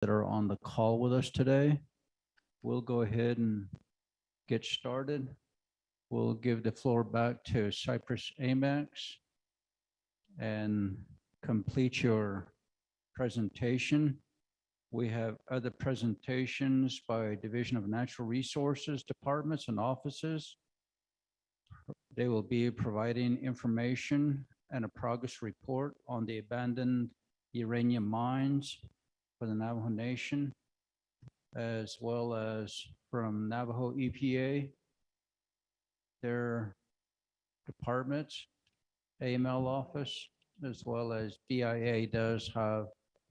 that are on the call with us today. We'll go ahead and get started. We'll give the floor back to Cyprus Amex and complete your presentation. We have other presentations by Division of Natural Resources departments and offices. They will be providing information and a progress report on the abandoned uranium mines for the Navajo Nation, as well as from Navajo EPA, their departments, AML office, as well as BIA does have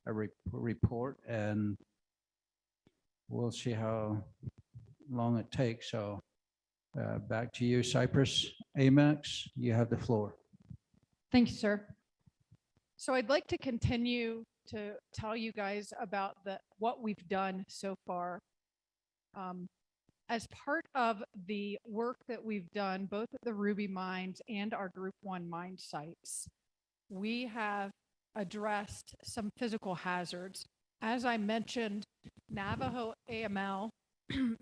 a report, and we'll see how long it takes. So back to you, Cyprus Amex, you have the floor. Thank you, sir. So I'd like to continue to tell you guys about what we've done so far. As part of the work that we've done, both at the Ruby mines and our Group 1 mine sites, we have addressed some physical hazards. As I mentioned, Navajo AML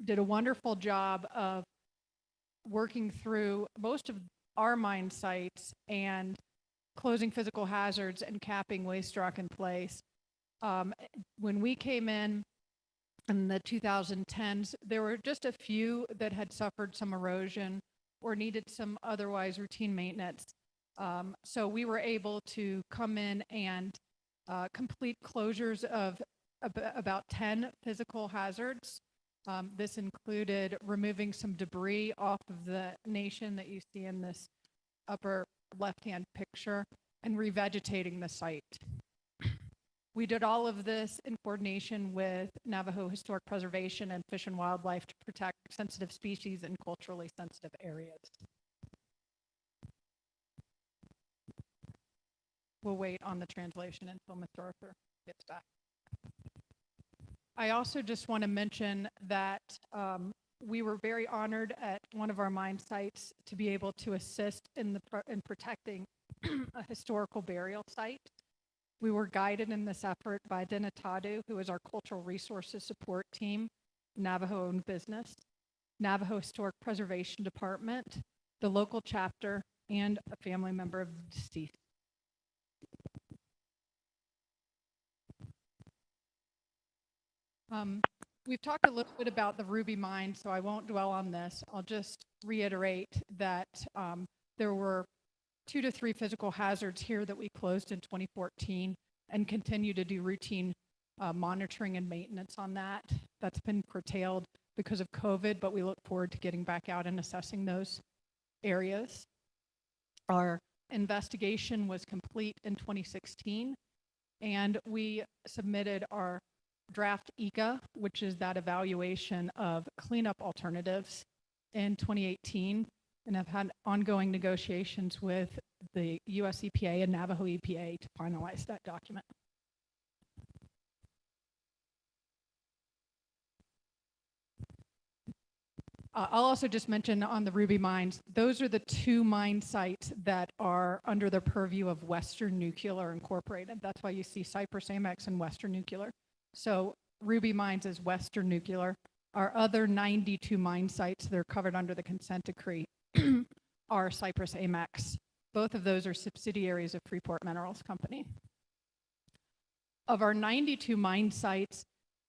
did a wonderful job of working through most of our mine sites and closing physical hazards and capping waste rock in place. When we came in the 2010s, there were just a few that had suffered some erosion or needed some otherwise routine maintenance. So we were able to come in and complete closures of about 10 physical hazards. This included removing some debris off of the nation that you see in this upper left-hand picture and revegetating the site. We did all of this in coordination with Navajo Historic Preservation and Fish and Wildlife to protect sensitive species in culturally sensitive areas. We'll wait on the translation until Mr. Arthur gets back. I also just want to mention that we were very honored at one of our mine sites to be able to assist in protecting a historical burial site. We were guided in this effort by Denatadu, who is our cultural resources support team, Navajo-owned business, Navajo Historic Preservation Department, the local chapter, and a family member of the deceased. We've talked a little bit about the Ruby mine, so I won't dwell on this. I'll just reiterate that there were 2 to 3 physical hazards here that we closed in 2014 and continue to do routine monitoring and maintenance on that. That's been curtailed because of COVID, but we look forward to getting back out and assessing those areas. Our investigation was complete in 2016, and we submitted our draft ECA, which is that evaluation of cleanup alternatives, in 2018, and have had ongoing negotiations with the US EPA and Navajo EPA to finalize that document. I'll also just mention on the Ruby mines, those are the 2 mine sites that are under the purview of Western Nuclear Incorporated. That's why you see Cyprus Amex and Western Nuclear. So Ruby Mines is Western Nuclear. Our other 92 mine sites that are covered under the consent decree are Cyprus Amex. Both of those are subsidiaries of Freeport Minerals Company. Of our 92 mine sites,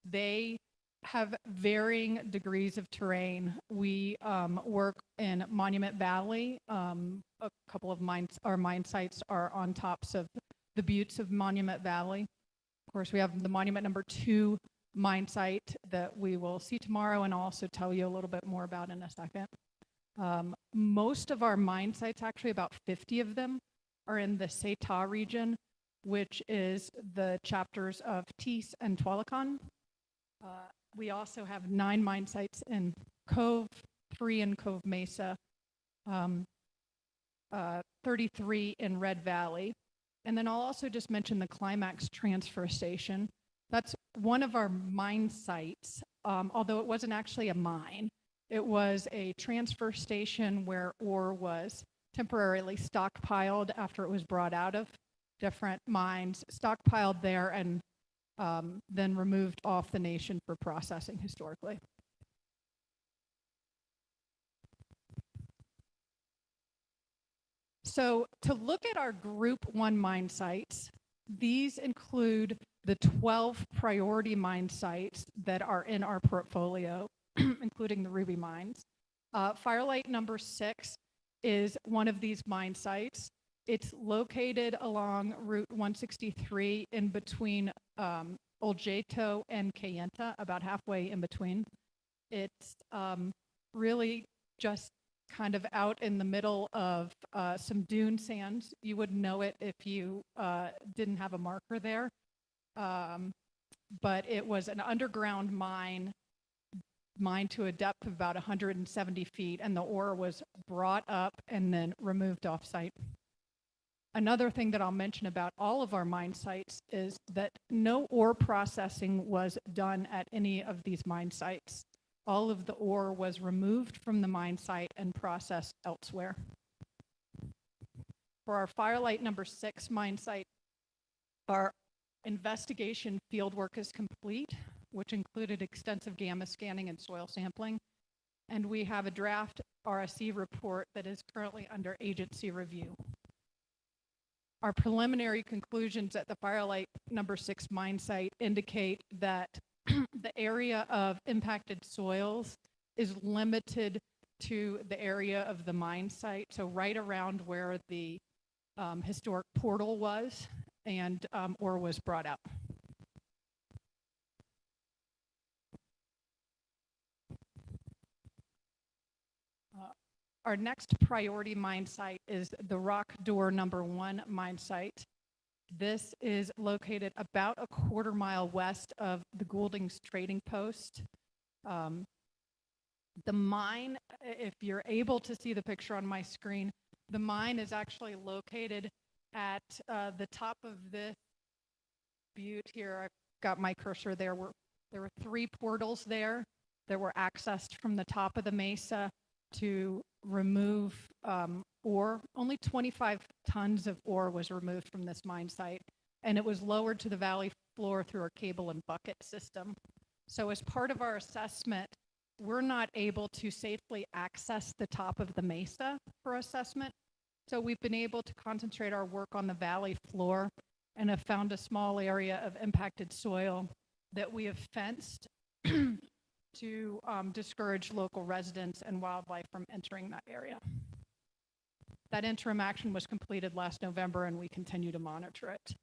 they have varying degrees of terrain. We work in Monument Valley. A couple of our mine sites are on tops of the buttes of Monument Valley. Of course, we have the Monument number 2 mine site that we will see tomorrow and I'll also tell you a little bit more about in a second. Most of our mine sites, actually about 50 of them, are in the Setah region, which is the chapters of Tees and Tualacan. We also have 9 mine sites in Cove, 3 in Cove Mesa, 33 in Red Valley. And then I'll also just mention the Climax transfer station. That's one of our mine sites, although it wasn't actually a mine. It was a transfer station where ore was temporarily stockpiled after it was brought out of different mines, stockpiled there and then removed off the nation for processing historically. So to look at our Group 1 mine sites, these include the 12 priority mine sites that are in our portfolio, including the Ruby mines. Firelight number 6 is one of these mine sites. It's located along Route 163 in between Oljeto and Kayenta, about halfway in between. It's really just kind of out in the middle of some dune sands. You wouldn't know it if you didn't have a marker there. But it was an underground mine to a depth of about 170 feet, and the ore was brought up and then removed off-site. Another thing that I'll mention about all of our mine sites is that no ore processing was done at any of these mine sites. All of the ore was removed from the mine site and processed elsewhere. For our Firelight number 6 mine site, our investigation fieldwork is complete, which included extensive gamma scanning and soil sampling. And we have a draft RSE report that is currently under agency review. Our preliminary conclusions at the Firelight number 6 mine site indicate that the area of impacted soils is limited to the area of the mine site, so right around where the historic portal was and ore was brought out. Our next priority mine site is the Rock Door number 1 mine site. This is located about a quarter-mile west of the Goulding's trading post. The mine, if you're able to see the picture on my screen, the mine is actually located at the top of this butte here. I've got my cursor there. There were 3 portals there that were accessed from the top of the mesa to remove ore. Only 25 tons of ore was removed from this mine site, and it was lowered to the valley floor through a cable and bucket system. So as part of our assessment, we're not able to safely access the top of the mesa for assessment. So we've been able to concentrate our work on the valley floor and have found a small area of impacted soil that we have fenced to discourage local residents and wildlife from entering that area. That interim action was completed last November, and we continue to monitor it.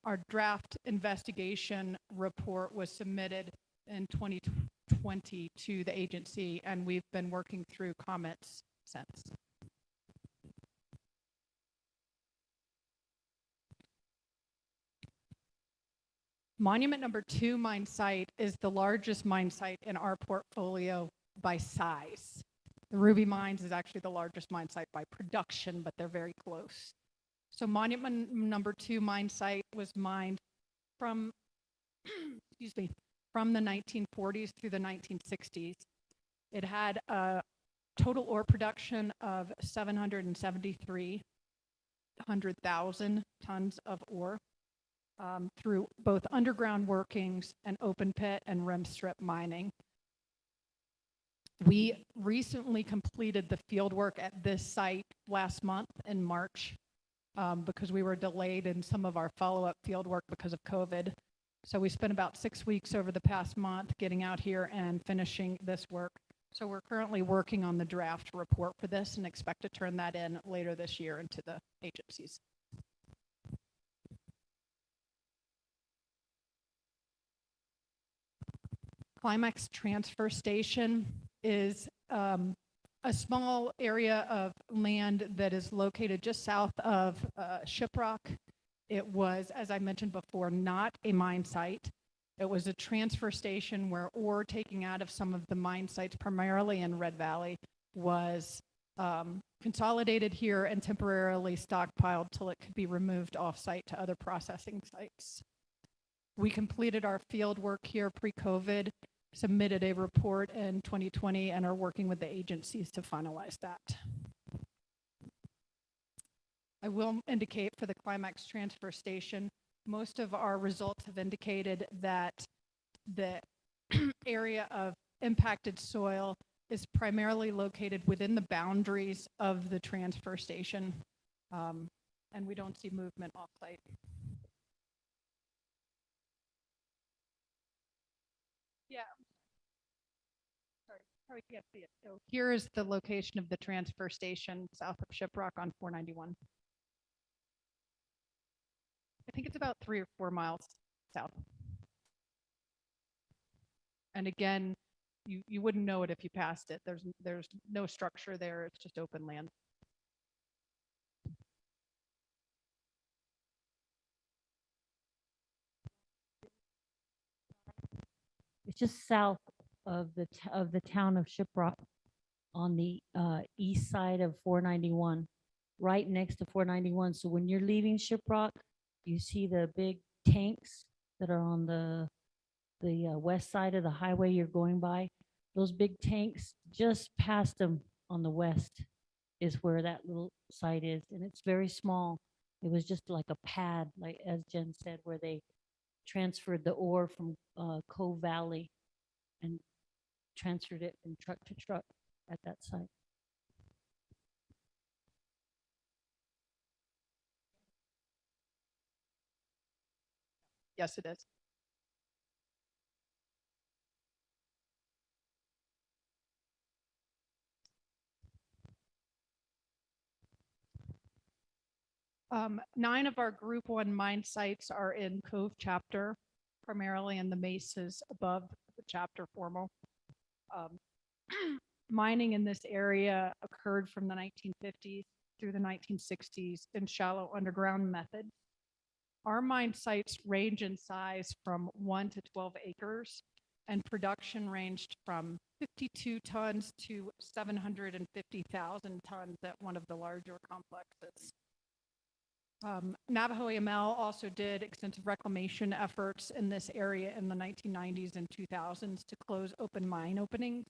Our draft investigation report was submitted in 2020 to the agency, and we've been working through comments since. Monument number 2 mine site is the largest mine site in our portfolio by size. The Ruby Mines is actually the largest mine site by production, but they're very close. So Monument number 2 mine site was mined from, from the 1940s through the 1960s. It had a total ore production of 773,000 tons of ore. Through both underground workings and open pit and rim strip mining. We recently completed the field work at this site last month in March because we were delayed in some of our follow-up field work because of COVID. So we spent about 6 weeks over the past month getting out here and finishing this work. So we're currently working on the draft report for this and expect to turn that in later this year into the agencies. Climax transfer station is a small area of land that is located just south of Shiprock. It was, as I mentioned before, not a mine site. It was a transfer station where ore taking out of some of the mine sites, primarily in Red Valley, was consolidated here and temporarily stockpiled till it could be removed off-site to other processing sites. We completed our field work here pre-COVID, submitted a report in 2020, and are working with the agencies to finalize that. I will indicate for the Climax transfer station, most of our results have indicated that the area of impacted soil is primarily located within the boundaries of the transfer station, and we don't see movement off-site. Yeah. Sorry, probably can't see it. So here is the location of the transfer station south of Shiprock on 491. I think it's about 3 or 4 miles south. And again, you wouldn't know it if you passed it. There's no structure there. It's just open land. It's just south of the town of Shiprock on the east side of 491, right next to 491. So when you're leaving Shiprock, you see the big tanks that are on the west side of the highway you're going by. Those big tanks, just past them on the west is where that little site is, and it's very small. It was just like a pad, like as Jen said, where they transferred the ore from Cove Valley and transferred it from truck to truck at that site. Yes, it is. Nine of our Group 1 mine sites are in Cove Chapter, primarily in the mesas above the chapter formal. Mining in this area occurred from the 1950s through the 1960s in shallow underground methods. Our mine sites range in size from 1 to 12 acres, and production ranged from 52 tons to 750,000 tons at one of the larger complexes. Navajo Aml also did extensive reclamation efforts in this area in the 1990s and 2000s to close open mine openings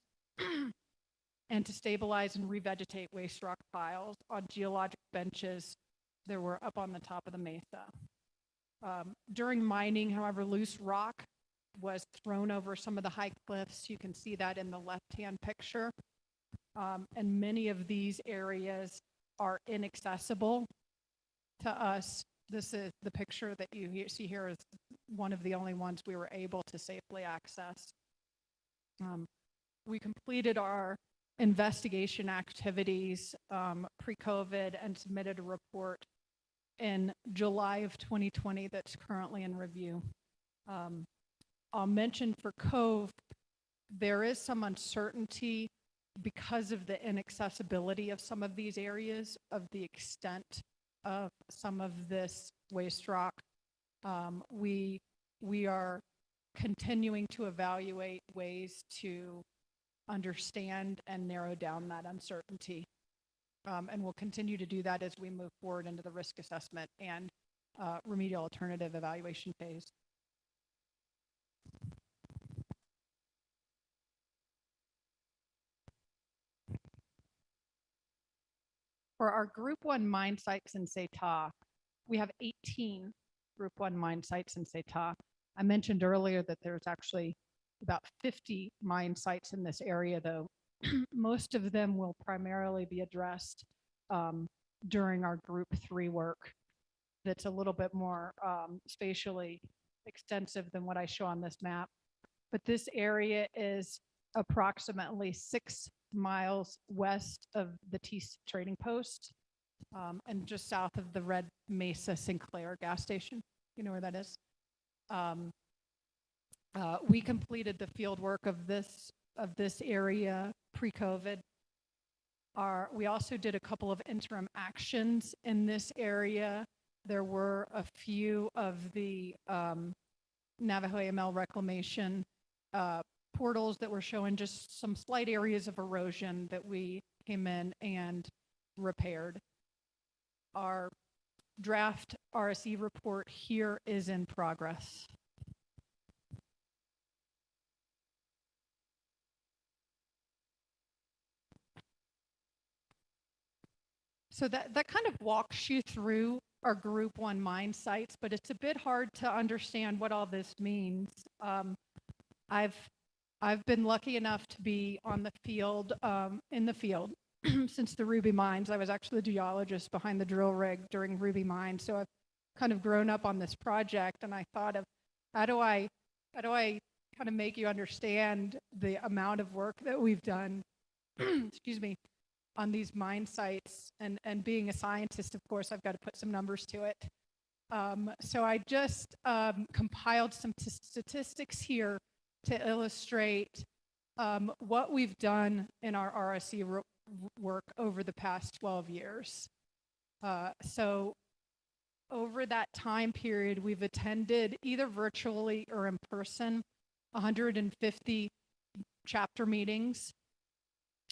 and to stabilize and revegetate waste rock piles on geologic benches that were up on the top of the mesa. During mining, however, loose rock was thrown over some of the high cliffs. You can see that in the left-hand picture. And many of these areas are inaccessible to us. This is the picture that you see here is one of the only ones we were able to safely access. We completed our investigation activities pre-COVID and submitted a report in July of 2020 that's currently in review. I'll mention for Cove, there is some uncertainty because of the inaccessibility of some of these areas, of the extent of some of this waste rock. We are continuing to evaluate ways to understand and narrow down that uncertainty. And we'll continue to do that as we move forward into the risk assessment and remedial alternative evaluation phase. For our Group 1 mine sites in Setah, we have 18 Group 1 mine sites in Setah. I mentioned earlier that there's actually about 50 mine sites in this area, though. Most of them will primarily be addressed during our Group 3 work that's a little bit more spatially extensive than what I show on this map. But this area is approximately 6 miles west of the Tees Trading Post and just south of the Red Mesa Sinclair gas station. You know where that is? We completed the field work of this area pre-COVID. We also did a couple of interim actions in this area. There were a few of the Navajo Aml reclamation portals that were showing just some slight areas of erosion that we came in and repaired. Our draft RSE report here is in progress. So that kind of walks you through our Group 1 mine sites, but it's a bit hard to understand what all this means. I've been lucky enough to be on the field, in the field since the Ruby mines. I was actually the geologist behind the drill rig during Ruby mines, so I've kind of grown up on this project, and I thought of how do I kind of make you understand the amount of work that we've done, excuse me, on these mine sites, and being a scientist, of course, I've got to put some numbers to it. So I just compiled some statistics here to illustrate what we've done in our RSE work over the past 12 years. So over that time period, we've attended either virtually or in person 150 chapter meetings.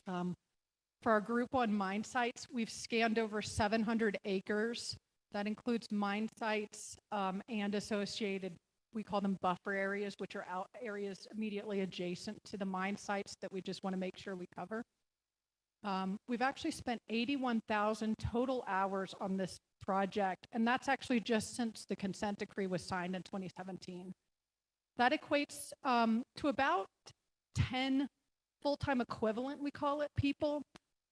For our Group 1 mine sites, we've scanned over 700 acres. That includes mine sites and associated, we call them buffer areas, which are out areas immediately adjacent to the mine sites that we just want to make sure we cover. We've actually spent 81,000 total hours on this project, and that's actually just since the consent decree was signed in 2017. That equates to about 10 full-time equivalent, we call it, people,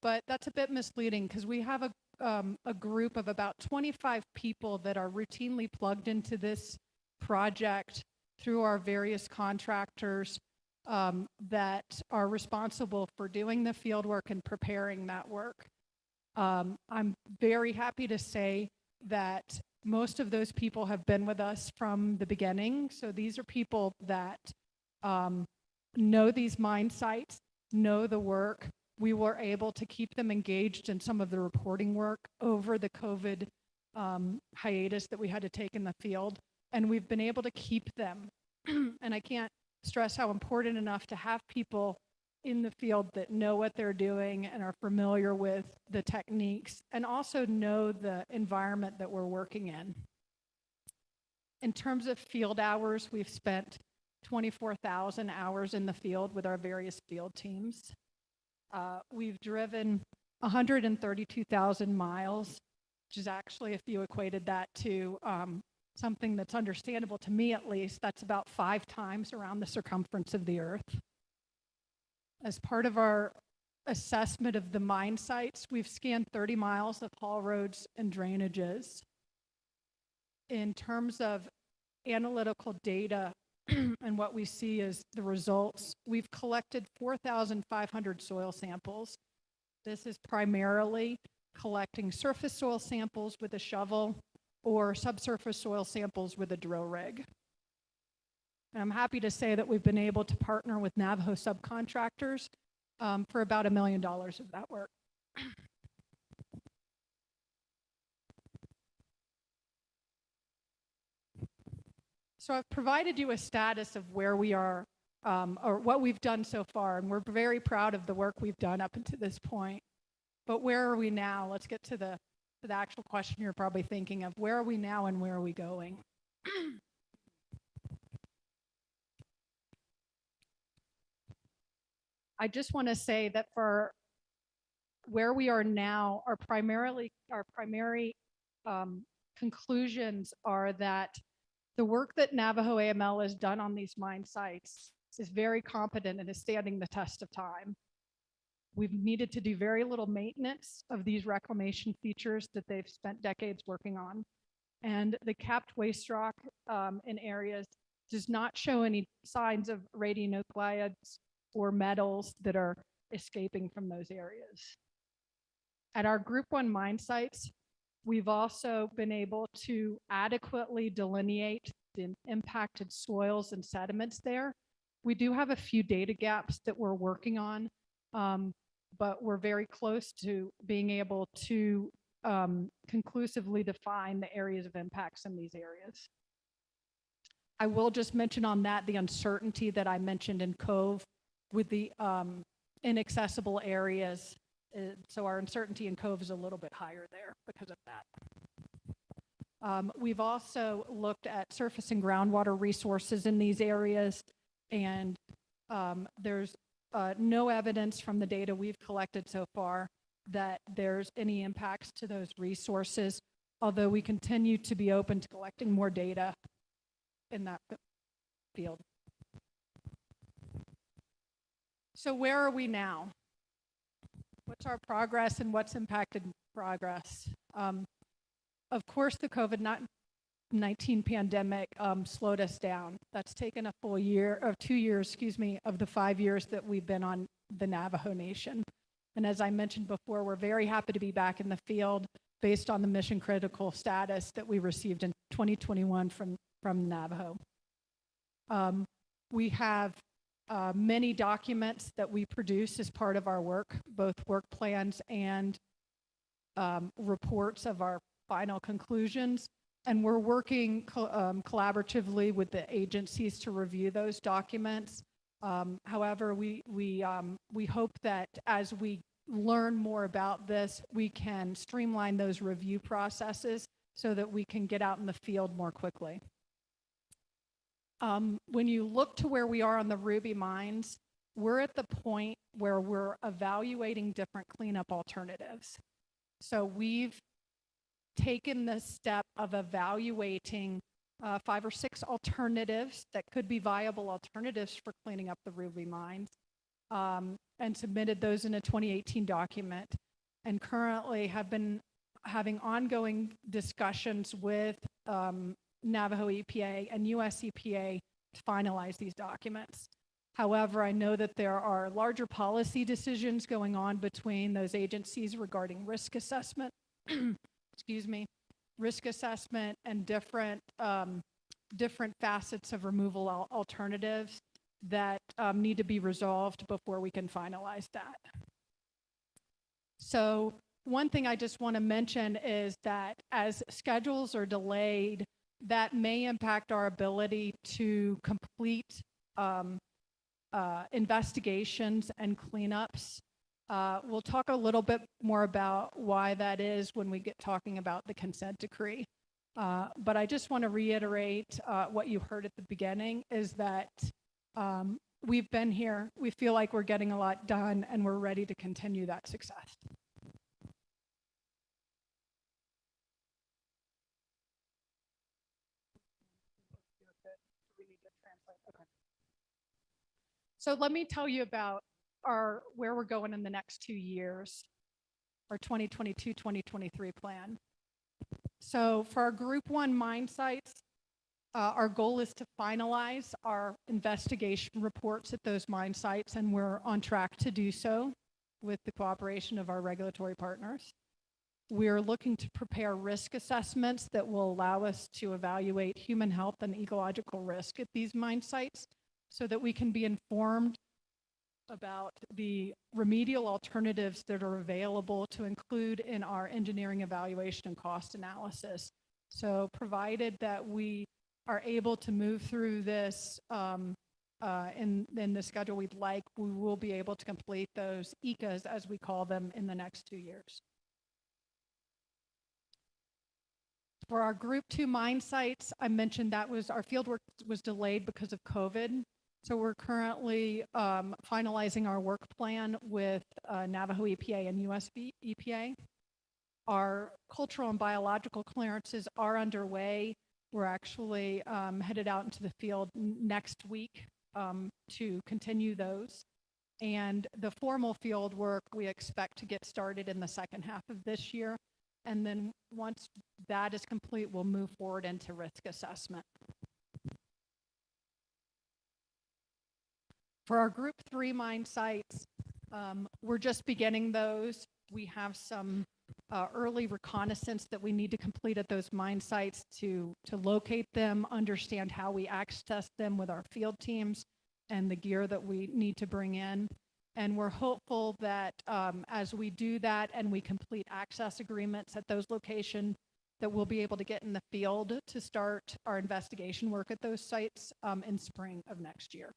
but that's a bit misleading because we have a group of about 25 people that are routinely plugged into this project through our various contractors that are responsible for doing the field work and preparing that work. I'm very happy to say that most of those people have been with us from the beginning. So these are people that know these mine sites, know the work. We were able to keep them engaged in some of the reporting work over the COVID hiatus that we had to take in the field. And we've been able to keep them. And I can't stress how important enough to have people in the field that know what they're doing and are familiar with the techniques and also know the environment that we're working in. In terms of field hours, we've spent 24,000 hours in the field with our various field teams. We've driven 132,000 miles, which is actually, if you equated that to something that's understandable to me at least, that's about 5 times around the circumference of the Earth. As part of our assessment of the mine sites, we've scanned 30 miles of haul roads and drainages. In terms of analytical data and what we see as the results, we've collected 4,500 soil samples. This is primarily collecting surface soil samples with a shovel or subsurface soil samples with a drill rig. And I'm happy to say that we've been able to partner with Navajo subcontractors for about $1 million of that work. So I've provided you a status of where we are or what we've done so far, and we're very proud of the work we've done up until this point. But where are we now? Let's get to the actual question you're probably thinking of. Where are we now and where are we going? I just want to say that for where we are now, our primary conclusions are that the work that Navajo AML has done on these mine sites is very competent and is standing the test of time. We've needed to do very little maintenance of these reclamation features that they've spent decades working on. And the capped waste rock in areas does not show any signs of radionuclides or metals that are escaping from those areas. At our Group 1 mine sites, we've also been able to adequately delineate the impacted soils and sediments there. We do have a few data gaps that we're working on, but we're very close to being able to conclusively define the areas of impacts in these areas. I will just mention on that the uncertainty that I mentioned in Cove with the inaccessible areas. So our uncertainty in Cove is a little bit higher there because of that. We've also looked at surface and groundwater resources in these areas, and there's no evidence from the data we've collected so far that there's any impacts to those resources although we continue to be open to collecting more data in that field. So where are we now? What's our progress and what's impacted progress? Of course, the COVID-19 pandemic slowed us down. That's taken a full year, or 2 years, excuse me, of the 5 years that we've been on the Navajo Nation. And as I mentioned before, we're very happy to be back in the field based on the mission critical status that we received in 2021 from Navajo. We have many documents that we produce as part of our work, both work plans and reports of our final conclusions. And we're working collaboratively with the agencies to review those documents. However, we hope that as we learn more about this, we can streamline those review processes so that we can get out in the field more quickly. When you look to where we are on the Ruby mines, we're at the point where we're evaluating different cleanup alternatives. So we've taken the step of evaluating 5 or 6 alternatives that could be viable alternatives for cleaning up the Ruby mines, and submitted those in a 2018 document, and currently have been having ongoing discussions with Navajo EPA and US EPA to finalize these documents. However, I know that there are larger policy decisions going on between those agencies regarding risk assessment, excuse me, risk assessment and different facets of removal alternatives that need to be resolved before we can finalize that. So one thing I just want to mention is that as schedules are delayed, that may impact our ability to complete investigations and cleanups. We'll talk a little bit more about why that is when we get talking about the consent decree. But I just want to reiterate what you heard at the beginning is that we've been here, we feel like we're getting a lot done, and we're ready to continue that success. So let me tell you about where we're going in the next 2 years, our 2022-2023 plan. So for our Group 1 mine sites, our goal is to finalize our investigation reports at those mine sites, and we're on track to do so with the cooperation of our regulatory partners. We're looking to prepare risk assessments that will allow us to evaluate human health and ecological risk at these mine sites so that we can be informed about the remedial alternatives that are available to include in our engineering evaluation and cost analysis. So provided that we are able to move through this in the schedule we'd like, we will be able to complete those ECAs, as we call them, in the next 2 years. For our Group 2 mine sites, I mentioned that our fieldwork was delayed because of COVID. So we're currently finalizing our work plan with Navajo EPA and US EPA. Our cultural and biological clearances are underway. We're actually headed out into the field next week to continue those. And the formal field work we expect to get started in the second half of this year. And then once that is complete, we'll move forward into risk assessment. For our Group 3 mine sites, we're just beginning those. We have some early reconnaissance that we need to complete at those mine sites to locate them, understand how we access them with our field teams and the gear that we need to bring in. And we're hopeful that as we do that and we complete access agreements at those locations, that we'll be able to get in the field to start our investigation work at those sites in spring of next year.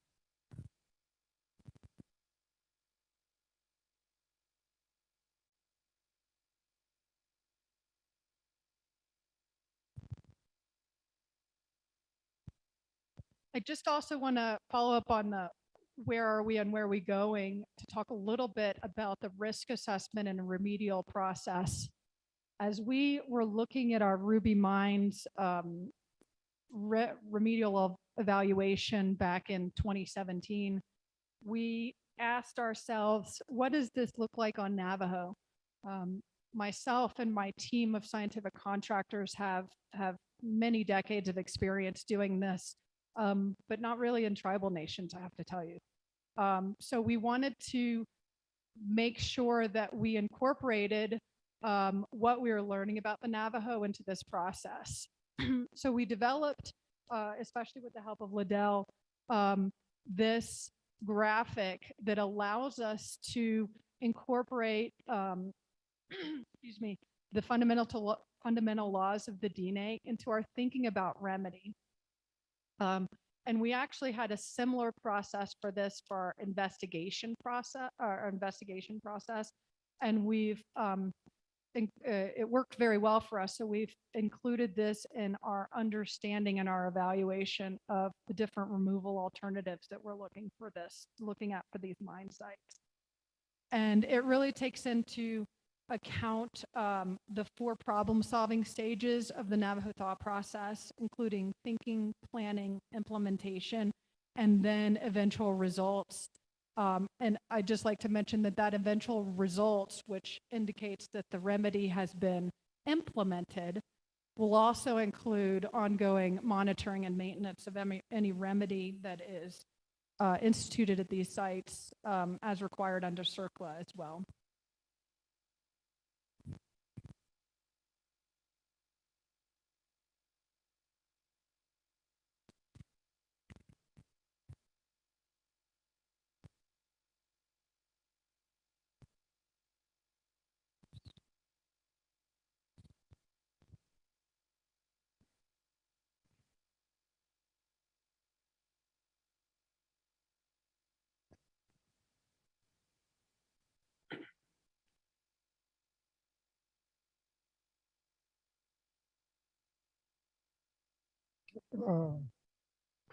I just also want to follow up on the where are we and where are we going to talk a little bit about the risk assessment and remedial process. as we were looking at our Ruby Mines remedial evaluation back in 2017, we asked ourselves, what does this look like on Navajo? Myself and my team of scientific contractors have many decades of experience doing this, but not really in tribal nations, I have to tell you. So we wanted to make sure that we incorporated what we were learning about the Navajo into this process. So we developed, especially with the help of Liddell, this graphic that allows us to incorporate, excuse me, the fundamental laws of the DNA into our thinking about remedy. And we actually had a similar process for this for our investigation process, and we've it worked very well for us. So we've included this in our understanding and our evaluation of the different removal alternatives that we're looking at for these mine sites. And it really takes into account the 4 problem-solving stages of the Navajo thought process, including thinking, planning, implementation, and then eventual results. And I'd just like to mention that eventual results, which indicates that the remedy has been implemented, will also include ongoing monitoring and maintenance of any remedy that is instituted at these sites as required under CERCLA as well.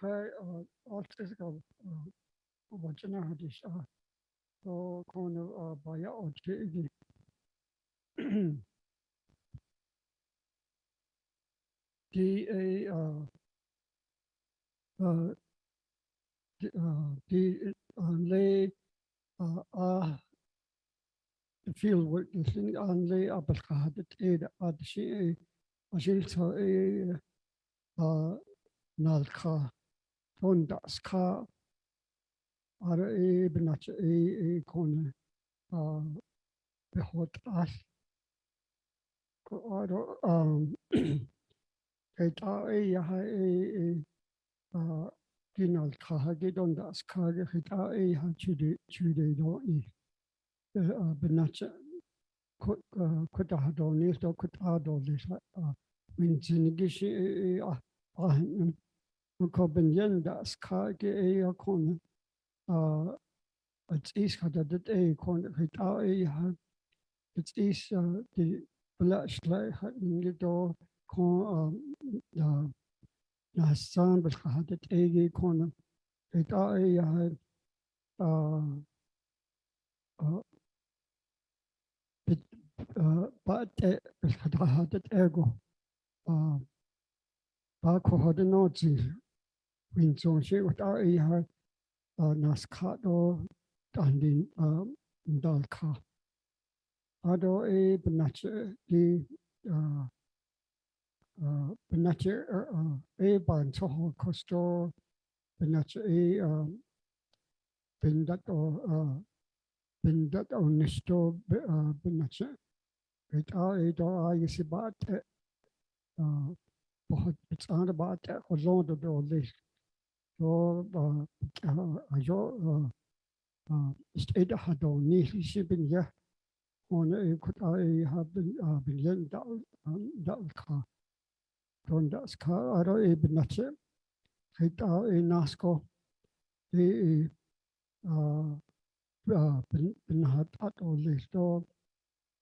Kai article wajana hadis so kono baya otigi lay the field work the thing on lay abalkahadet adshi ashilto nalka fondaska ara benach kone behot as aro eta yaha dinal kahage dondas kage hita ha chude do benach kutahadoni so kutadoli min zinigishi Copenhagen das kage kon het is dat het kon het het is de belasting had niet door kon na staan had het kon het but had het ego Bako had no Winson she what had Nascato and Dalka. Ado Benache the Benache Banso Costo Benache Bendat or Bendat or Nesto Benache. It are is about it's not about Hollande or this. So, state had only shipping here on a could I have been that car. Don't that car, I don't even not it. Hit in Nasco, the been had at all this door.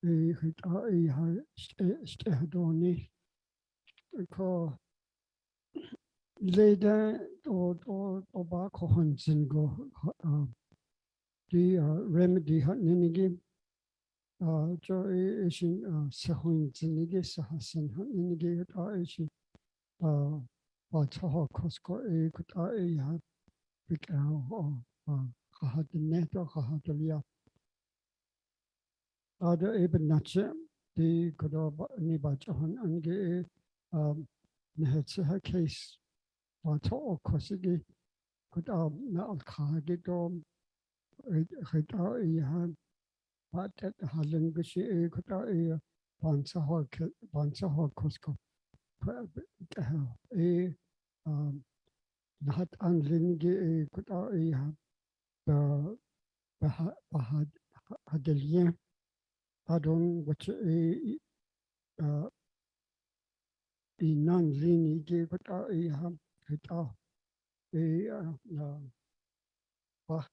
The hit stay had only. Because later or back hunts and go the remedy had any game 저 이신 세훈 진이게 사하신 한이게 다 이신 와차하 코스코 이 그다 이야 비카오 가하드네 또 가하들이야 아더 이번 나체 디 그다 니 바차한 안게 네헤츠하 케이스 와차하 코스기 그다 나 알카게 좀 그다 이야 바tet halin gishi e kota e bansa hol kosko e nahat anlin gi e kota e ha bahad hadelien adon which e nan lini gi kota e ha kota e bah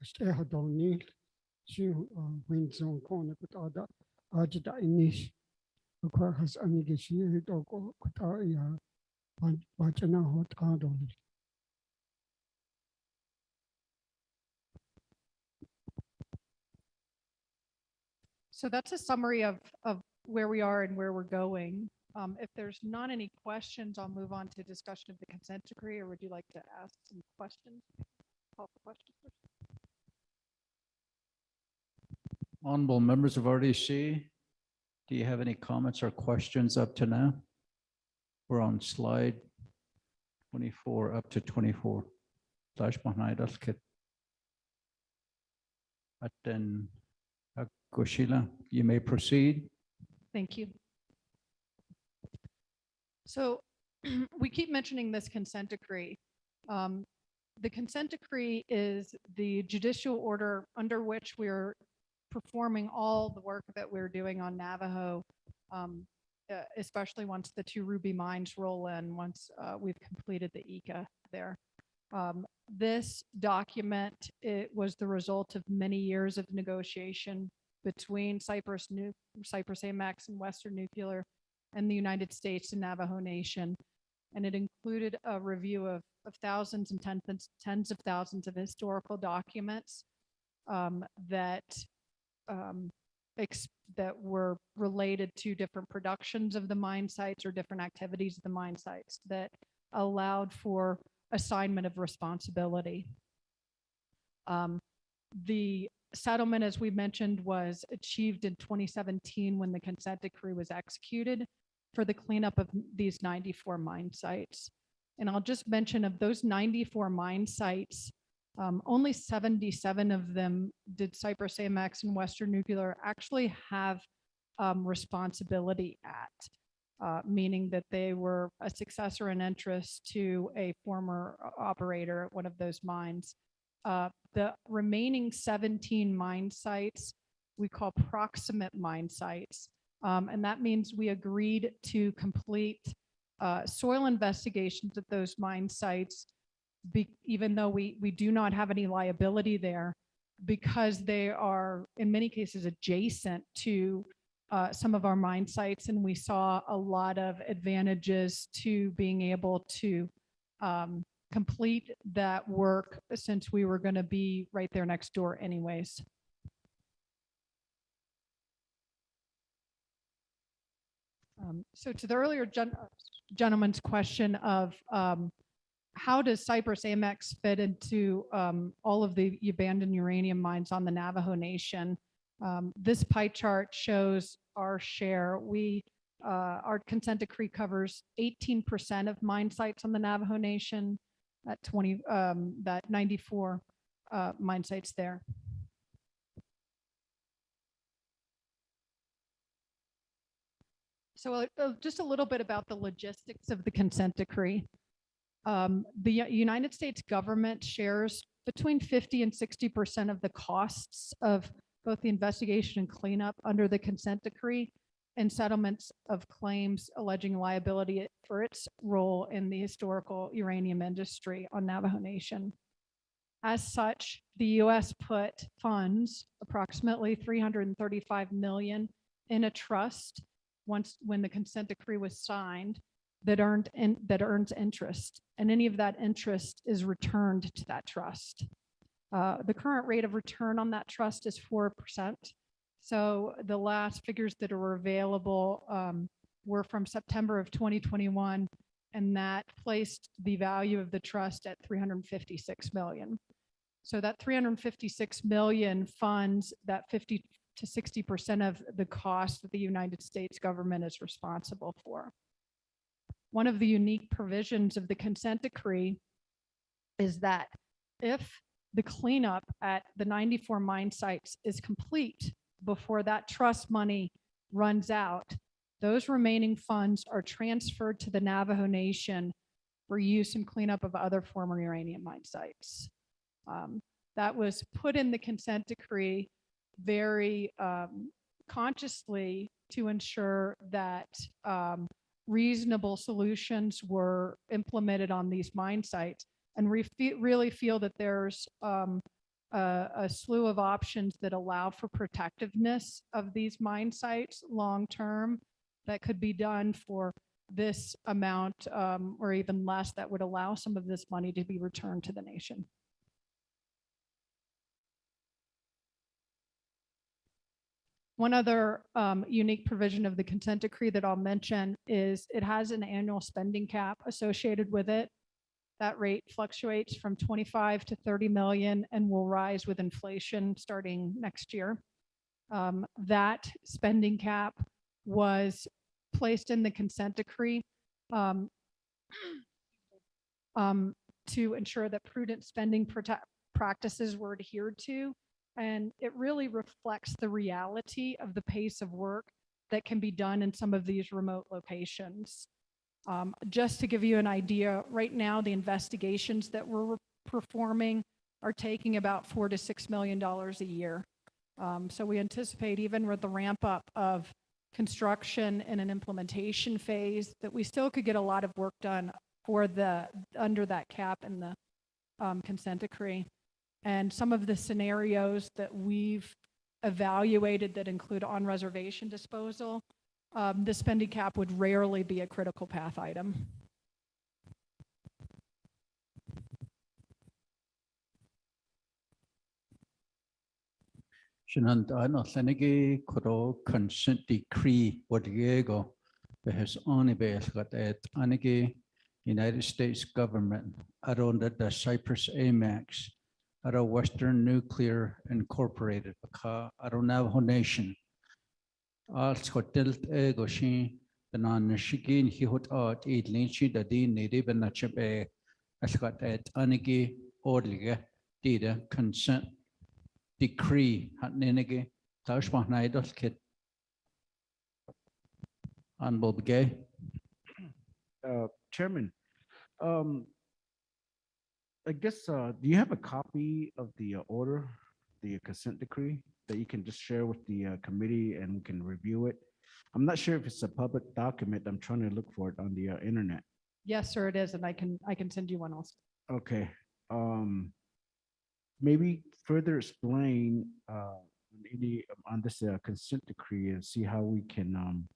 ste hadoni si winzon kone kota da ajda inish kwa has anigi shi to kota ya bachana hot adon. So that's a summary of where we are and where we're going. If there's not any questions, I'll move on to discussion of the consent decree, or would you like to ask some questions? Call for questions. Honorable members of RDC, do you have any comments or questions up to now? We're on slide 24 up to 24. Tash Mahnaidas Kit. Then Goshila, you may proceed. Thank you. So we keep mentioning this consent decree. The consent decree is the judicial order under which we're performing all the work that we're doing on Navajo, especially once the 2 Ruby mines roll in, once we've completed the ECA there. This document, it was the result of many years of negotiation between Cyprus Amex and Western Nuclear and the United States and Navajo Nation. And it included a review of thousands and tens of thousands of historical documents that were related to different productions of the mine sites or different activities of the mine sites that allowed for assignment of responsibility. The settlement, as we mentioned, was achieved in 2017 when the consent decree was executed for the cleanup of these 94 mine sites. And I'll just mention, of those 94 mine sites, only 77 of them did Cyprus Amex and Western Nuclear actually have responsibility at, meaning that they were a successor in interest to a former operator at one of those mines. The remaining 17 mine sites we call proximate mine sites. And that means we agreed to complete soil investigations at those mine sites, even though we do not have any liability there, because they are in many cases adjacent to some of our mine sites. And we saw a lot of advantages to being able to complete that work, since we were going to be right there next door anyways. So to the earlier gentleman's question of how does Cyprus Amex fit into all of the abandoned uranium mines on the Navajo Nation? This pie chart shows our share. Our consent decree covers 18% of mine sites on the Navajo Nation, at 94 mine sites there. So just a little bit about the logistics of the consent decree. The United States government shares between 50 and 60% of the costs of both the investigation and cleanup under the consent decree and settlements of claims alleging liability for its role in the historical uranium industry on Navajo Nation. As such, the U.S. put funds, approximately $335 million, in a trust when the consent decree was signed, that earns interest, and any of that interest is returned to that trust. The current rate of return on that trust is 4%. So the last figures that are available were from September of 2021, and that placed the value of the trust at 356 million. So that 356 million funds that 50 to 60% of the cost that the United States government is responsible for. One of the unique provisions of the consent decree is that if the cleanup at the 94 mine sites is complete before that trust money runs out, those remaining funds are transferred to the Navajo Nation for use in cleanup of other former uranium mine sites. That was put in the consent decree very consciously to ensure that reasonable solutions were implemented on these mine sites. And we really feel that there's a slew of options that allow for protectiveness of these mine sites long-term that could be done for this amount or even less, that would allow some of this money to be returned to the nation. One other unique provision of the consent decree that I'll mention is it has an annual spending cap associated with it. That rate fluctuates from 25 to 30 million and will rise with inflation starting next year. That spending cap was placed in the consent decree to ensure that prudent spending practices were adhered to. And it really reflects the reality of the pace of work that can be done in some of these remote locations. Just to give you an idea, right now, the investigations that we're performing are taking about $4 to $6 million a year. So we anticipate, even with the ramp up of construction and an implementation phase, that we still could get a lot of work done for under that cap in the consent decree. And some of the scenarios that we've evaluated that include on-reservation disposal, the spending cap would rarely be a critical path item. Shanant ano thanigi koro consent decree wadiego behas onibes got at anigi United States government around the Cyprus Amex aro Western Nuclear Incorporated aro Navajo Nation als hotelt ego shin the non shigin he hot art eat linchi da din native and nachabe as got at anigi orlige dida consent decree hat nenege tauschmach neidos kit an bobge. Chairman, I guess, do you have a copy of the order, the consent decree that you can just share with the committee and we can review it? I'm not sure if it's a public document. I'm trying to look for it on the internet. Yes, sir, it is, and I can send you one also. Okay. Maybe further explain on this consent decree and see how we can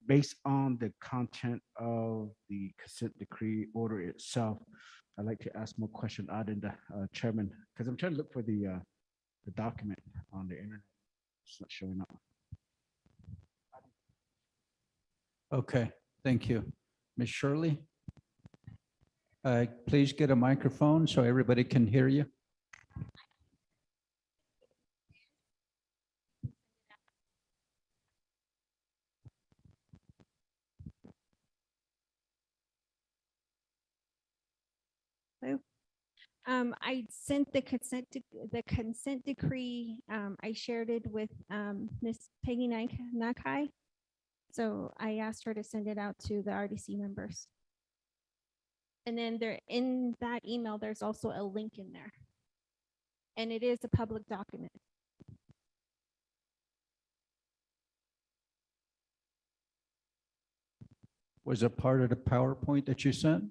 based on the content of the consent decree order itself, I'd like to ask more questions out in the chairman, because I'm trying to look for the document on the internet. It's not showing up. Okay, thank you. Ms. Shirley? Please get a microphone so everybody can hear you. I sent the consent decree. I shared it with Miss Peggy Nakai. So I asked her to send it out to the RDC members. And then there in that email, there's also a link in there. And it is a public document. Was it part of the PowerPoint that you sent?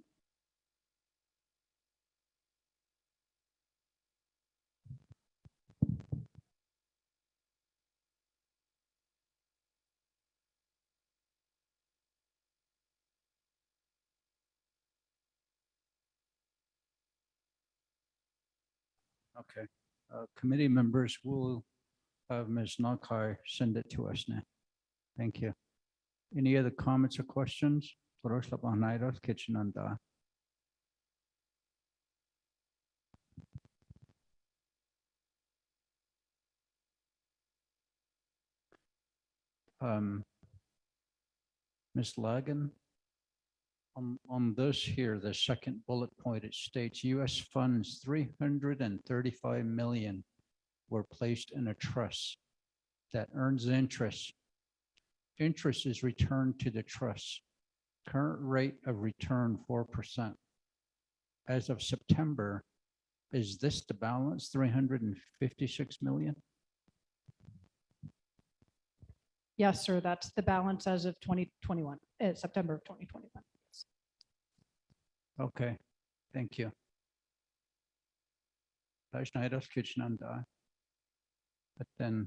Okay. Committee members will have Ms. Nakai send it to us now. Thank you. Any other comments or questions? Kitchen and Ms. Lagan, on this here, the second bullet point, it states U.S. funds 335 million were placed in a trust that earns interest. Interest is returned to the trust. Current rate of return 4%. As of September, is this the balance, 356 million? Yes, sir. That's the balance as of 2021, September of 2021. Okay, thank you. But then,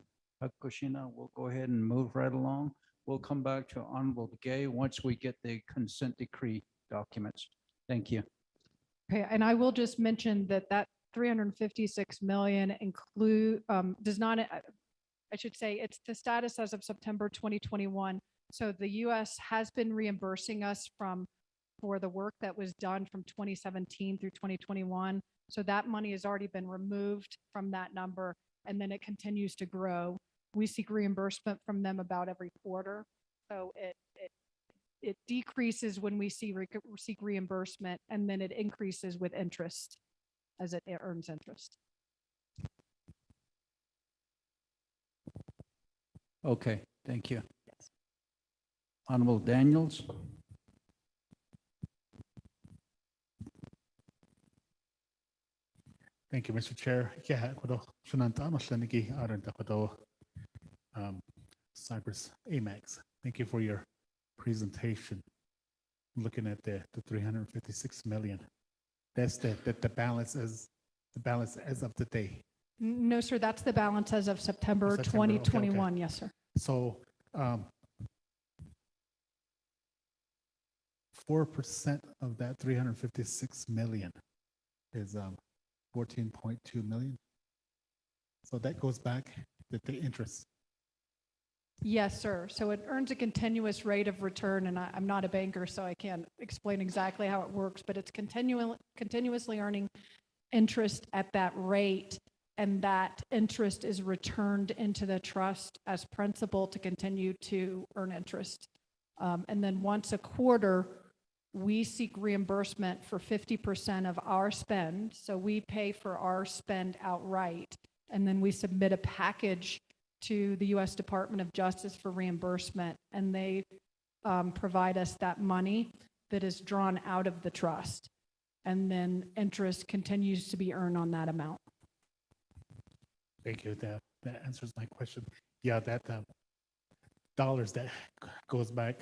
Kushina, we'll go ahead and move right along. We'll come back to Honorable Gay once we get the consent decree documents. Thank you. Okay, and I will just mention that that 356 million include, does not, I should say, it's the status as of September 2021. So the US has been reimbursing us for the work that was done from 2017 through 2021. So that money has already been removed from that number, and then it continues to grow. We seek reimbursement from them about every quarter. So it decreases when we seek reimbursement, and then it increases with interest as it earns interest. Okay, thank you. Yes. Honorable Daniels. Thank you, Mr. Chair. Yeah, Cyprus Amex. Thank you for your presentation. Looking at the 356 million. That's the balance as of today. No, sir, that's the balance as of September September, okay, okay. 2021. Yes, sir. So 4% of that 356 million is 14.2 million. So that goes back the interest. Yes, sir. So it earns a continuous rate of return, and I'm not a banker, so I can't explain exactly how it works, but it's continuously earning interest at that rate, and that interest is returned into the trust as principal to continue to earn interest. And then once a quarter, we seek reimbursement for 50% of our spend. So we pay for our spend outright, and then we submit a package to the U.S. Department of Justice for reimbursement, and they provide us that money that is drawn out of the trust, and then interest continues to be earned on that amount. Thank you. That answers my question. Yeah, that dollars that goes back,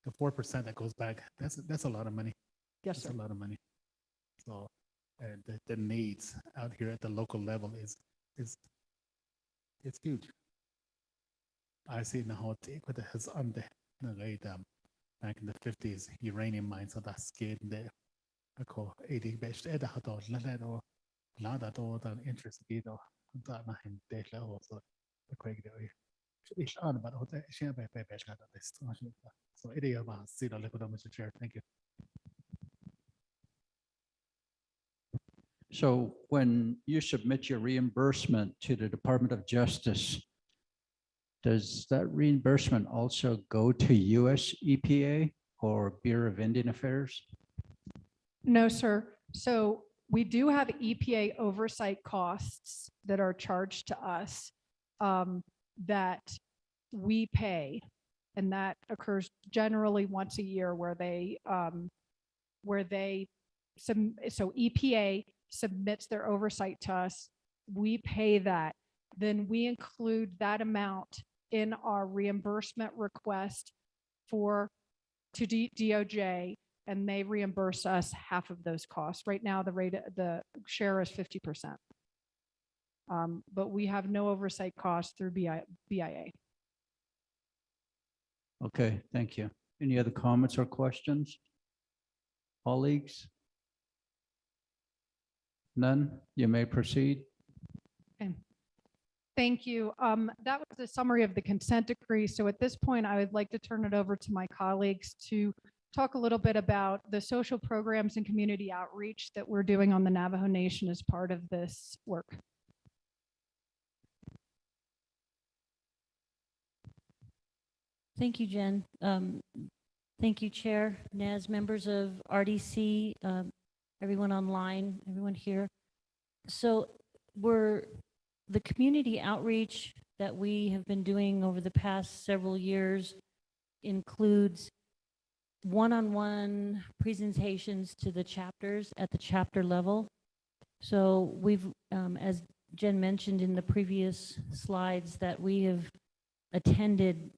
the 4% that goes back, that's a lot of money. Yes, That's sir. a lot of money. So, and the needs out here at the local level is it's huge. I see now with the has on the back in the 50s uranium mines so that's scared there. I call 80 best at the hot or not at all than interest either. That my day level so the quick day. It's on about the share by best got this. So it is about see the liquid Mr. Chair. Thank you. So when you submit your reimbursement to the Department of Justice, does that reimbursement also go to US EPA or Bureau of Indian Affairs? No, sir. So we do have EPA oversight costs that are charged to us that we pay, and that occurs generally once a year where so EPA submits their oversight to us, we pay that, then we include that amount in our reimbursement request to DOJ, and they reimburse us half of those costs. Right now, the share is 50%. But we have no oversight costs through BIA. Okay, thank you. Any other comments or questions? Colleagues? None? You may proceed. Thank you. That was a summary of the consent decree. So at this point, I would like to turn it over to my colleagues to talk a little bit about the social programs and community outreach that we're doing on the Navajo Nation as part of this work. Thank you, Jen. Thank you, Chair, Naz, members of RDC, everyone online, everyone here. So the community outreach that we have been doing over the past several years includes one-on-one presentations to the chapters at the chapter level. So we've, as Jen mentioned in the previous slides, that we have attended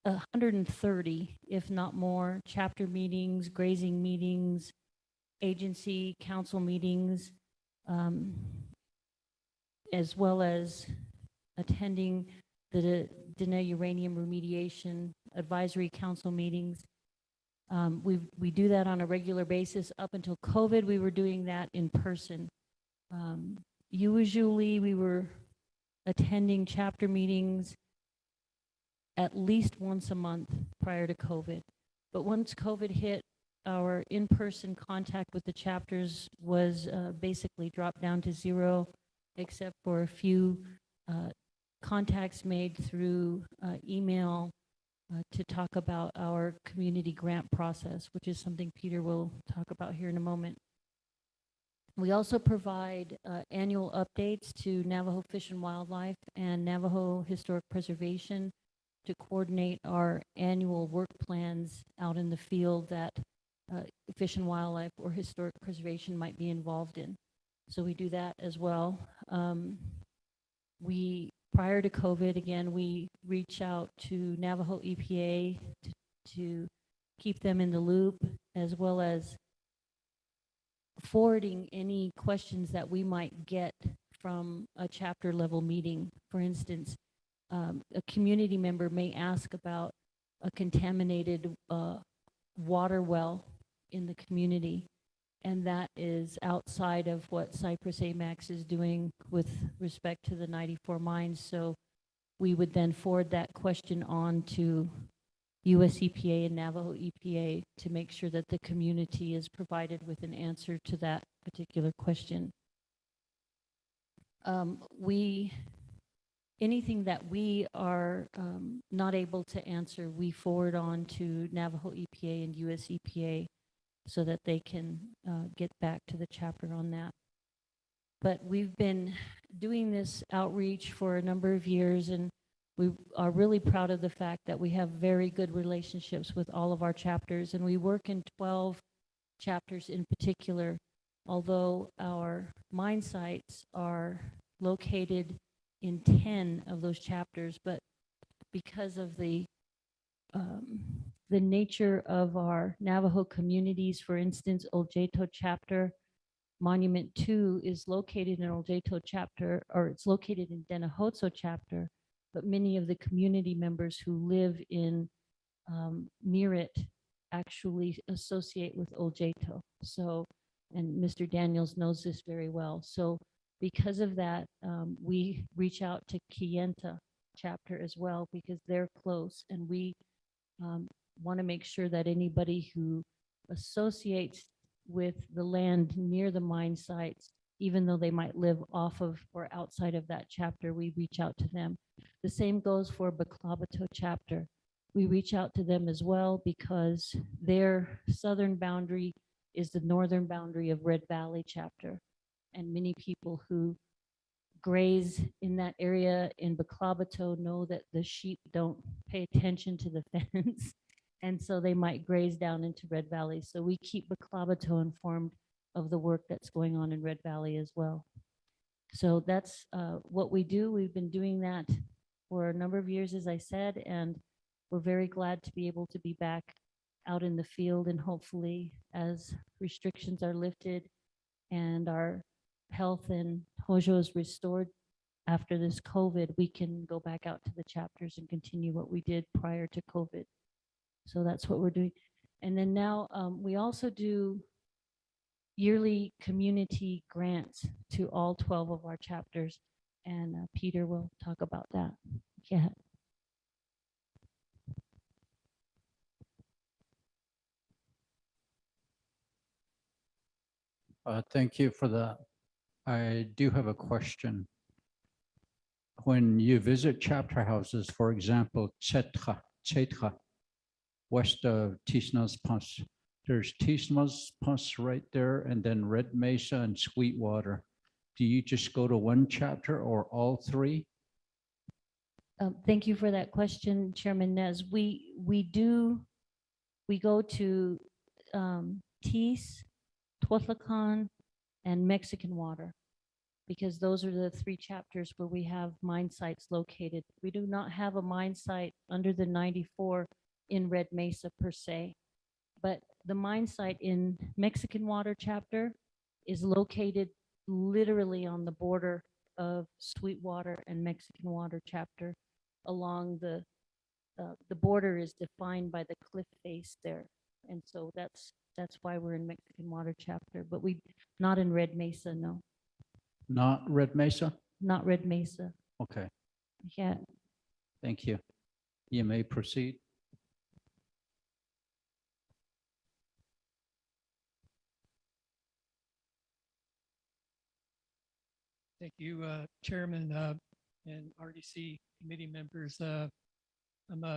130, if not more, chapter meetings, grazing meetings, agency council meetings, as well as attending the Dene Uranium Remediation Advisory Council meetings. We do that on a regular basis. Up until COVID, we were doing that in person. Usually we were attending chapter meetings at least once a month prior to COVID. But once COVID hit, our in-person contact with the chapters was basically dropped down to zero, except for a few contacts made through email to talk about our community grant process, which is something Peter will talk about here in a moment. We also provide annual updates to Navajo Fish and Wildlife and Navajo Historic Preservation to coordinate our annual work plans out in the field that Fish and Wildlife or Historic Preservation might be involved in. So we do that as well. Prior to COVID, again, we reach out to Navajo EPA to keep them in the loop, as well as forwarding any questions that we might get from a chapter level meeting. For instance, a community member may ask about a contaminated water well in the community, and that is outside of what Cyprus Amex is doing with respect to the 94 mines. So we would then forward that question on to US EPA and Navajo EPA to make sure that the community is provided with an answer to that particular question. Anything that we are not able to answer, we forward on to Navajo EPA and US EPA so that they can get back to the chapter on that. But we've been doing this outreach for a number of years, and we are really proud of the fact that we have very good relationships with all of our chapters, and we work in 12 chapters in particular, although our mine sites are located in 10 of those chapters. But because of the nature of our Navajo communities, for instance, Oljeto chapter, Monument 2 is located in Oljeto chapter, or it's located in Denahotso chapter, but many of the community members who live in near it actually associate with Oljeto. So, and Mr. Daniels knows this very well. So because of that, we reach out to Kayenta chapter as well, because they're close, and we want to make sure that anybody who associates with the land near the mine sites, even though they might live off of or outside of that chapter, we reach out to them. The same goes for Baklabato chapter. We reach out to them as well because their southern boundary is the northern boundary of Red Valley chapter. And many people who graze in that area in Baklabato know that the sheep don't pay attention to the fence. And so they might graze down into Red Valley. So we keep Baklabato informed of the work that's going on in Red Valley as well. So that's what we do. We've been doing that for a number of years, as I said, and we're very glad to be able to be back out in the field, and hopefully as restrictions are lifted and our health and Hojo is restored after this COVID, we can go back out to the chapters and continue what we did prior to COVID. So that's what we're doing. And then now we also do yearly community grants to all 12 of our chapters. and Peter will talk about that. Yeah. Thank you for that. I do have a question. When you visit chapter houses, for example, Chetcha, west of Tisnas Pass, there's Tisnas Pass right there, and then Red Mesa and Sweetwater. Do you just go to one chapter or all three? Thank you for that question, Chairman Nez. We go to Tees, Tuatlacan, and Mexican Water, because those are the three chapters where we have mine sites located. We do not have a mine site under the 94 in Red Mesa per se, but the mine site in Mexican Water chapter is located literally on the border of Sweetwater and Mexican Water chapter. Along the border is defined by the cliff face there, and so that's why we're in Mexican Water chapter, but we not in Red Mesa, no, Not Red Mesa? not Red Mesa. Okay, Yeah, thank you. You may proceed. Thank you, Chairman and RDC committee members. I'm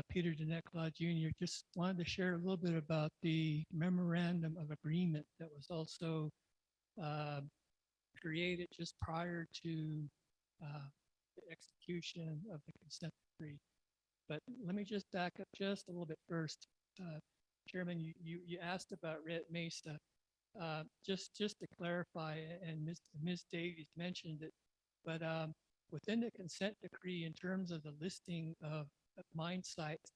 Peter Deneclaw Jr. Just wanted to share a little bit about the Memorandum of Agreement that was also created just prior to the execution of the consent decree. But let me just back up just a little bit first. Chairman, you asked about Red Mesa. Just to clarify, and Ms. Davies mentioned it, but within the consent decree, in terms of the listing of mine sites,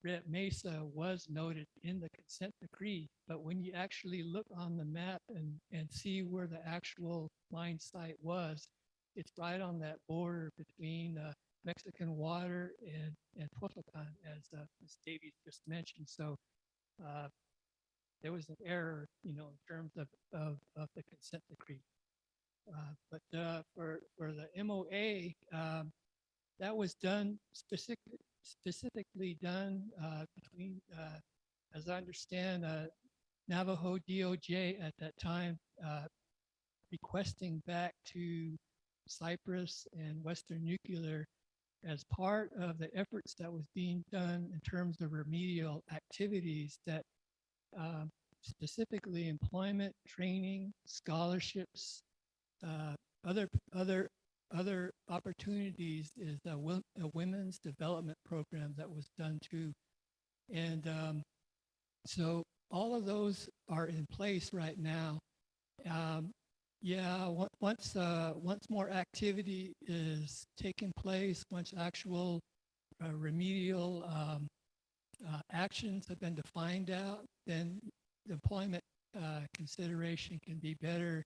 Red Mesa was noted in the consent decree, but when you actually look on the map and see where the actual mine site was, it's right on that border between Mexican Water and Puertocan, as Ms. Davies just mentioned. So there was an error, in terms of the consent decree. But for the MOA, that was done specifically done between, as I understand, Navajo DOJ at that time requesting back to Cyprus and Western Nuclear as part of the efforts that was being done in terms of remedial activities that specifically employment, training, scholarships, other opportunities is a women's development program that was done too. And so all of those are in place right now. Yeah, once more activity is taking place, once actual remedial actions have been defined out, then the employment consideration can be better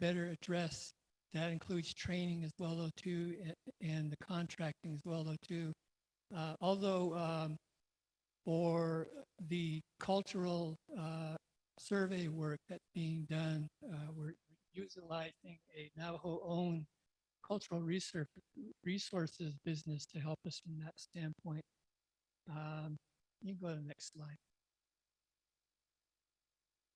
addressed. That includes training as well, though, too, and the contracting as well, though, too. Although for the cultural survey work that's being done, we're utilizing a Navajo-owned cultural resources business to help us from that standpoint. You can go to the next slide.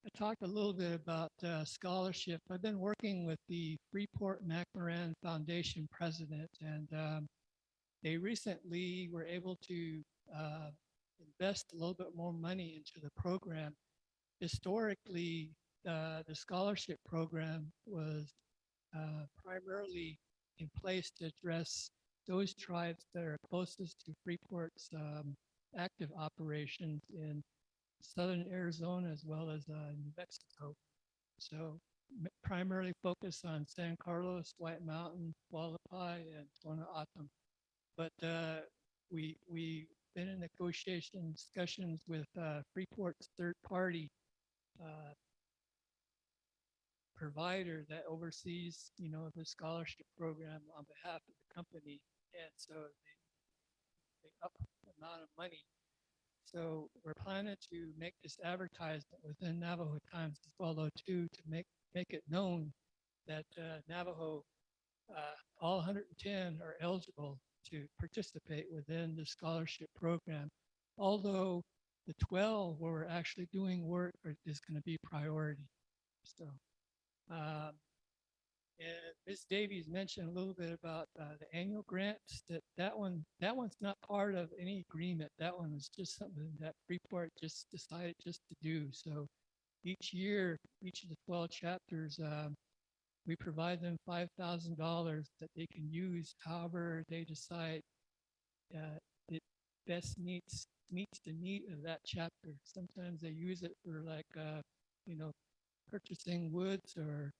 I talked a little bit about scholarship. I've been working with the Freeport-McMoran Foundation president, and they recently were able to invest a little bit more money into the program. Historically, the scholarship program was primarily in place to address those tribes that are closest to Freeport's active operations in southern Arizona as well as New Mexico. So primarily focus on San Carlos, White Mountain, Hualapai, and Tohono O'odham. But we've been in negotiation discussions with Freeport's third-party provider that oversees, the scholarship program on behalf of the company, and so they up the amount of money. So we're planning to make this advertisement within Navajo Times as well, though, too, to make it known that Navajo all 110 are eligible to participate within the scholarship program, although the 12 where we're actually doing work is going to be priority. So, um, and Ms. Davies mentioned a little bit about the annual grants. That one's not part of any agreement. That one is just something that Freeport just decided just to do. So each year, each of the 12 chapters, we provide them $5,000 that they can use however they decide it best meets the need of that chapter. Sometimes they use it for like you know, purchasing woods or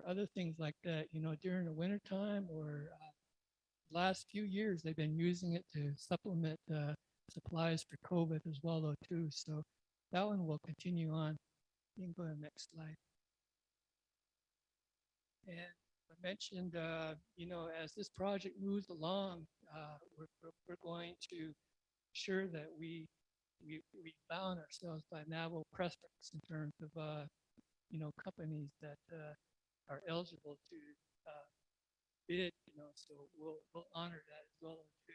other things like that, you know, during the winter time or last few years they've been using it to supplement supplies for COVID as well though too. So that one will continue on. You can go to the next slide. And I mentioned, you know, as this project moves along, we're going to ensure that we bound ourselves by Navajo preference in terms of, you know, companies that are eligible to bid, you know, so we'll honor that as well too.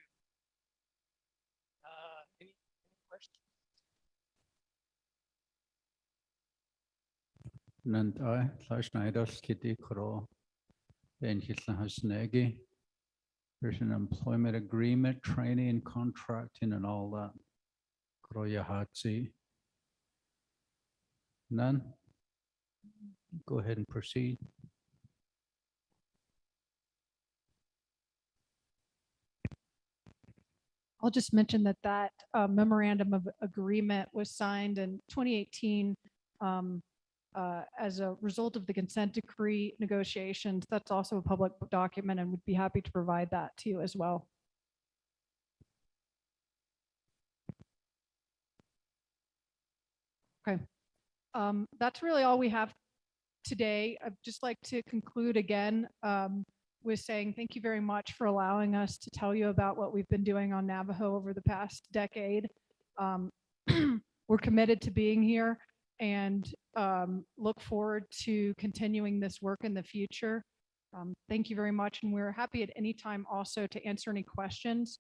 Any questions? Nantai, Schneider's Kitty Kro, then Hasnegi. There's an employment agreement, training and contracting and all that. Kroyahatsi. None? Go ahead and proceed. I'll just mention that memorandum of agreement was signed in 2018 as a result of the consent decree negotiations. That's also a public document and would be happy to provide that to you as well. Okay. That's really all we have today. I'd just like to conclude again with saying thank you very much for allowing us to tell you about what we've been doing on Navajo over the past decade. We're committed to being here and look forward to continuing this work in the future. Thank you very much. And we're happy at any time also to answer any questions.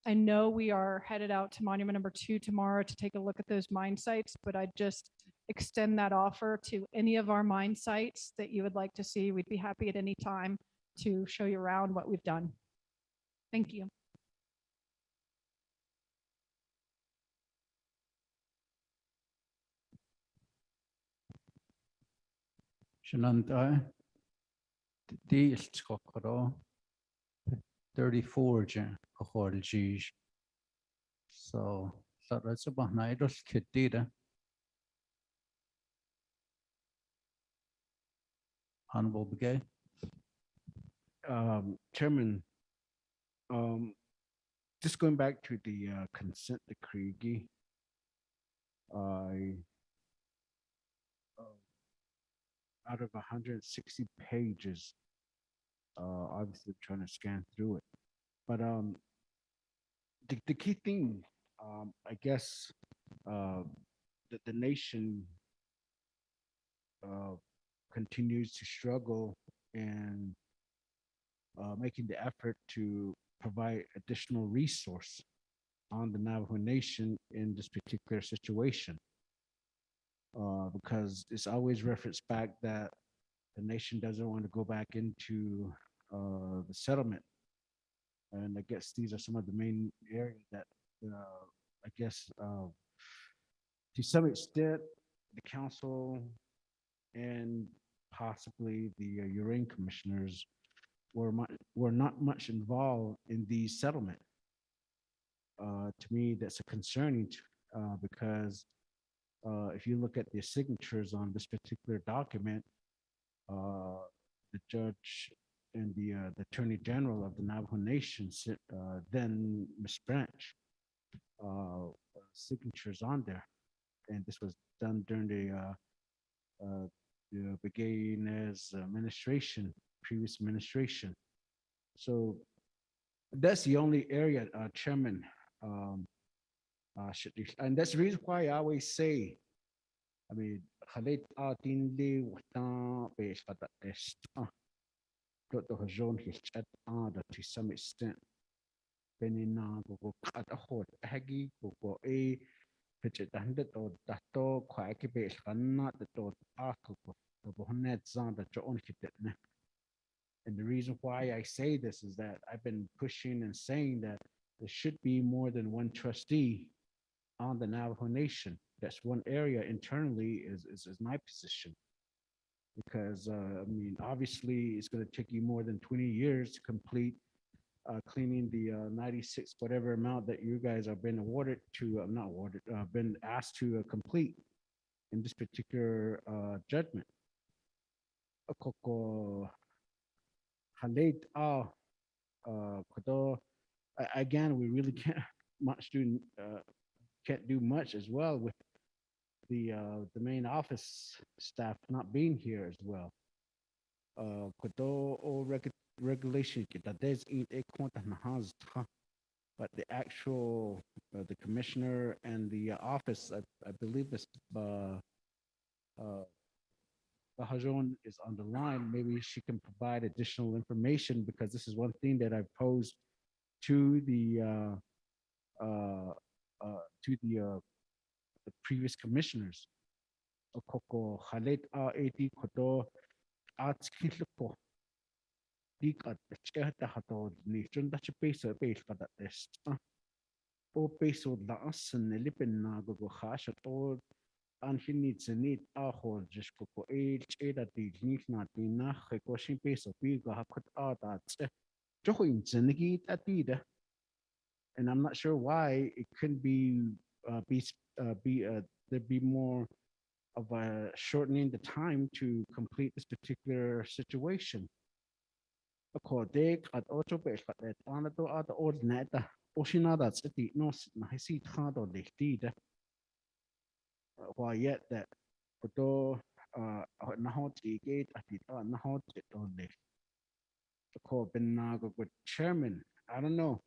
I know we are headed out to Monument Number 2 tomorrow to take a look at those mine sites, but I'd just extend that offer to any of our mine sites that you would like to see. We'd be happy at any time to show you around what we've done. Thank you. Shanantai, the Skokoro, 34 Jan, Kohorjish. So that's about Naidos Kitida. Honorable Begay. Chairman, just going back to the consent decree, I out of 160 pages, obviously trying to scan through it, but the key thing, I guess, that the nation continues to struggle in making the effort to provide additional resource on the Navajo Nation in this particular situation. Because it's always referenced back that the nation doesn't want to go back into the settlement. And I guess these are some of the main areas that I guess to some extent the council and possibly the Uranium commissioners were not much involved in the settlement. To me, that's a concerning because if you look at the signatures on this particular document, the judge and the Attorney General of the Navajo Nation, then Ms. Branch, signatures on there, and this was done during the Beguin's administration, previous administration. So that's the only area, Chairman, and that's the reason why I always say, I mean, the Hajon Hitchet to some extent. Benina go cut a hot haggy go a pitch it hundred or that dog quacky base not the dog arco the bonnet zone that you only hit it. And the reason why I say this is that I've been pushing and saying that there should be more than one trustee on the Navajo Nation. That's one area internally is my position. Because, I mean, obviously, it's going to take you more than 20 years to complete cleaning the 96, whatever amount that you guys have been awarded to, not awarded, been asked to complete in this particular judgment. Akoko halate kodo. Again, we really can't do much as well with the main office staff not being here as well. Kodo or regulation that there's a contact has, but the actual the commissioner and the office, I believe this Hajon is on the line. Maybe she can provide additional information because this is one thing that I've posed to the previous commissioners. Okoko halet ati kodo atskilko dik at chehta hato ni chunda chipesa base kada est. O peso da asen lipin na go hasha to an he needs a need a whole just koko age eda di need not be na hekoshin peso biga hakut that join zenigi atida. And I'm not sure why it couldn't be there'd be more of a shortening the time to complete this particular situation. According at auto base at another other ordinata Oshinada city no I see hard on the deed. Why yet that Kodo Nahot gate at the Nahot on the call Benago with chairman. I don't know.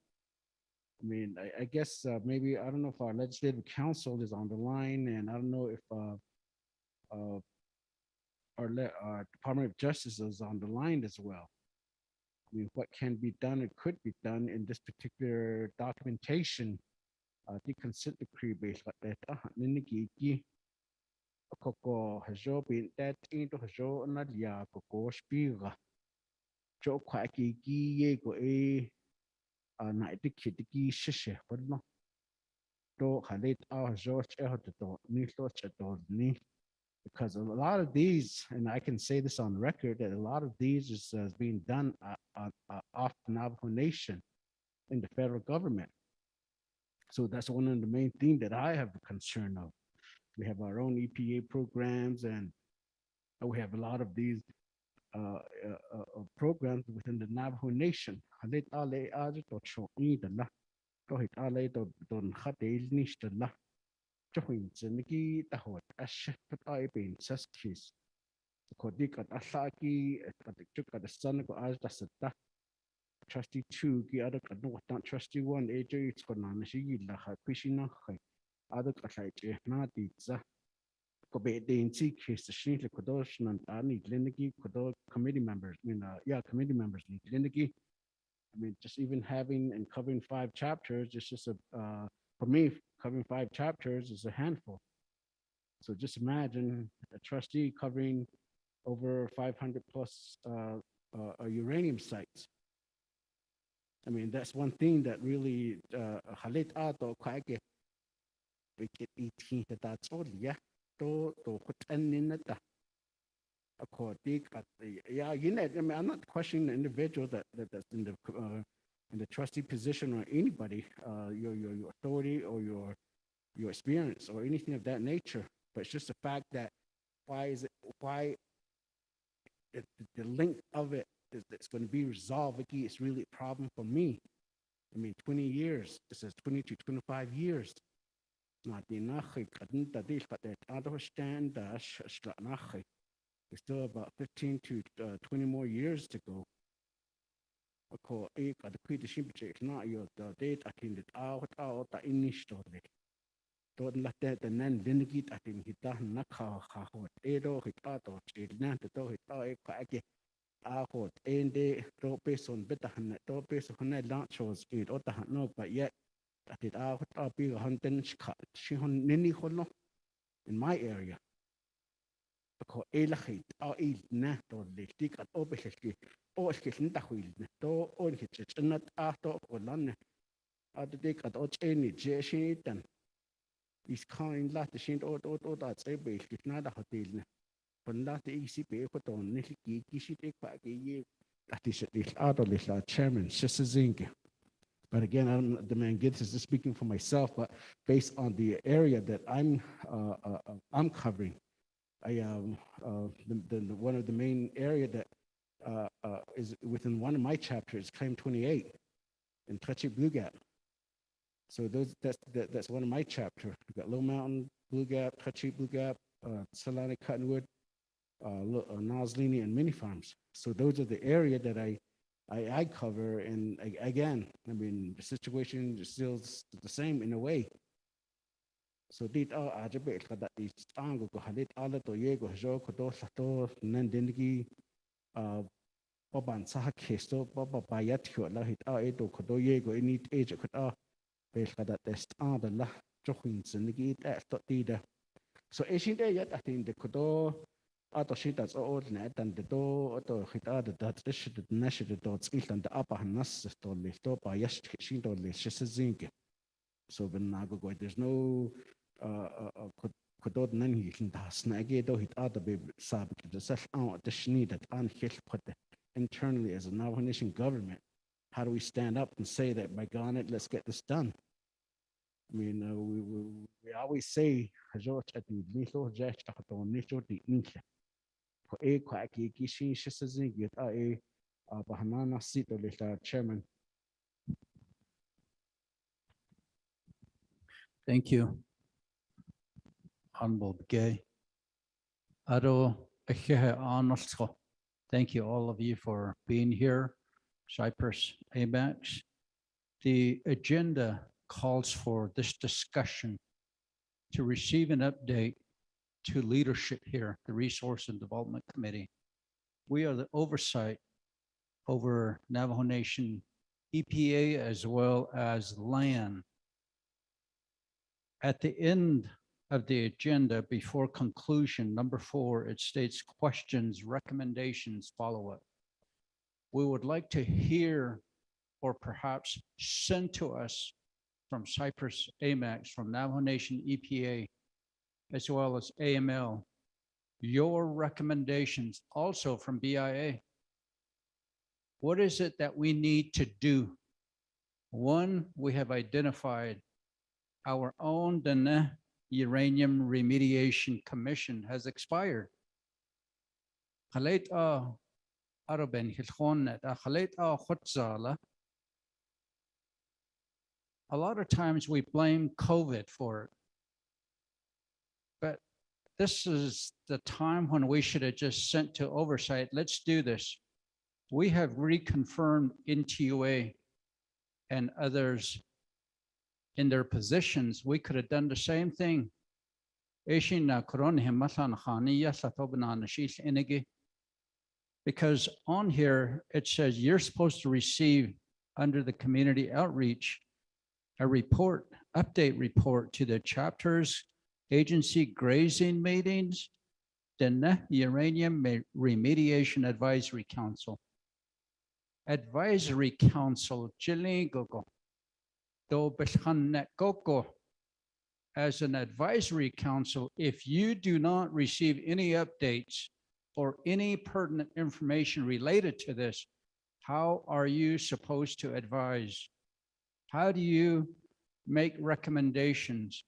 I mean, I guess maybe I don't know if our legislative council is on the line, and I don't know if our Department of Justice is on the line as well. I mean, what can be done or could be done in this particular documentation, the consent decree based like that. Niniki Koko Hajo been that into Hajo Nadia Koko Spiga. Joe Quacky Yego A night the kid shisha, but no. Do Halit our George Ehoto, Nito because a lot of these, and I can say this on record, that a lot of these is being done off the Navajo Nation in the federal government. So that's one of the main things that I have a concern of. We have our own EPA programs, and we have a lot of these programs within the Navajo Nation. Johinzeniki tahot ashet I been suskis. Kodik at Asaki at the Chuk at the son go as the Sata. Trustee two, the other no not trustee one, AJ it's for Nanashi la Pishina. Other Katai, not the Kobe DNC case the Shin Kodosh and Ani Gleniki Kodo committee members. I mean, committee members need Gleniki. I mean, just even having and covering 5 chapters, it's just for me, covering 5 chapters is a handful. So just imagine a trustee covering over 500 plus uranium sites. I mean, that's one thing that really halit ato kaige wicked 18 that's all yeah to put in it. Yeah, you know, I mean, I'm not questioning the individual that's in the trustee position or anybody, your authority or your experience or anything of that nature. But it's just the fact that why the length of it is it's going to be resolved. Vicky, it's really a problem for me. I mean, 20 years. It says 20 to 25 years. There's still about 15 to 20 more years to go. Not your date. I can get out the initial. Don't let that and then Linigit at him. He doesn't knock how it Edo, hit out or it not to do it. Ako, ende, to person betahan, to person hone lanchos, it otahan no, but yet, that it out of big hunting, she hon nini holo in my area. Because elahit, or il net or the tick at obesity, or skishin tahwil, to on hitch, and not after or lane, at the dick at och any jeshin and is kind lat the shin or that's a base, it's not a hotel. When that easy pay put on Niki, Kishi take back a year, that is at least out of the chairman, Shisa. But again, the man gets is just speaking for myself, but based on the area that I'm covering, I one of the main area that is within one of my chapters, Claim 28 in Touchy Blue Gap. So that's one of my chapter. We got Low Mountain, Blue Gap, Touchy Blue Gap, Salonic Cottonwood, Noslini, and mini farms. So those are the area that I cover, and again, I mean, the situation is still the same in a way. So did ajabet kada is ango ko halit ala to yego jo ko do sato nandingi baban sa kesto baba bayat ko la hit edo ko do yego ini age ko bel kada test the la johin sinigi to tida. So Asian day yet I think the kodo ato shit that's all net and the do to hit that ish the national dots and the upper nas to lift up by yes shin to list just zinc. So when nago go there's no kodod nan hi das nage do hit be sab the self out the shni that an hit put internally as a Navajo Nation government. How do we stand up and say that by God, let's get this done? I mean, we always say, Hajot at the little jet of the little the ink. For a quacky kishin shizing get a Bahamana seat of the chairman. Thank you. Honorable Gay. Ado Echehe Arnoldsko. Thank you, all of you, for being here. Cyprus, Amex. The agenda calls for this discussion to receive an update to leadership here, the Resource and Development Committee. We are the oversight over Navajo Nation EPA as well as land. At the end of the agenda, before conclusion, number 4, it states questions, recommendations, follow-up. We would like to hear or perhaps send to us from Cyprus Amex, from Navajo Nation EPA, as well as AML, your recommendations also from BIA. What is it that we need to do? One, we have identified our own Uranium Remediation Commission has expired. A lot of times we blame COVID for it, but this is the time when we should have just sent to oversight. Let's do this. We have reconfirmed NTUA and others in their positions. We could have done the same thing. Because on here, it says you're supposed to receive under the community outreach a report, update report to the chapters, agency grazing meetings, the Uranium Remediation Advisory Council. Advisory Council, as an advisory council, if you do not receive any updates or any pertinent information related to this, how are you supposed to advise? How do you make recommendations?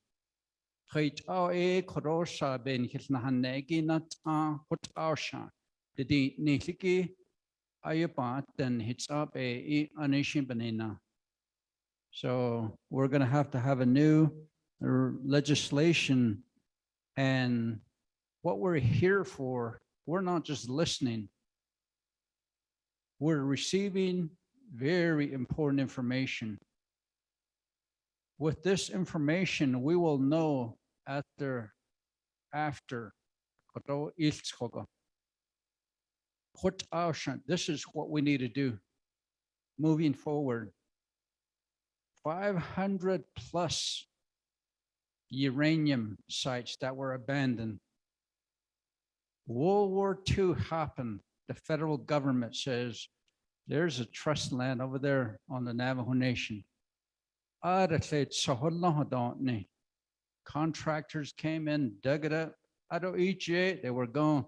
So we're going to have a new legislation, and what we're here for, we're not just listening. We're receiving very important information. With this information, we will know after This is what we need to do moving forward. 500 plus uranium sites that were abandoned. World War II happened. The federal government says there's a trust land over there on the Navajo Nation. Contractors came in, dug it up. They were gone.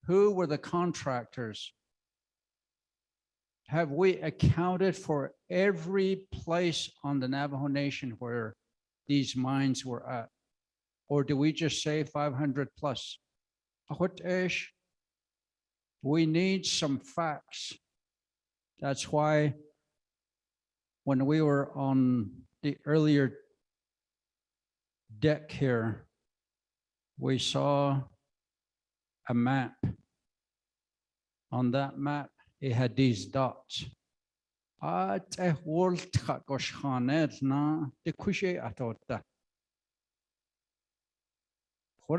Who were the contractors? Have we accounted for every place on the Navajo Nation where these mines were at? Or do we just say 500 plus? We need some facts. That's why when we were on the earlier deck here, we saw a map. On that map, it had these dots. What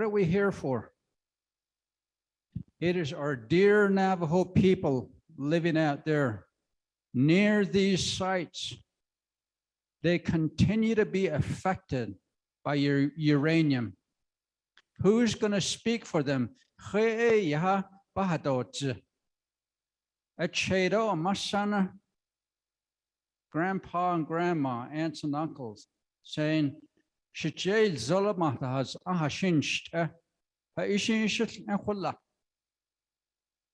are we here for? It is our dear Navajo people living out there near these sites. They continue to be affected by your uranium. Who's going to speak for them? Grandpa and grandma, aunts and uncles saying,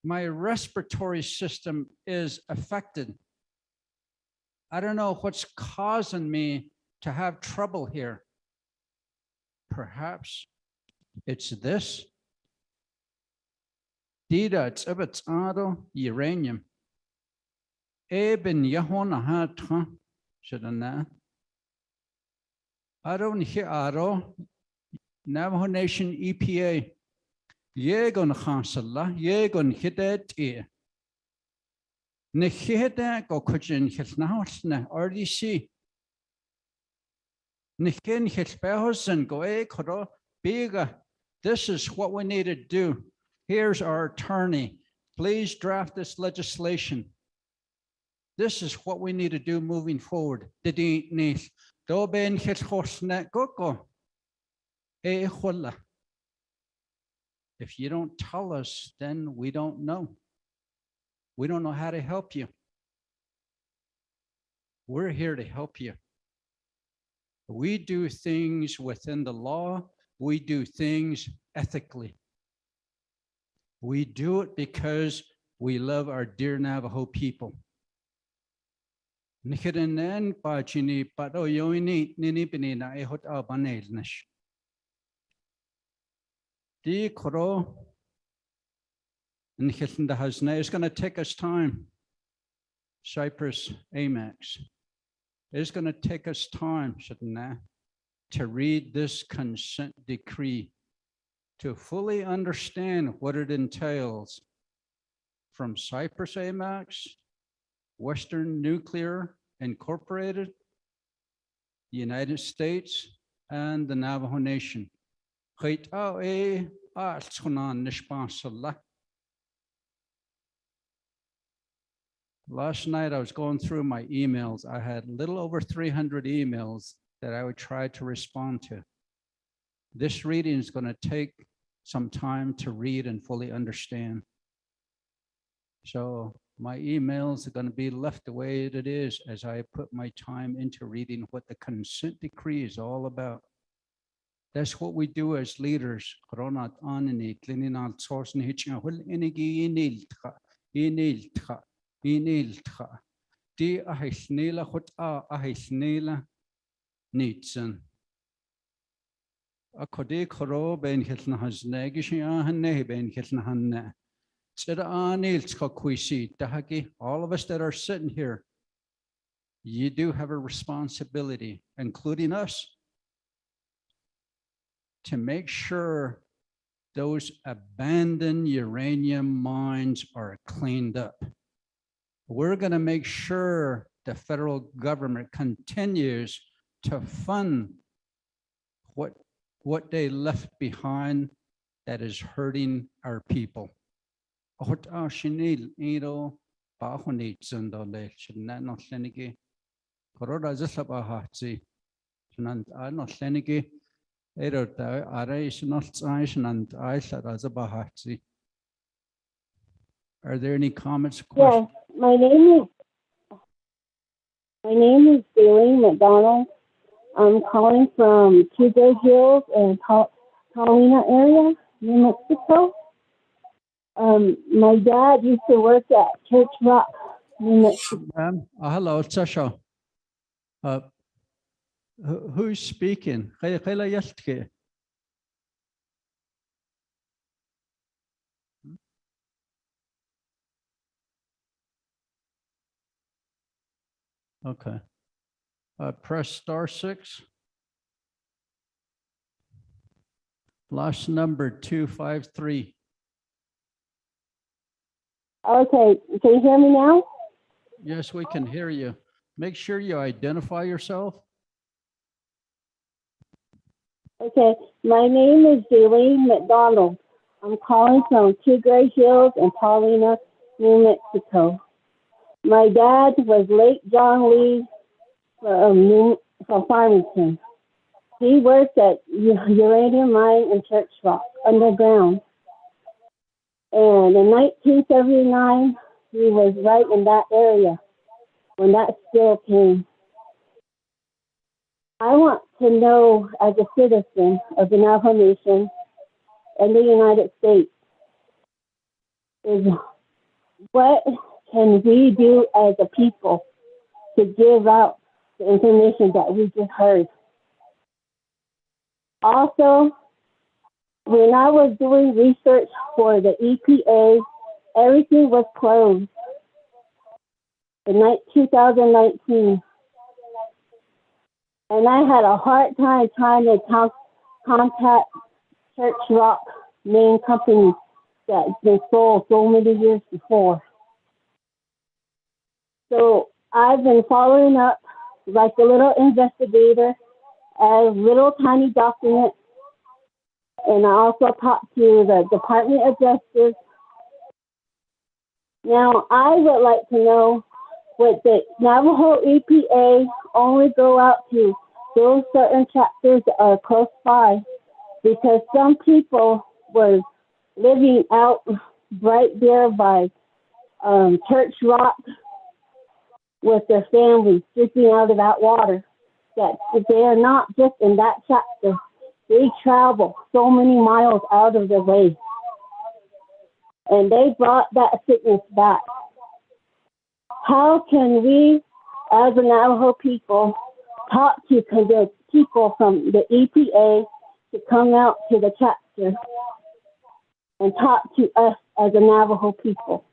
my respiratory system is affected. I don't know what's causing me to have trouble here. Perhaps it's this. Dida, it's uranium. Eben Yahona hat shouldn't I don't hear Aro Navajo Nation EPA. Yegon Hansala, Yegon Hidet e. Nihida go kujin Hilnausne RDC. Nihin Hilbehosen go e koro biga. This is what we need to do. Here's our attorney. Please draft this legislation. This is what we need to do moving forward. If you don't tell us, then we don't know. We don't know how to help you. We're here to help you. We do things within the law. We do things ethically. We do it because we love our dear Navajo people. Nikirinen pachini pato yoini nini pinina ehot abanelnish. Di koro nikitenda hasne. It's going to take us time. Cyprus, Amex. It's going to take us time, shouldn't to read this consent decree, to fully understand what it entails from Cyprus Amex, Western Nuclear Incorporated, the United States, and the Navajo Nation. Last night I was going through my emails. I had a little over 300 emails that I would try to respond to. This reading is going to take some time to read and fully understand. So my emails are going to be left the way it is as I put my time into reading what the consent decree is all about. That's what we do as leaders. Akode koro ben hitna hasne gishiya hanne ben hitna hanne. All of us that are sitting here, you do have a responsibility, including us, to make sure those abandoned uranium mines are cleaned up. We're going to make sure the federal government continues to fund what they left behind that is hurting our people. What are shinil iro bahoni tsundole chinano seniki korora zasabahatsi chinant ano seniki ero ta arais not and aisha. Are there any comments? Yes, Questions? my name is Daleen McDonald. I'm calling from Tudor Hills and Paulina area, New Mexico. My dad used to work at Church Rock, New Mexico. Hello, Sasha. Who's speaking? Kaya yeltke. Okay. Press *6. Last number 253. Okay, can you hear me now? Yes, we can hear you. Make sure you identify yourself. Okay, my name is Daleen McDonald. I'm calling from Tudor Hills and Paulina, New Mexico. My dad was late John Lee from Farmington. He worked at Uranium mine in Church Rock, underground. And in 1979, he was right in that area when that spill came. I want to know, as a citizen of the Navajo Nation and the United States, is what can we do as a people to give out the information that we just heard? Also, when I was doing research for the EPA, everything was closed in 2019. And I had a hard time trying to contact Church Rock main company that's been sold so many years before. So I've been following up like a little investigator as little tiny documents. And I also talked to the Department of Justice. Now, I would like to know, would the Navajo EPA only go out to those certain chapters that are close by? Because some people were living out right there by Church Rock with their families, drinking out of that water. That they are not just in that chapter. They travel so many miles out of their way. And they brought that sickness back. How can we, as a Navajo people, talk to the people from the EPA to come out to the chapter and talk to us as a Navajo people?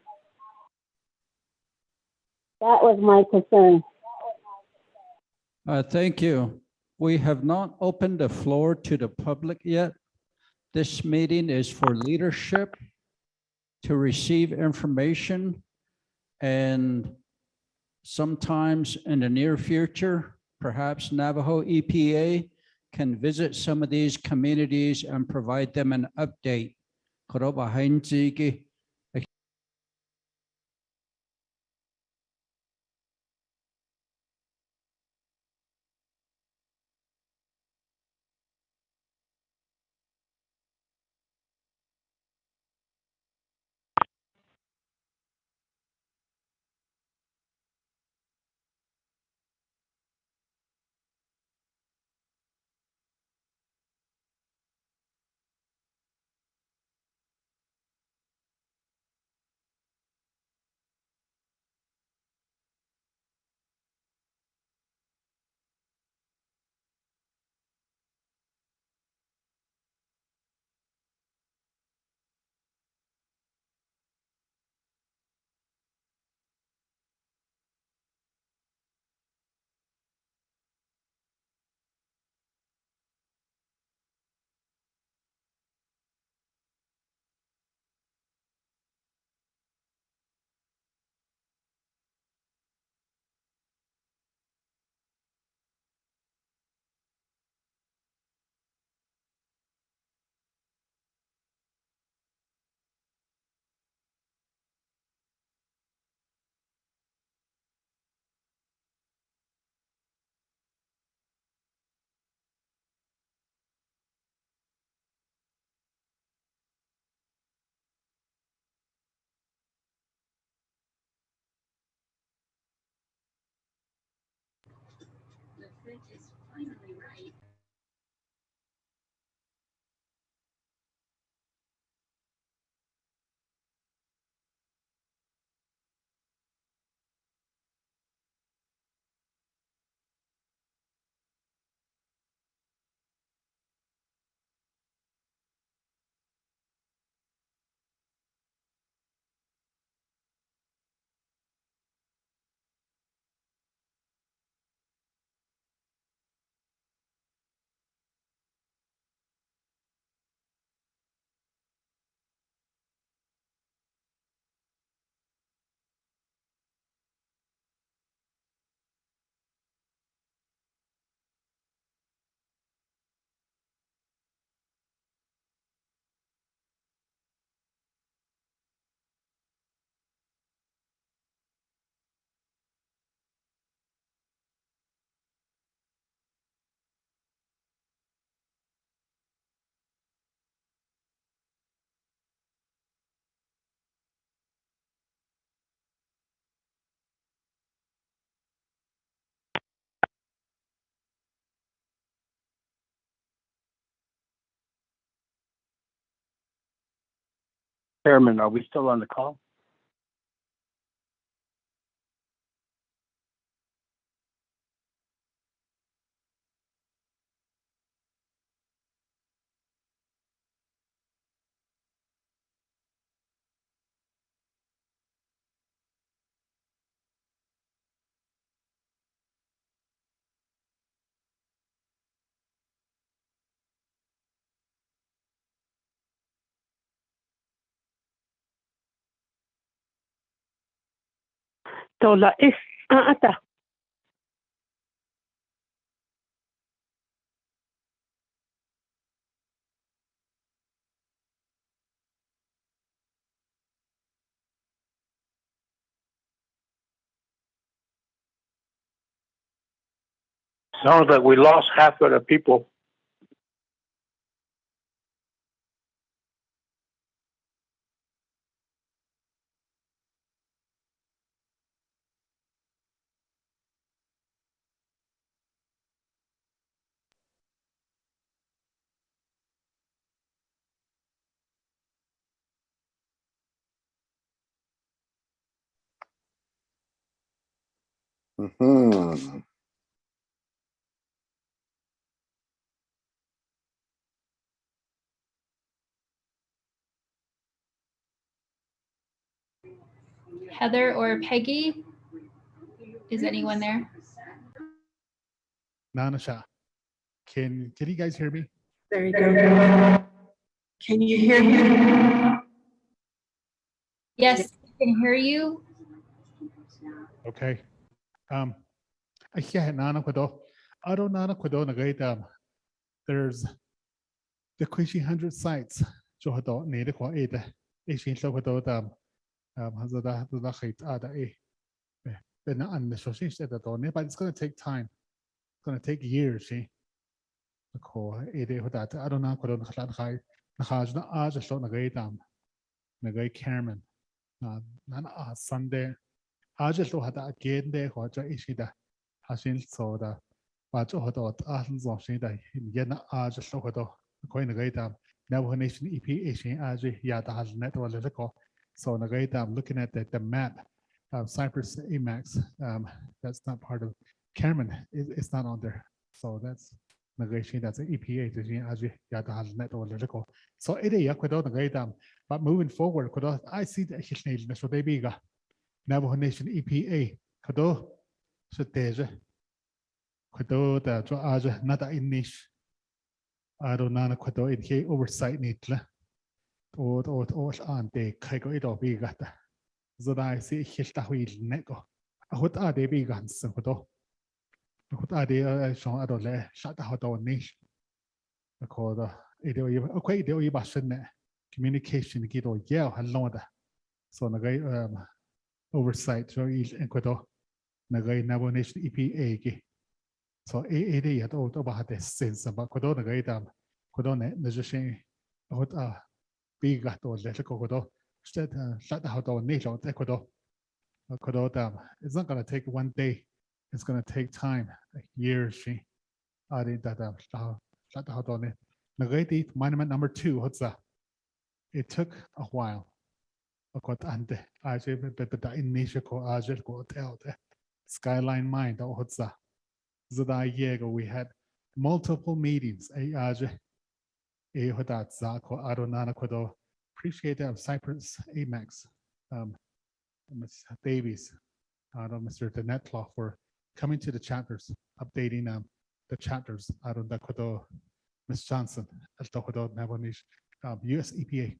That was my concern. Thank you. We have not opened the floor to the public yet. This meeting is for leadership to receive information, and sometimes in the near future, perhaps Navajo EPA can visit some of these communities and provide them an update. Chairman, are we still on the call? Tola is ata. Sounds like we lost half of the people. Mhm. Heather or Peggy? Is anyone there? Nanasha, can you guys hear me? There you go. Can you hear me? Yes, I can hear you. Okay. I can't Nana Quado. I don't Nana Quado Nagaitam. There's the Quishi 100 sites. Johado need a qua ada. Ishin Sokodo dam. Hazada the height ada a. But not on the Shoshish at the door, but it's going to take time. It's going to take years. See, the core ada with that. I don't know what on the high. Nahajna Aja Shot Nagaitam. Nagai Carmen. Nana Sunday. Aja Shot had again there, what Ishida. Hashin soda. But oh, Athens of Shida, Yena Aja Shokodo, Coin Nagaitam. Navajo Nation EP Asian Aja Yada has net or little. So Nagaitam looking at the map. Cyprus Amex, that's not part of Cameron, it's not on there. So that's negotiation, that's an EPA to Yada has net or little. So it is Yakudo Nagaitam. But moving forward, I see the Hishnation, so they be Navajo Nation EPA, Kado, Soteja, Kado, the Aja, not in niche. I don't know, Kado, it oversight neatly. Or on the Kago it or be got. So that I see Hishta wheel neko. What are they big guns? What are they? Sean Adole, shut the hot on niche. The call okay, they are bashin communication get or yell and longer. So the guy oversight, so each Ecuador, the guy Navajo Nation EPA. So it had all about the sense about Kodo, the guy dam, Kodone, the Joshin, what are big got or let go. Shut the hot on niche of Ecuador. It's not going to take one day it's going to take time, like years. She, monument number 2, what's that? It took a while. Skyline Mine, what's that? We had multiple meetings. Appreciate that Cyprus Amex, Ms. Davies, Mr. Denetlaw for coming to the chapters, updating the chapters. Ms. Johnson, US EPA,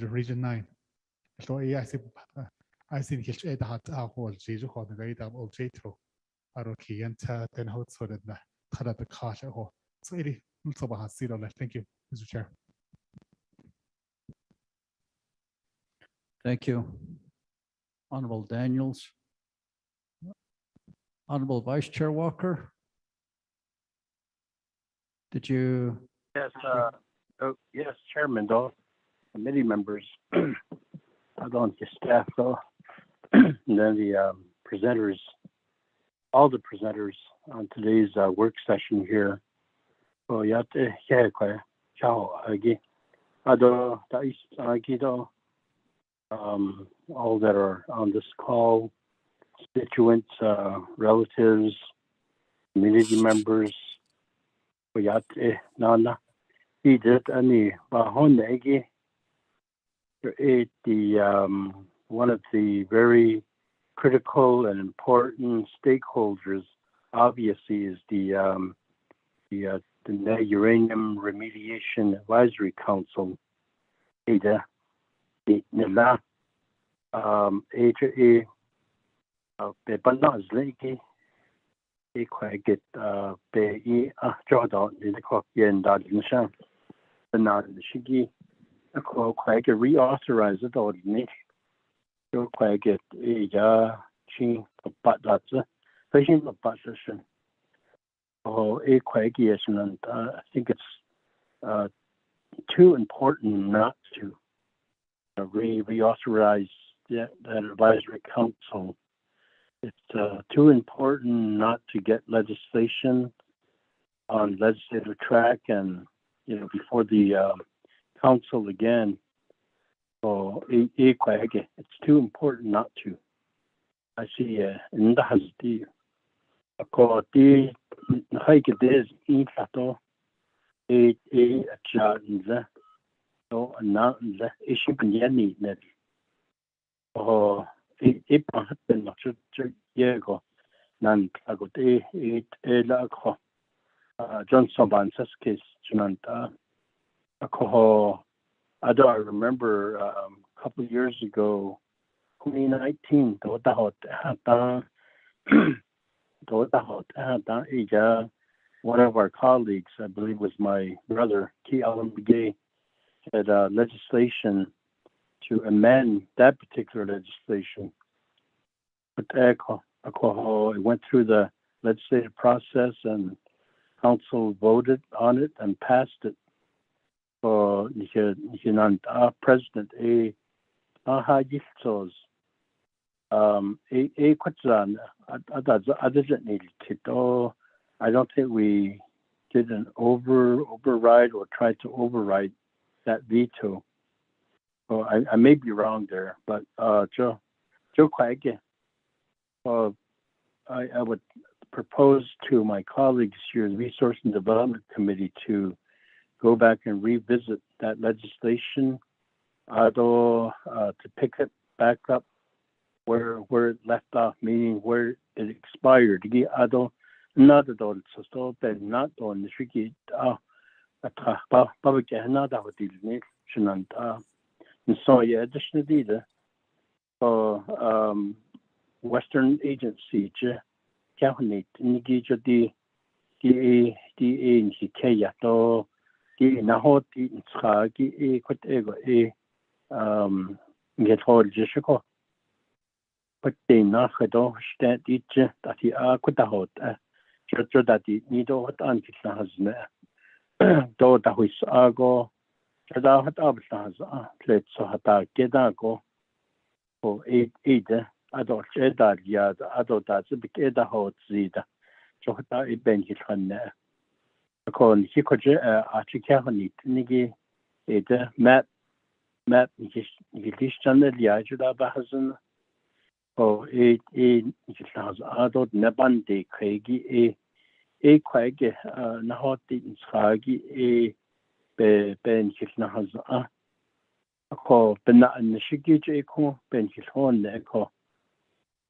Region 9. I think it's a whole Jesus on the radar of Jato. I don't key and then how so that the car. So it looks about zero. Thank you, Mr. Chair. Thank you. Honorable Daniels. Honorable Vice Chair Walker. Did you? Yes, yes, Chairman, though, committee members, I don't just staff though, and then the presenters, all the presenters on today's work session here. Oh, yeah, ciao, agi, ado, agido, all that are on this call, constituents, relatives, community members. Oh, yeah, nana, he did any bahon agi. The one of the very critical and important stakeholders, obviously, is the Uranium Remediation Advisory Council. Ada, the Nila, AJA, Bebanas Lake, a quagget, Bay, Jordan, in the Copian Dodge, the Nad Shigi. Quite reauthorize it ordinary. You're quite get a chin, but that's a fishing position. Oh, a quite yes, and I think it's too important not to reauthorize that advisory council. It's too important not to get legislation on legislative track and before the council again. So it's too important not to. I see in the has the the hike is in fato a challenge so not the issue can net oh it been not to yego nan ago it la ko Johnson Bansa's case junanta. I remember a couple of years ago, 2019, one of our colleagues, I believe was my brother, Key Alan Begay, had legislation to amend that particular legislation. But it went through the legislative process and council voted on it and passed it. President Hajifsos I don't think we did an override or tried to override that veto. I may be wrong there, but Joe Quagge, I would propose to my colleagues here, the Resource and Development Committee, to go back and revisit that legislation, to pick it back up where it left off, meaning where it expired. Not so not on the tricky public another and so yeah, additionally the Western Agency Cabinet Nigi DA in Kenya to Nahot in Skagi quit ego get hold Jishiko. But they not do stand each that he quit the hot church that he need what until has though that we go Chada hat abstans plate so hata gedago for 8 adult edad ya adult as a big edahot zida. Johta iben hitane. Akon hikoje achikahani nigi ede map nigishtan liajuda bahazun. O nikishlas adult nebandi kregi kwege nahoti inskagi ben hitnahaz ako bena nishigi ko ben hithon ko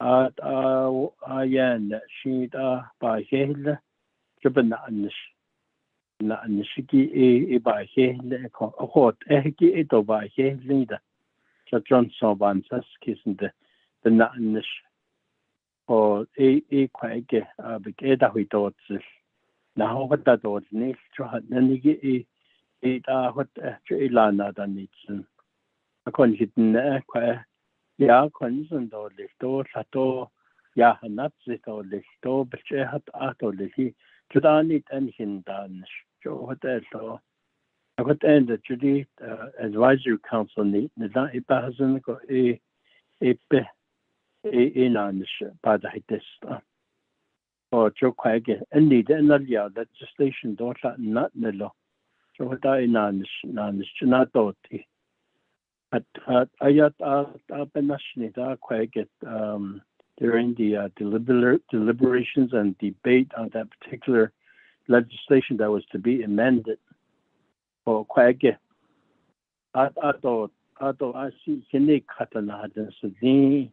ayan shida ba hele jabana nishigi ba hele ko akot ehgi edo ba hele da Johnson van Saskisende bena nish o kwege begeda huidots na hota dot nil tro nigi what ilana da nitsen akon hitne kwa ja konsen do listo sato ja hanat zito listo beche hat ato lihi judani ten hindan jo hotel so akot end the judi advisory council ni na ibazen ko inan bad hites o jo kwage endi the nalia legislation do not nilo so what I nan not doti at ayat benashni da quite during the deliberations and debate on that particular legislation that was to be amended for quite I see hini katana hadan sudi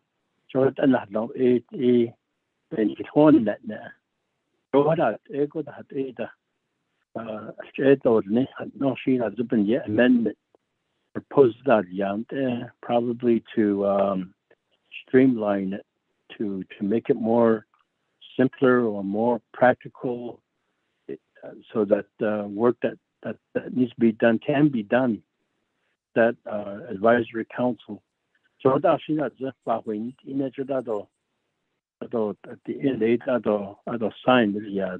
jordan hadlo ben hon that na roda ego that eda no she has been yet amendment proposed that probably to streamline it to make it more simpler or more practical so that work that needs to be done can be done that advisory council so that she has in that at the end that sign the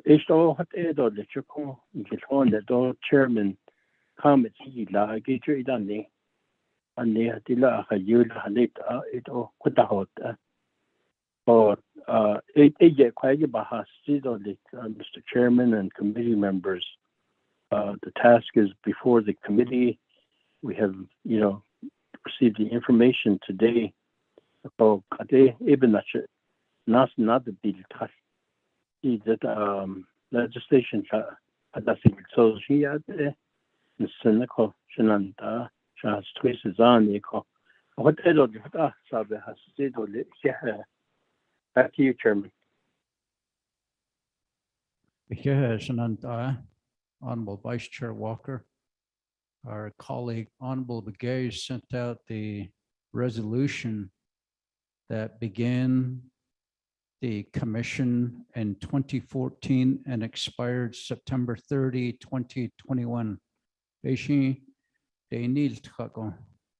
isto hat edo le chuko gilhon the do chairman comments he la geju idani anne hatila khayul halit ito kutahot or ye kwaye bahas sido le Mr. Chairman and committee members the task is before the committee we have received the information today about kade even not the bill that legislation so she had the cynical shenanda has twisted on eco what sabe has said back to you, Chairman. Honorable Vice Chair Walker, our colleague Honorable Begay sent out the resolution that began the commission in 2014 and expired September 30, 2021.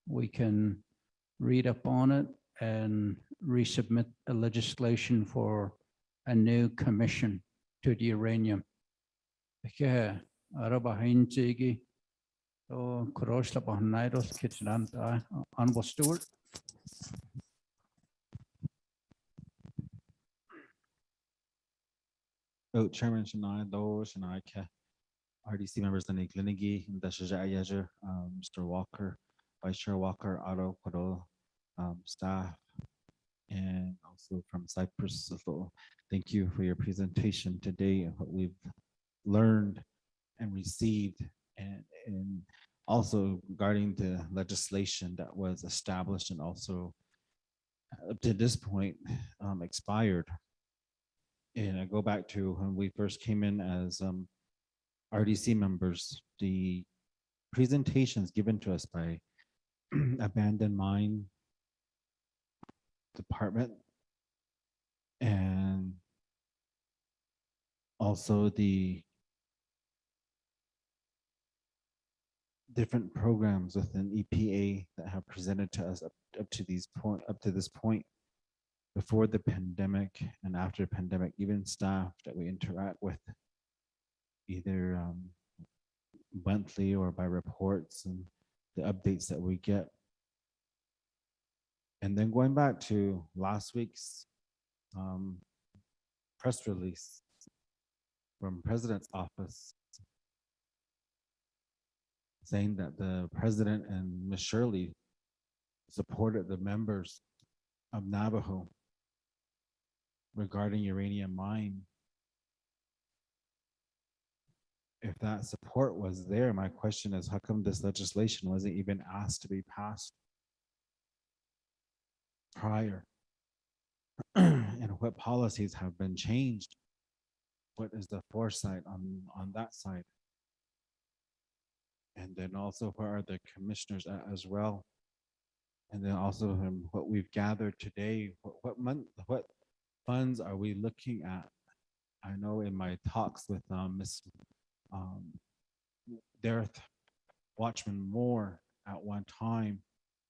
We can read up on it and resubmit a legislation for a new commission to the uranium. Honorable Stewart. Chairman Shanai, Lower Shanai, RDC members, the Niklinigi, Mr. Walker, Vice Chair Walker, Otto, Kodo, staff, and also from Cyprus. So thank you for your presentation today and what we've learned and received, and also regarding the legislation that was established and also up to this point expired. And I go back to when we first came in as RDC members, the presentations given to us by Abandoned Mine Department and also the different programs within EPA that have presented to us up to this point before the pandemic and after the pandemic, even staff that we interact with either monthly or by reports and the updates that we get. And then going back to last week's press release from President's office saying that the president and Ms. Shirley supported the members of Navajo regarding uranium mine. If that support was there, my question is, how come this legislation wasn't even asked to be passed prior? And what policies have been changed? What is the foresight on that side? And then also, where are the commissioners at as well? And then also what we've gathered today, what funds are we looking at? I know in my talks with Ms. Dareth Watchman Moore at one time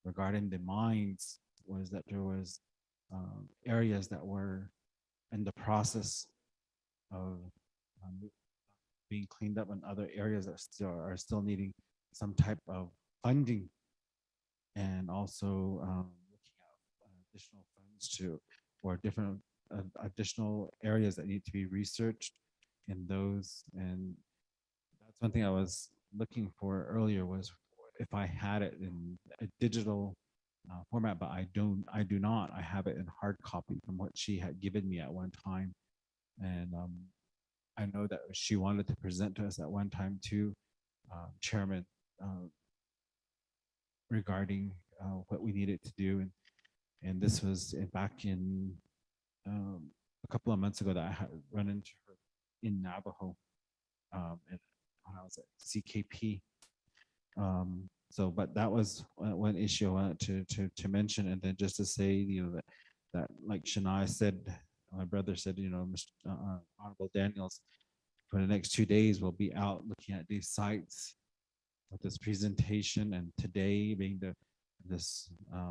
regarding the mines, was that there was areas that were in the process of being cleaned up, and other areas that are still needing some type of funding, and also looking at additional funds or different additional areas that need to be researched in those. And that's one thing I was looking for earlier, was if I had it in a digital format, but I do not. I have it in hard copy from what she had given me at one time. And I know that she wanted to present to us at one time too, Chairman, regarding what we needed to do. And this was back in a couple of months ago that I had run into her in Navajo, and when I was at CKP. So, but that was one issue I wanted to mention. And then just to say, you know, that like Shania said, my brother said, you know, Mr. Honorable Daniels, for the next 2 days, we'll be out looking at these sites with this presentation, and today being this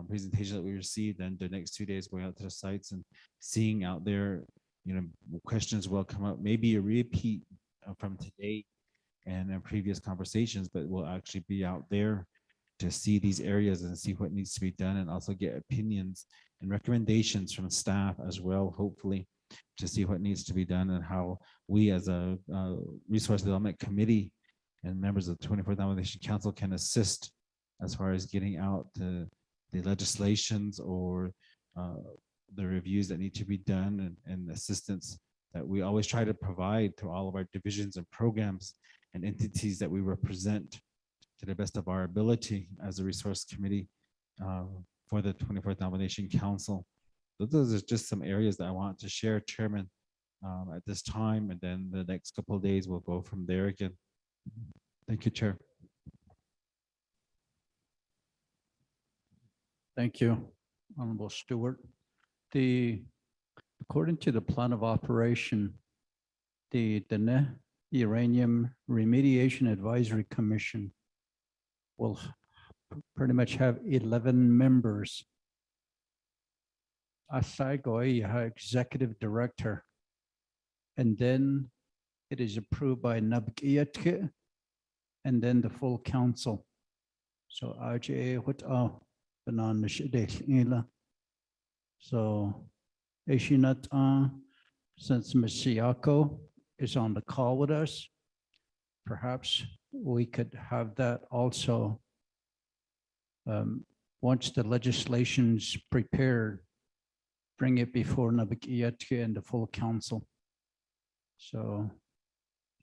presentation that we received, and the next 2 days going out to the sites and seeing out there, you know, questions will come up, maybe a repeat from today and in previous conversations, but we'll actually be out there to see these areas and see what needs to be done, and also get opinions and recommendations from staff as well, hopefully, to see what needs to be done and how we as a resource development committee and members of the 24th Nomination Council can assist as far as getting out the legislations or the reviews that need to be done, and assistance that we always try to provide to all of our divisions and programs and entities that we represent to the best of our ability as a resource committee for the 24th Nomination Council. Those are just some areas that I want to share, Chairman, at this time, and then the next couple of days we'll go from there again. Thank you, Chair. Thank you, Honorable Stewart. According to the plan of operation, the Uranium Remediation Advisory Commission will pretty much have 11 members. Asaigoy, you have executive director, and then it is approved by Nabgiyatke, and then the full council. So RJA, what banan ila. So Eshinat, since Masiako is on the call with us, perhaps we could have that also. Once the legislation's prepared, bring it before Nabgiyatke and the full council. So,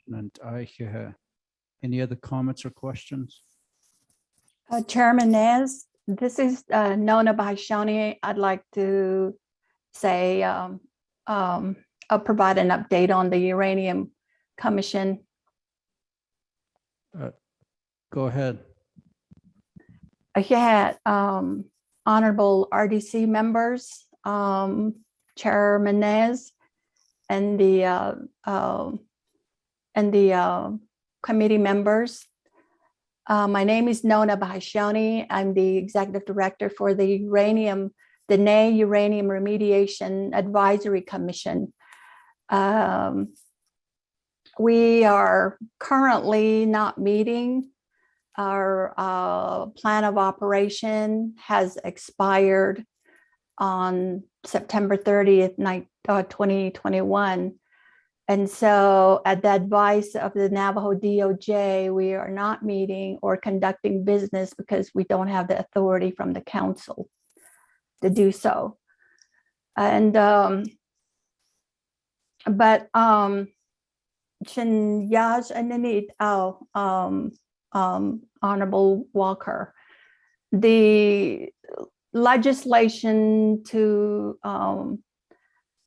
and any other comments or questions? Chairman Nez, this is Nona Bahishani. I'd like to say, I'll provide an update on the Uranium Commission. Go ahead. Yeah, honorable RDC members, Chairman Nez, and the committee members. My name is Nona Bahishani. I'm the executive director for the NE Uranium Remediation Advisory Commission. We are currently not meeting. Our plan of operation has expired on September 30th, 2021. And so at the advice of the Navajo DOJ, we are not meeting or conducting business because we don't have the authority from the council to do so. And Chin Yaz and Nanit Honorable Walker, the legislation to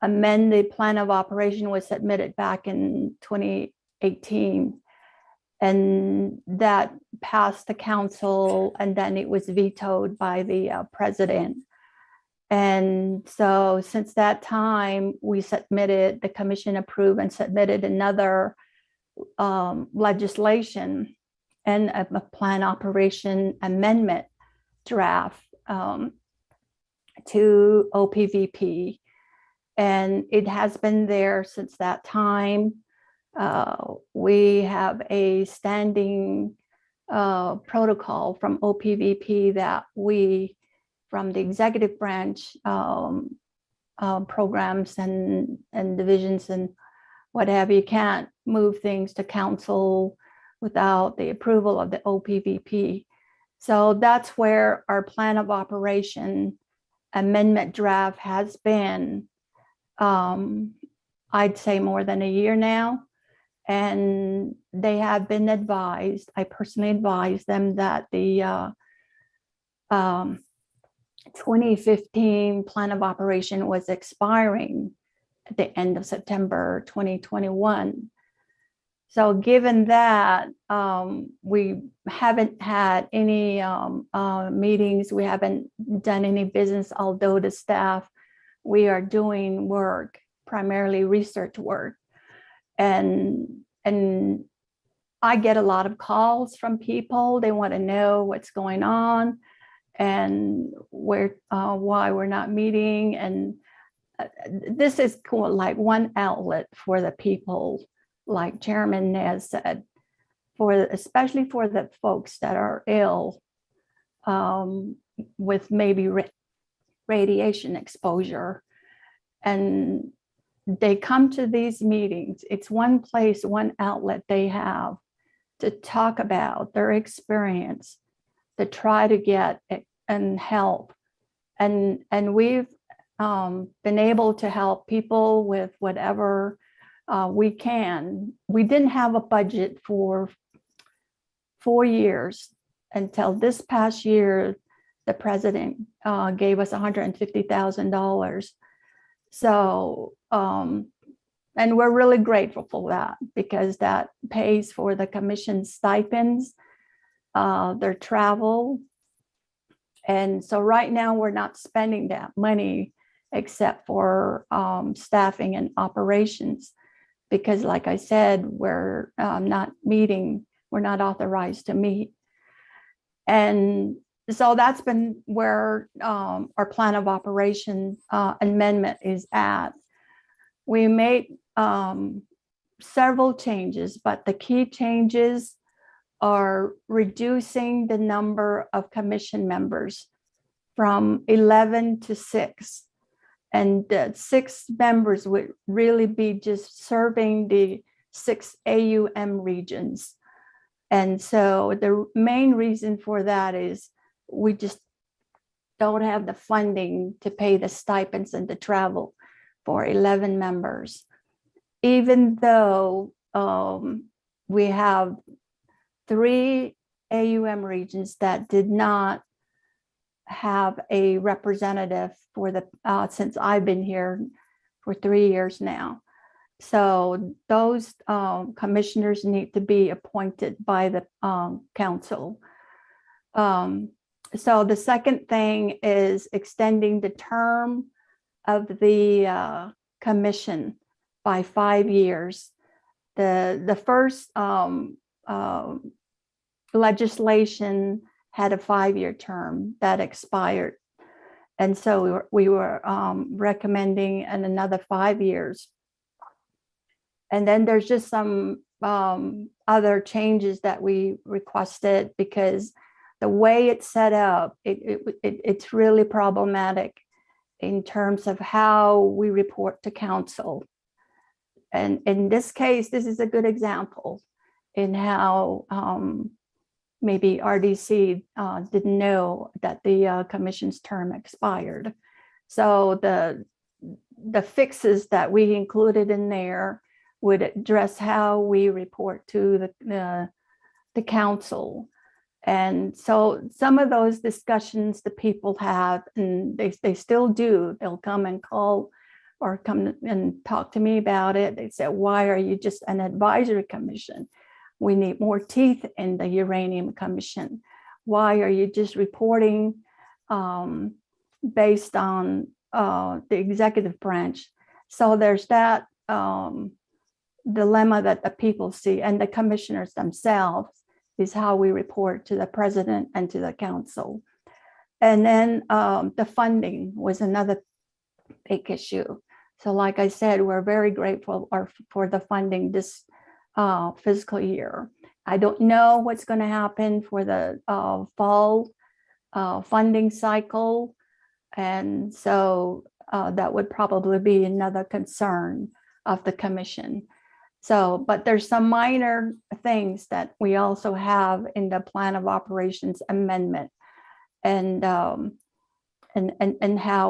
amend the plan of operation was submitted back in 2018, and that passed the council, and then it was vetoed by the president. And so since that time, we submitted, the commission approved and submitted another legislation and a plan operation amendment draft to OPVP. And it has been there since that time. We have a standing protocol from OPVP that we, from the executive branch programs and divisions and what have you, can't move things to council without the approval of the OPVP. So that's where our plan of operation amendment draft has been, I'd say more than a year now. And they have been advised, I personally advised them that the 2015 plan of operation was expiring at the end of September 2021. So given that, we haven't had any meetings, we haven't done any business, although the staff, we are doing work, primarily research work. And I get a lot of calls from people. They want to know what's going on and where, why we're not meeting. And this is cool, like one outlet for the people, like Chairman Nez said, especially for the folks that are ill with maybe radiation exposure. And they come to these meetings. It's one place, one outlet they have to talk about their experience, to try to get and help. And we've been able to help people with whatever we can. We didn't have a budget for 4 years until this past year. The president gave us $150,000. So, and we're really grateful for that, because that pays for the commission stipends, their travel. And so right now we're not spending that money except for staffing and operations, because like I said, we're not meeting, we're not authorized to meet. And so that's been where our plan of operation amendment is at. We made several changes, but the key changes are reducing the number of commission members from 11 to 6. And the 6 members would really be just serving the 6 AUM regions. And so the main reason for that is we just don't have the funding to pay the stipends and the travel for 11 members. Even though we have 3 AUM regions that did not have a representative for the, since I've been here for 3 years now. So those commissioners need to be appointed by the council. So the second thing is extending the term of the commission by 5 years. The first legislation had a 5-year term that expired. And so we were recommending another 5 years. And then there's just some other changes that we requested, because the way it's set up, it's really problematic. in terms of how we report to council. And in this case, this is a good example in how maybe RDC didn't know that the commission's term expired. So the fixes that we included in there would address how we report to the council. And so some of those discussions the people have, and they still do, they'll come and call or come and talk to me about it. They say, why are you just an advisory commission? We need more teeth in the Uranium Commission. Why are you just reporting based on the executive branch? So there's that dilemma that the people see, and the commissioners themselves, is how we report to the president and to the council. And then the funding was another big issue. So like I said, we're very grateful for the funding this fiscal year. I don't know what's going to happen for the fall funding cycle. And so that would probably be another concern of the commission. So, but there's some minor things that we also have in the plan of operations amendment, and how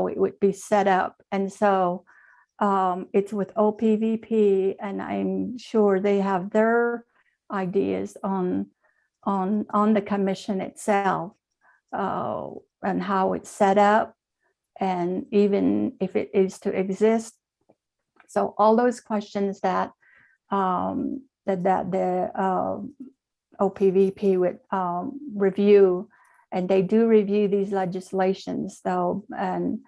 it would be set up. And so it's with OPVP, and I'm sure they have their ideas on the commission itself, and how it's set up, and even if it is to exist. So all those questions that the OPVP would review, and they do review these legislations, though, and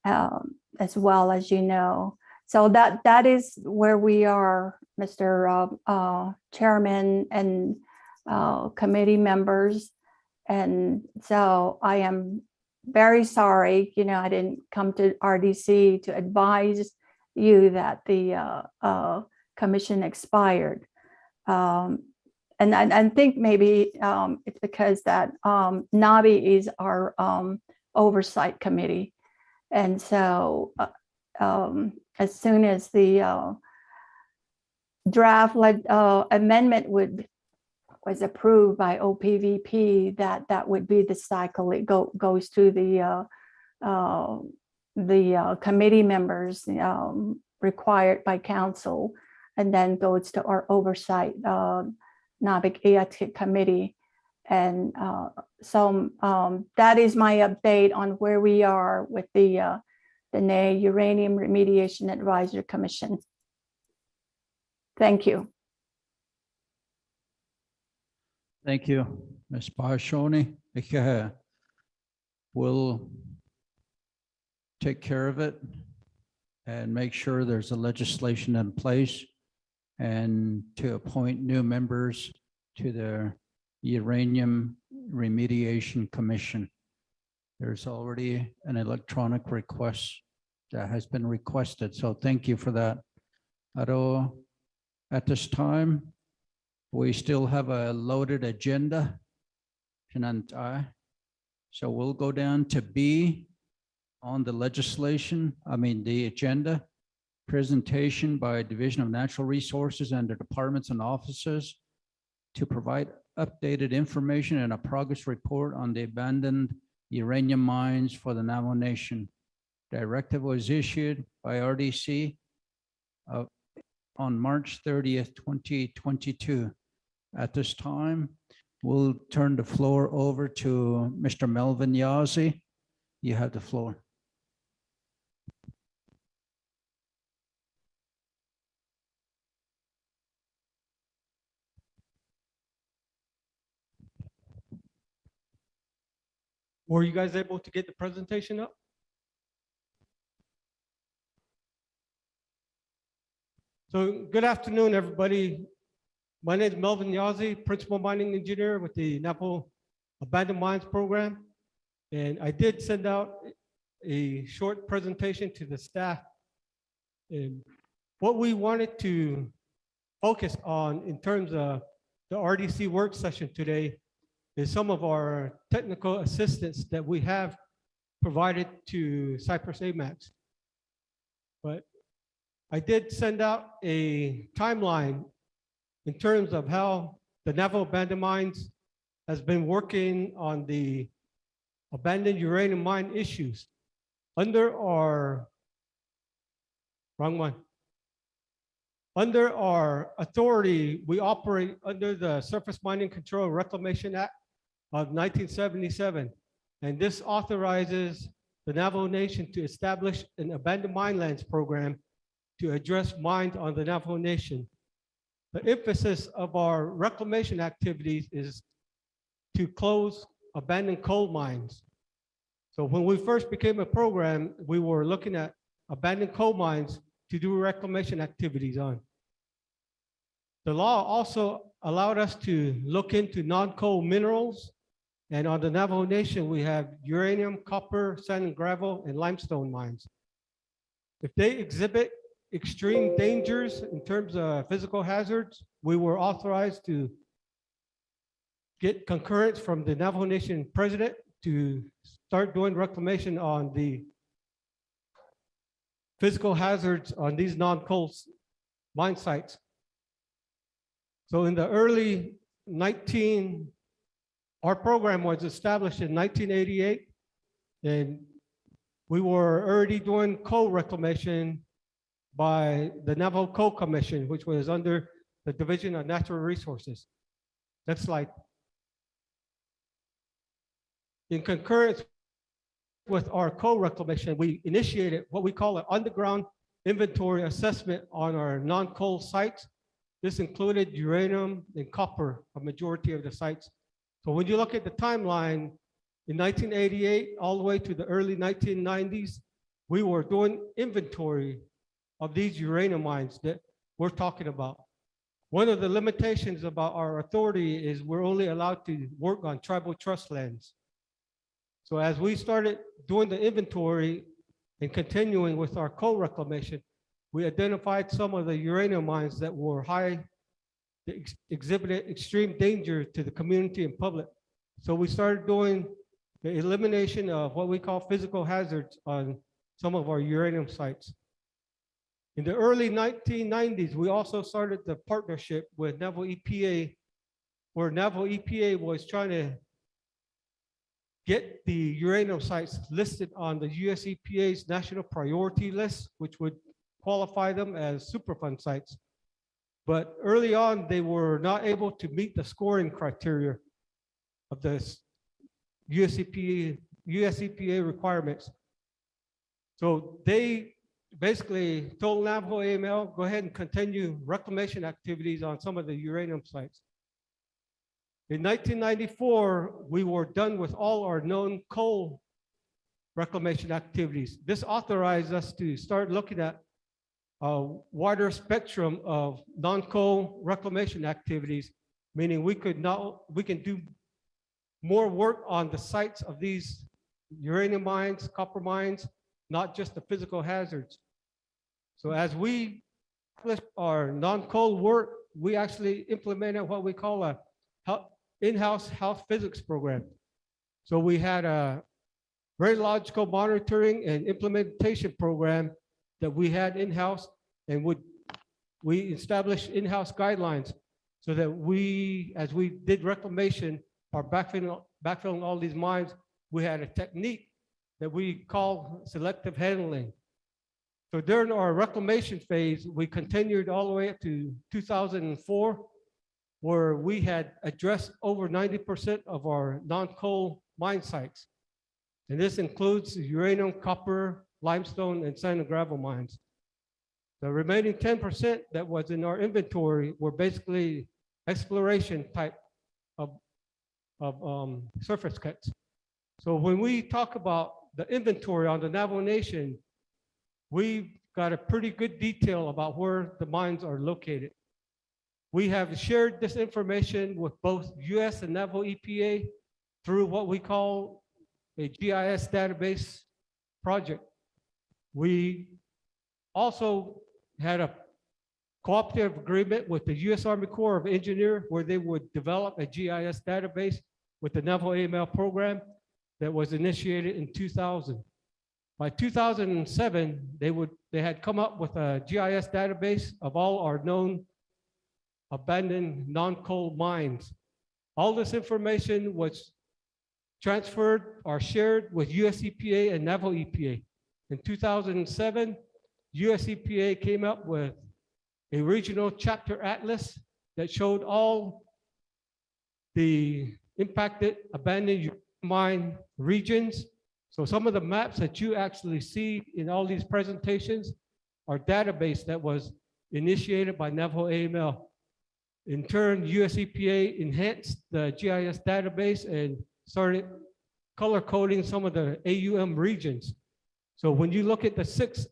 as well as you know. So that is where we are, Mr. Chairman and committee members. And so I am very sorry, I didn't come to RDC to advise you that the commission expired. And I think maybe it's because that NABI is our oversight committee. And so as soon as the draft amendment was approved by OPVP, that would be the cycle. It goes to the committee members required by council, and then goes to our oversight NABIC EAT committee. And so that is my update on where we are with the NE Uranium Remediation Advisory Commission. Thank you. Thank you, Ms. Bashoni. We'll take care of it and make sure there's a legislation in place, and to appoint new members to the Uranium Remediation Commission. There's already an electronic request that has been requested, so thank you for that. At this time, we still have a loaded agenda. So we'll go down to B on the the agenda. Presentation by Division of Natural Resources and the departments and offices to provide updated information and a progress report on the abandoned uranium mines for the Navajo Nation. Directive was issued by RDC on March 30th, 2022. At this time, we'll turn the floor over to Mr. Melvin Yazi. You have the floor. Were you guys able to get the presentation up? So good afternoon, everybody. My name is Melvin Yazi, Principal Mining Engineer with the Nepal Abandoned Mines Program. And I did send out a short presentation to the staff. And what we wanted to focus on in terms of the RDC work session today is some of our technical assistance that we have provided to Cyprus Amex. But I did send out a timeline in terms of how the Navajo Abandoned Mines has been working on the abandoned uranium mine issues. Under our, wrong one. Under our authority, we operate under the Surface Mining Control and Reclamation Act of 1977. And this authorizes the Navajo Nation to establish an abandoned mine lands program to address mines on the Navajo Nation. The emphasis of our reclamation activities is to close abandoned coal mines. So when we first became a program, we were looking at abandoned coal mines to do reclamation activities on. The law also allowed us to look into non-coal minerals. And on the Navajo Nation, we have uranium, copper, sand and gravel, and limestone mines. If they exhibit extreme dangers in terms of physical hazards, we were authorized to get concurrence from the Navajo Nation president to start doing reclamation on the physical hazards on these non-coal mine sites. So in the early our program was established in 1988, and we were already doing coal reclamation by the Navajo Coal Commission, which was under the Division of Natural Resources. Next slide. In concurrence with our coal reclamation, we initiated what we call an underground inventory assessment on our non-coal sites. This included uranium and copper, a majority of the sites. So when you look at the timeline, in 1988, all the way to the early 1990s, we were doing inventory of these uranium mines that we're talking about. One of the limitations about our authority is we're only allowed to work on tribal trust lands. So as we started doing the inventory and continuing with our coal reclamation, we identified some of the uranium mines that were that exhibited extreme danger to the community and public. So we started doing the elimination of what we call physical hazards on some of our uranium sites. In the early 1990s, we also started the partnership with Navajo EPA, where Navajo EPA was trying to get the uranium sites listed on the US EPA's national priority list, which would qualify them as Superfund sites. But early on, they were not able to meet the scoring criteria of the US EPA requirements. So they basically told Navajo AML, go ahead and continue reclamation activities on some of the uranium sites. In 1994, we were done with all our known coal reclamation activities. This authorized us to start looking at a wider spectrum of non-coal reclamation activities, meaning we can do more work on the sites of these uranium mines, copper mines, not just the physical hazards. So as we accomplished our non-coal work, we actually implemented what we call a in-house health physics program. So we had a radiological monitoring and implementation program that we had in-house, and we established in-house guidelines so that as we did reclamation or backfilling all these mines, we had a technique that we call selective handling. So during our reclamation phase, we continued all the way up to 2004, where we had addressed over 90% of our non-coal mine sites. And this includes uranium, copper, limestone, and sand and gravel mines. The remaining 10% that was in our inventory were basically exploration type of surface cuts. So when we talk about the inventory on the Navajo Nation, we've got a pretty good detail about where the mines are located. We have shared this information with both US and Navajo EPA through what we call a GIS database project. We also had a cooperative agreement with the US Army Corps of Engineers where they would develop a GIS database with the Navajo AML program. that was initiated in 2000. By 2007, they had come up with a GIS database of all our known abandoned non-coal mines. All this information was transferred or shared with US EPA and Navajo EPA. In 2007, US EPA came up with a regional chapter atlas that showed all the impacted abandoned mine regions. So some of the maps that you actually see in all these presentations are database that was initiated by Navajo AML. In turn, US EPA enhanced the GIS database and started color coding some of the AUM regions. So when you look at the 6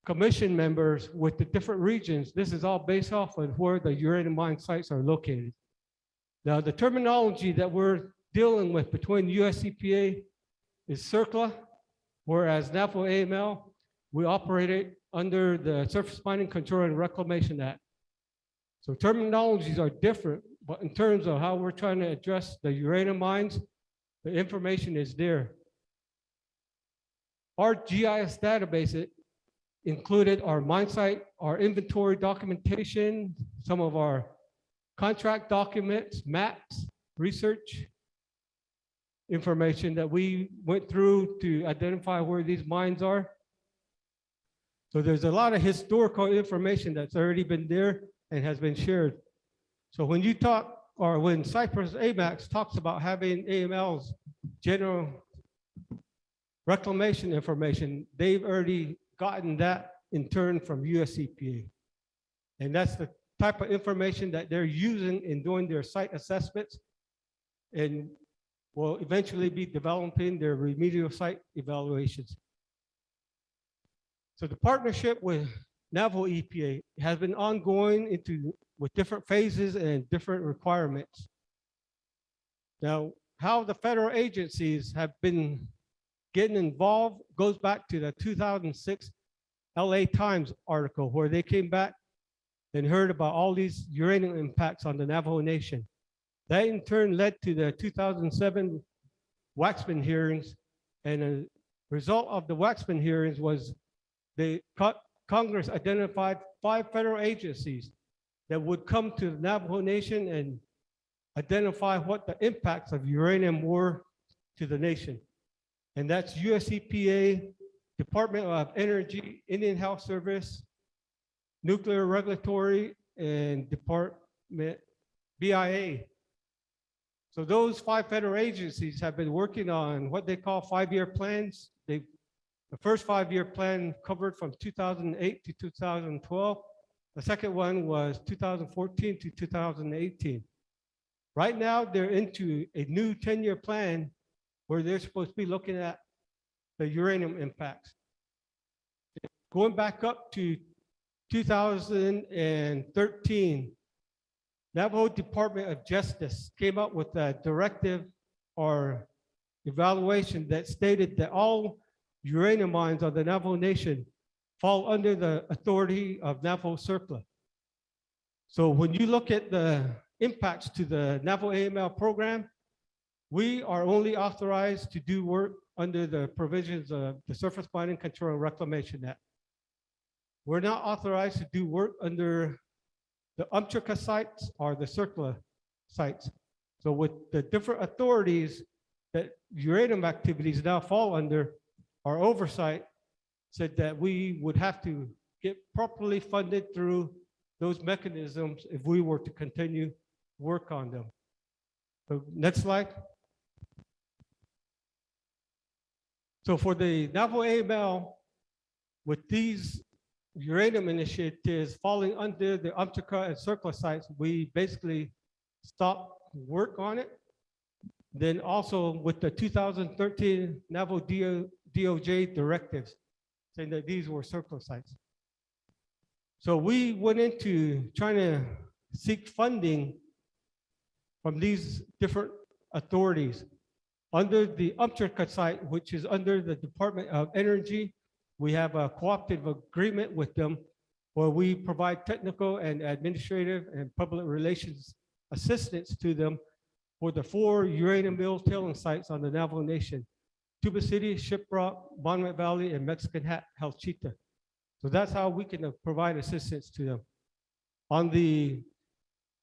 commission members with the different regions, this is all based off of where the uranium mine sites are located. Now, the terminology that we're dealing with between US EPA is CERCLA, whereas Navajo AML, we operate it under the Surface Mining Control and Reclamation Act. So terminologies are different, but in terms of how we're trying to address the uranium mines, the information is there. Our GIS database included our mine site, our inventory documentation, some of our contract documents, maps, research information that we went through to identify where these mines are. So there's a lot of historical information that's already been there and has been shared. So when you talk, or when Cyprus Amex talks about having AML's general reclamation information, they've already gotten that in turn from US EPA. And that's the type of information that they're using in doing their site assessments and will eventually be developing their remedial site evaluations. So the partnership with Navajo EPA has been ongoing with different phases and different requirements. Now, how the federal agencies have been getting involved goes back to the 2006 LA Times article, where they came back and heard about all these uranium impacts on the Navajo Nation. That in turn led to the 2007 Waxman hearings, and a result of the Waxman hearings was Congress identified 5 federal agencies that would come to the Navajo Nation and identify what the impacts of uranium were to the nation. And that's US EPA, Department of Energy, Indian Health Service, Nuclear Regulatory, and Department BIA. So those 5 federal agencies have been working on what they call 5-year plans. The first 5-year plan covered from 2008 to 2012. The second one was 2014 to 2018. Right now, they're into a new 10-year plan where they're supposed to be looking at the uranium impacts. Going back up to 2013, Navajo Department of Justice came up with a directive or evaluation that stated that all uranium mines of the Navajo Nation fall under the authority of Navajo CERCLA. So when you look at the impacts to the Navajo AML program, we are only authorized to do work under the provisions of the Surface Mining Control and Reclamation Act. We're not authorized to do work under the UMTRCA sites or the CERCLA sites. So with the different authorities that uranium activities now fall under, our oversight said that we would have to get properly funded through those mechanisms if we were to continue work on them. So next slide. So for the Navajo AML, with these uranium initiatives falling under the UMTRCA and CERCLA sites, we basically stopped work on it. Then also with the 2013 Navajo DOJ directives, saying that these were CERCLA sites. So we went into trying to seek funding from these different authorities. Under the UMTRCA site, which is under the Department of Energy, we have a cooperative agreement with them where we provide technical and administrative and public relations assistance to them for the 4 uranium mill tailing sites on the Navajo Nation: Tuba City, Shiprock, Monument Valley, and Mexican Hat, Halchita. So that's how we can provide assistance to them. On the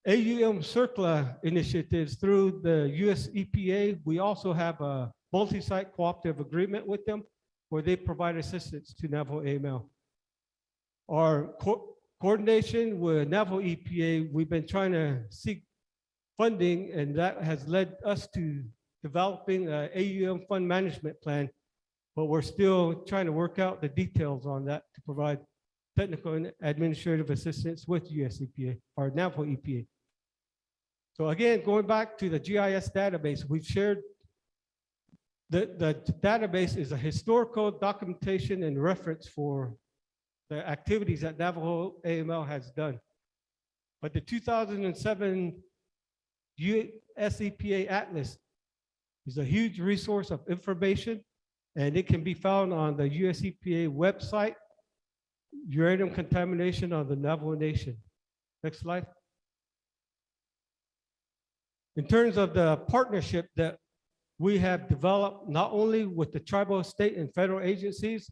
AUM CERCLA initiatives through the US EPA, we also have a multi-site cooperative agreement with them where they provide assistance to Navajo AML. Our coordination with Navajo EPA, we've been trying to seek funding, and that has led us to developing a AUM fund management plan, but we're still trying to work out the details on that to provide technical and administrative assistance with US EPA or Navajo EPA. So again, going back to the GIS database, we've shared the database is a historical documentation and reference for the activities that Navajo AML has done. But the 2007 US EPA Atlas is a huge resource of information, and it can be found on the US EPA website, Uranium Contamination on the Navajo Nation. Next slide. In terms of the partnership that we have developed, not only with the tribal, state, and federal agencies,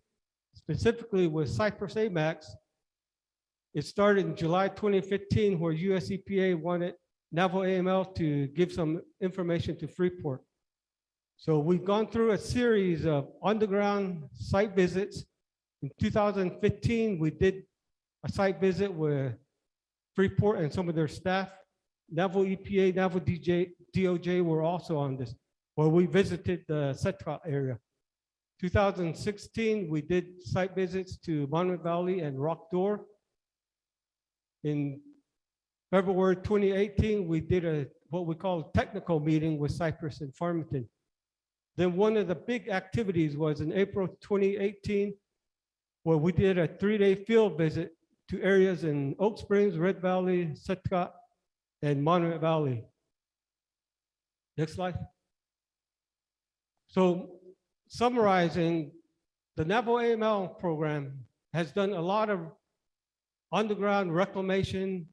specifically with Cyprus Amex, it started in July 2015, where US EPA wanted Navajo AML to give some information to Freeport. So we've gone through a series of underground site visits. In 2015, we did a site visit with Freeport and some of their staff. Navajo EPA, Navajo DOJ were also on this, where we visited the Setra area. 2016, we did site visits to Monument Valley and Rock Door. In February 2018, we did what we call a technical meeting with Cyprus and Farmington. Then one of the big activities was in April 2018, where we did a 3-day field visit to areas in Oak Springs, Red Valley, Setka, and Monument Valley. Next slide. So summarizing, the Navajo AML program has done a lot of underground reclamation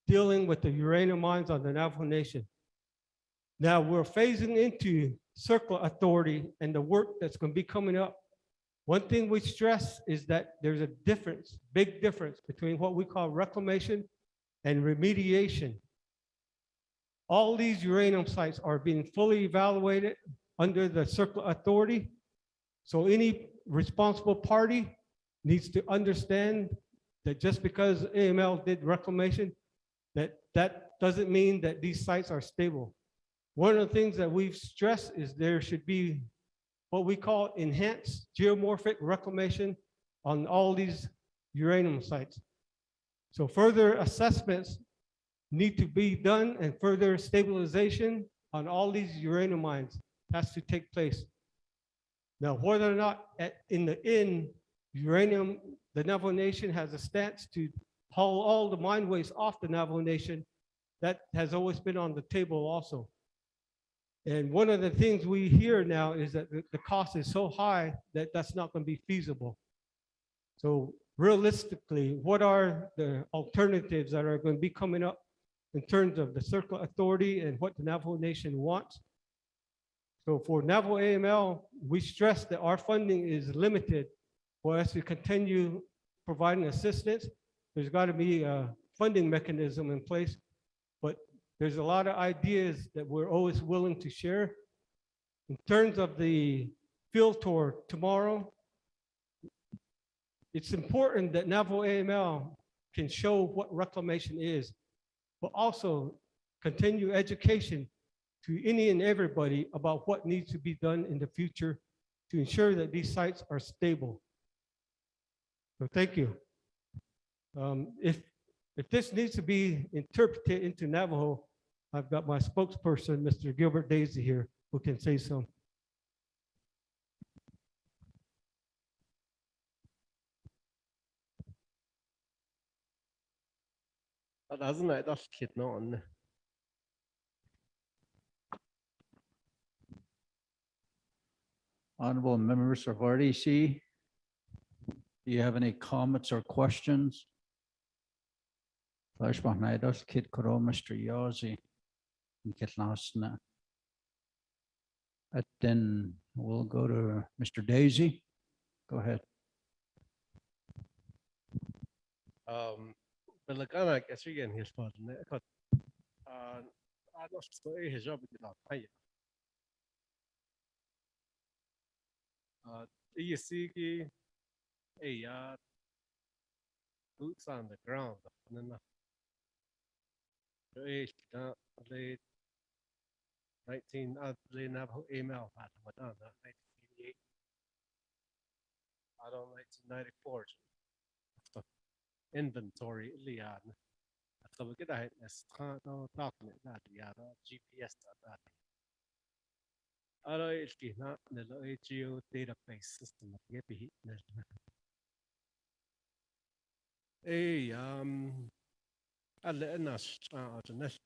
dealing with the uranium mines on the Navajo Nation. Now we're phasing into CERCLA authority and the work that's going to be coming up. One thing we stress is that there's a difference, big difference between what we call reclamation and remediation. All these uranium sites are being fully evaluated under the CERCLA authority. So any responsible party needs to understand that just because AML did reclamation, that doesn't mean that these sites are stable. One of the things that we've stressed is there should be what we call enhanced geomorphic reclamation on all these uranium sites. So further assessments need to be done and further stabilization on all these uranium mines has to take place. Now, whether or not in the end, uranium, the Navajo Nation has a stance to haul all the mine waste off the Navajo Nation, that has always been on the table also. And one of the things we hear now is that the cost is so high that that's not going to be feasible. So realistically, what are the alternatives that are going to be coming up in terms of the CERCLA authority and what the Navajo Nation wants? So for Navajo AML, we stress that our funding is limited for us to continue providing assistance. There's got to be a funding mechanism in place, but there's a lot of ideas that we're always willing to share. In terms of the field tour tomorrow, it's important that Navajo AML can show what reclamation is, but also continue education to any and everybody about what needs to be done in the future to ensure that these sites are stable. So thank you. If this needs to be interpreted into Navajo, I've got my spokesperson, Mr. Gilbert Daisy here, who can say so. Honorable members of RDC, do you have any comments or questions? Mr. Yazi. Nikitlasna. And then we'll go to Mr. Daisy. Go ahead. Belakana kasi yan his part ne kot ano sto e his job kita kaya see ki ya boots on the ground na e kita le 19 le Navajo Aml at Madonna 1988 I don't 1994 inventory lian so kita hit as document that ya GPS that Aro ilki na nilo geo database system of yepi alle nas nas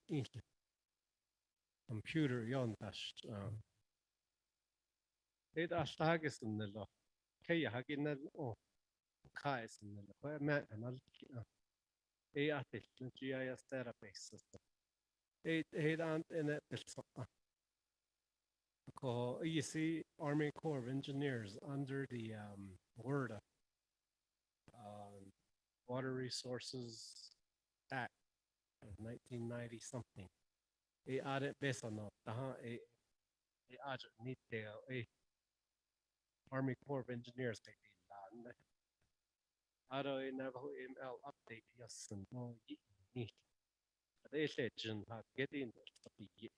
computer yon das as tagis nilo kaya hagin na kais nilo kwa ma anal atil GIS database system ant in it you see Army Corps of Engineers under the WRDA Water Resources Act of 1990 something. A audit based on a audit need a Army Corps of Engineers take the land. Ado a Navajo Aml update yes and no need. They say Jin get in the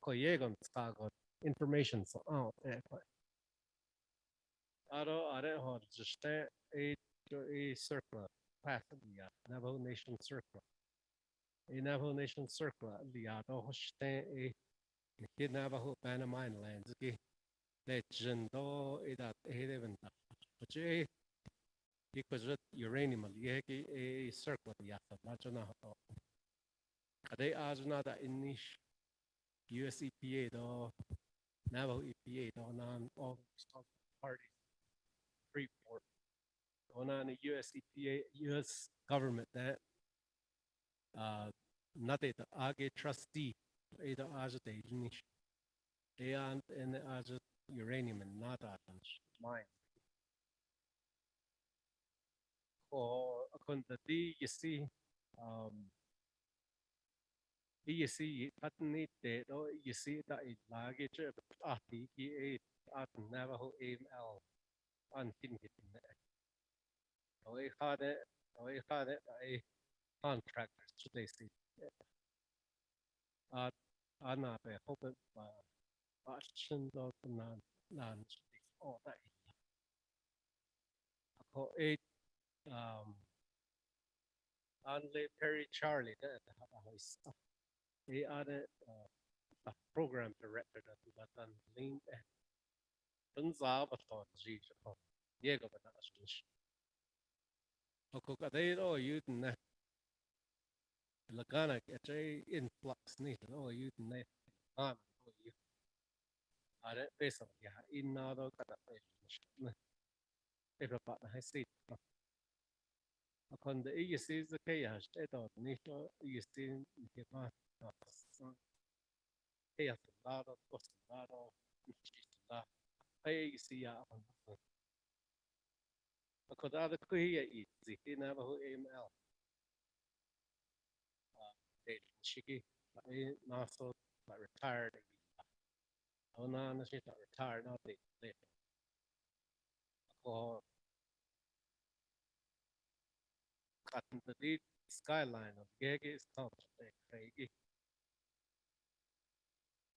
Koyegon Sagot information so out there. Ado are just a circle path the Navajo Nation circle. A Navajo Nation circle the Ado Hoste a Navajo Panamine lands. Legend that even but because uranium a circle the Yata they are not in niche US EPA though Navajo EPA though non all parties Freeport on the US EPA US government that not the AGE trustee either as the niche they aren't in as uranium and not mine or the you see you see patent it or you see that it luggage at the at Navajo Aml on tin we had it a contractors today see not a hope action of non all that it only Perry Charlie that he added a program director that was on link turns out a thought yeah go but they all you can Lagana get a influx need all you can on you are it based on yeah in other if about I see upon the EC the chaos at nature you see the chaos a lot of cost a lot of I see because other queer easy in Navajo Aml Shiki not so retired oh no she's not retired not they cutting the deep skyline of Gege is Craigie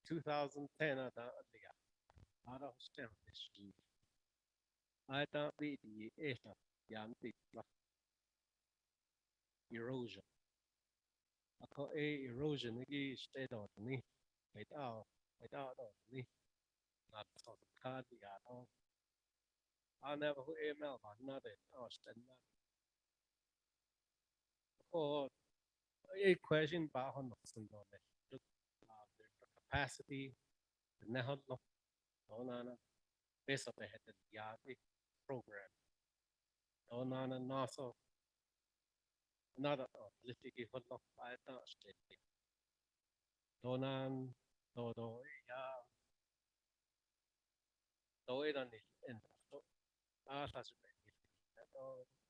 2010 I don't stand this I don't be the Asia Yanti erosion a erosion is state of me without me not so card the I never who email but not it stand or a question about on the capacity the Nahal Onana based on the head of the Yazi program Onana NASA another political I thought donan todo ya todo dan in asas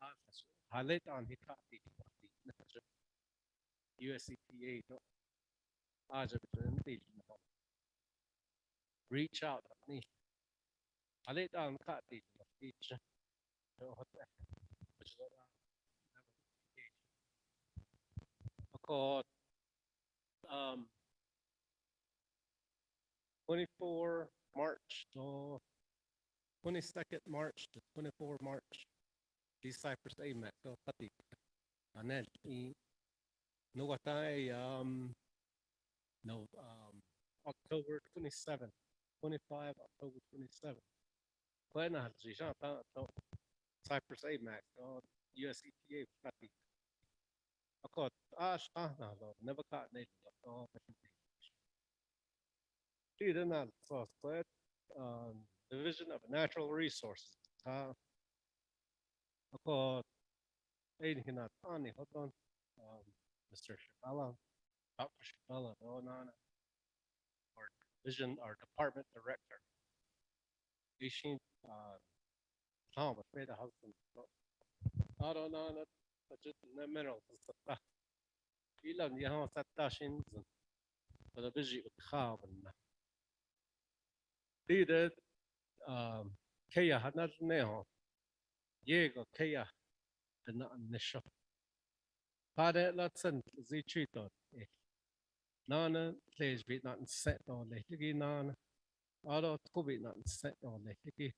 asas halit on hitati USEPA no aja reach out ni halit on kati each called 24 March to 22nd March to 24 March. The Cyprus Amex so pati anel no watay no October 27th 25 October 27th. When I Cyprus Amex so USEPA pati. Ako no never caught native oh so Division of Natural Resources. Ako hinat ani hold on Mr. Shabala, Dr. Shabala, no, our division, our department director. Ishin, Tom, afraid of husband. I don't know, but just in the middle. Ilan yahan satashin, but a busy with cow and did it. Kaya had not neho. Yego Kaya, the not nisho. Pade latsen zichito. Nana plays bit not set on the higgy nana. Aro tubi not set on the higgy.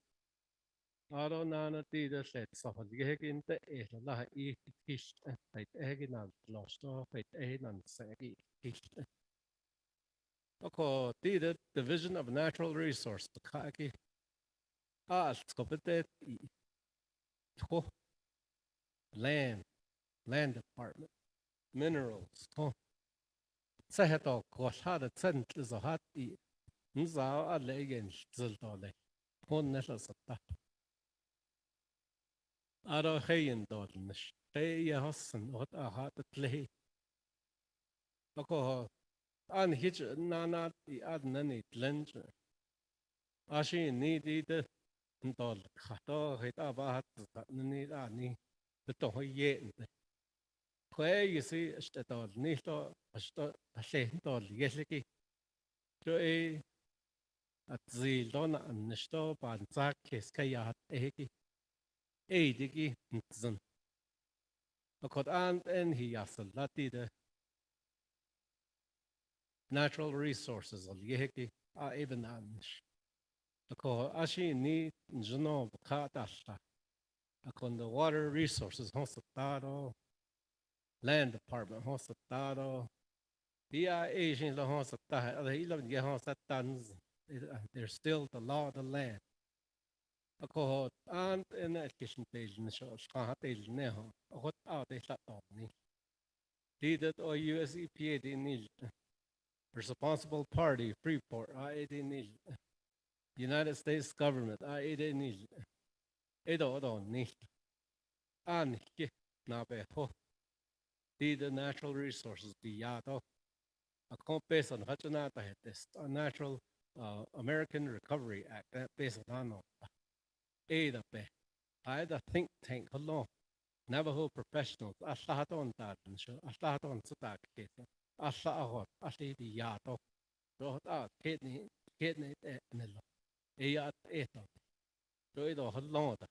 Aro nana tida set so the higgy the la e fish at egg not lost off at egg and saggy fish. Oko tida Division of Natural Resource the kaki. Scopete to land department minerals to. Saheto koshada cent is a hot e. Nza a legend zildole. Pon nesasata. Aro hayin dodnish. Hey Hassan, what a hot play. Oko an hitch nana the adnani lencher. Ashi needed the dol kato hit about need ani the toho yet. Where you see a dol nito a shen dol yesiki. Joy at the dona and nisto pan zak his kayat egi. Digi ntzon. Akot and he yasal lati the natural resources of yeki even anish. Ako ashi ni njono bukatashta. Akon the water resources hosatado, land department hosatado. Dia Asian la hosata, other ilam ye hosatans. There's still the law of the land. Ako and in the education page in the show, page neho. What out they shut on me. Did it or USEPA they need responsible party, Freeport, I need United States government, I need Edo don't need and nabe ho. Did the natural resources be yato? A compass on Hachanata had this a natural American Recovery Act that based on Ada be. I the think tank alone. Navajo professionals, Aslahaton Tartan show, Aslahaton Sutak case, Aslahot, Asli Yato, brought out kidney, Nilo, Ayat Eto, Joido Halonda,